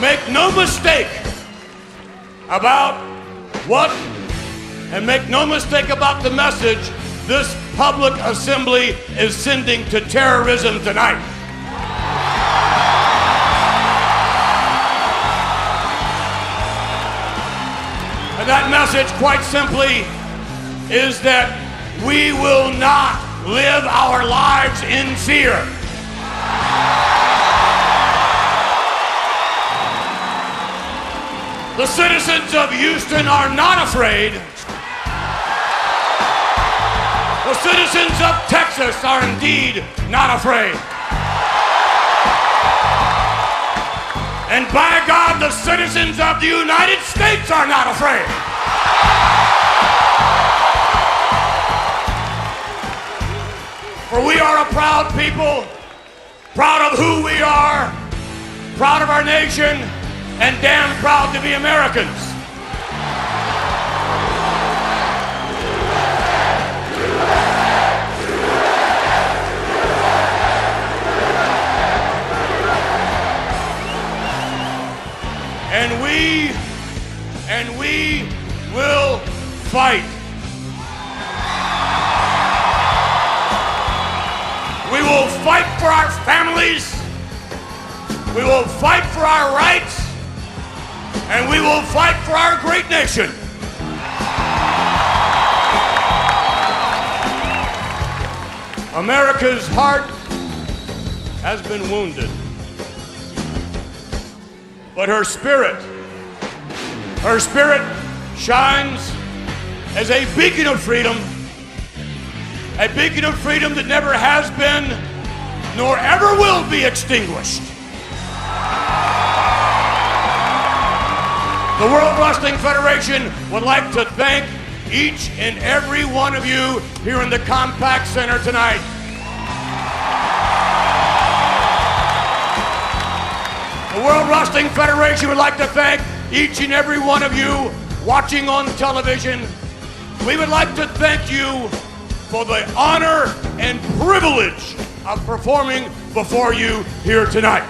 Make no mistake about what, and make no mistake about the message this public assembly is sending to terrorism tonight. And that message, quite simply, is that we will not live our lives in fear. The citizens of Houston are not afraid. The citizens of Texas are indeed not afraid. And by God, the citizens of the United States are not afraid. For we are a proud people, proud of who we are, proud of our nation, and damn proud to be Americans. And we will fight. We will fight for our families. We will fight for our rights. And we will fight for our great nation. America's heart has been wounded. But her spirit shines as a beacon of freedom that never has been nor ever will be extinguished. The World Wrestling Federation would like to thank each and every one of you here in the Compaq Center tonight. The World Wrestling Federation would like to thank each and every one of you watching on television. We would like to thank you for the honor and privilege of performing before you here tonight.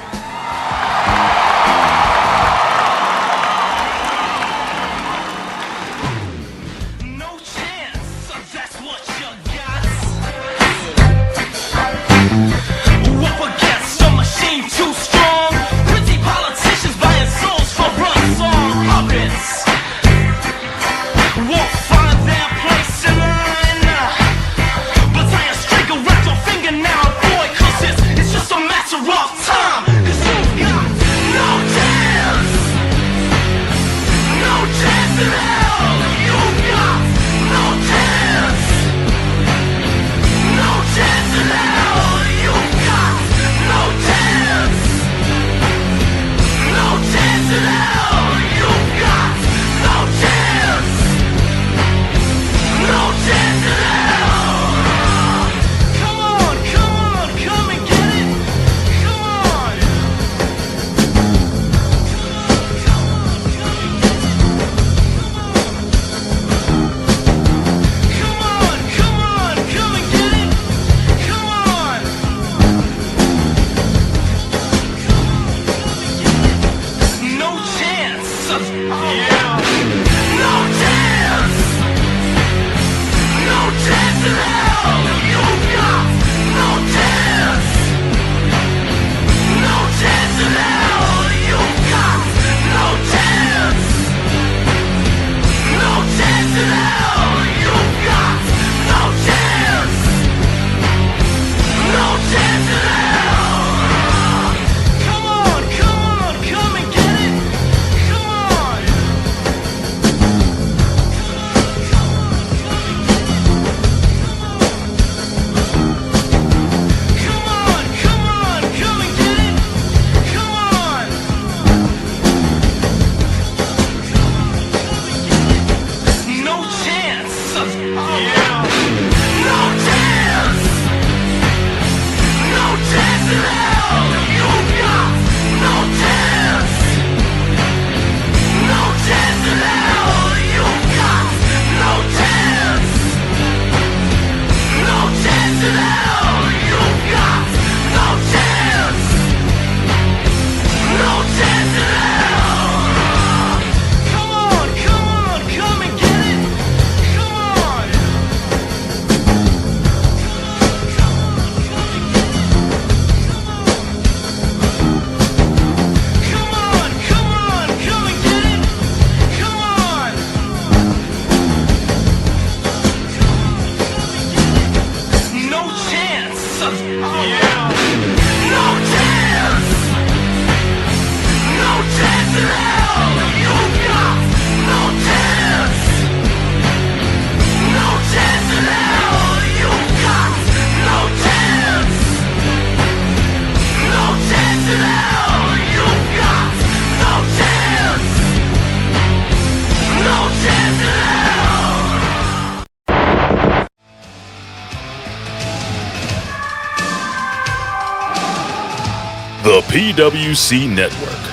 The PWC Network.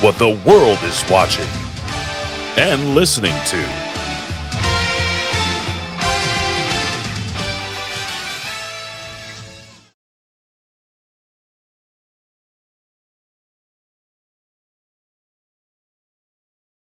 What the world is watching and listening to.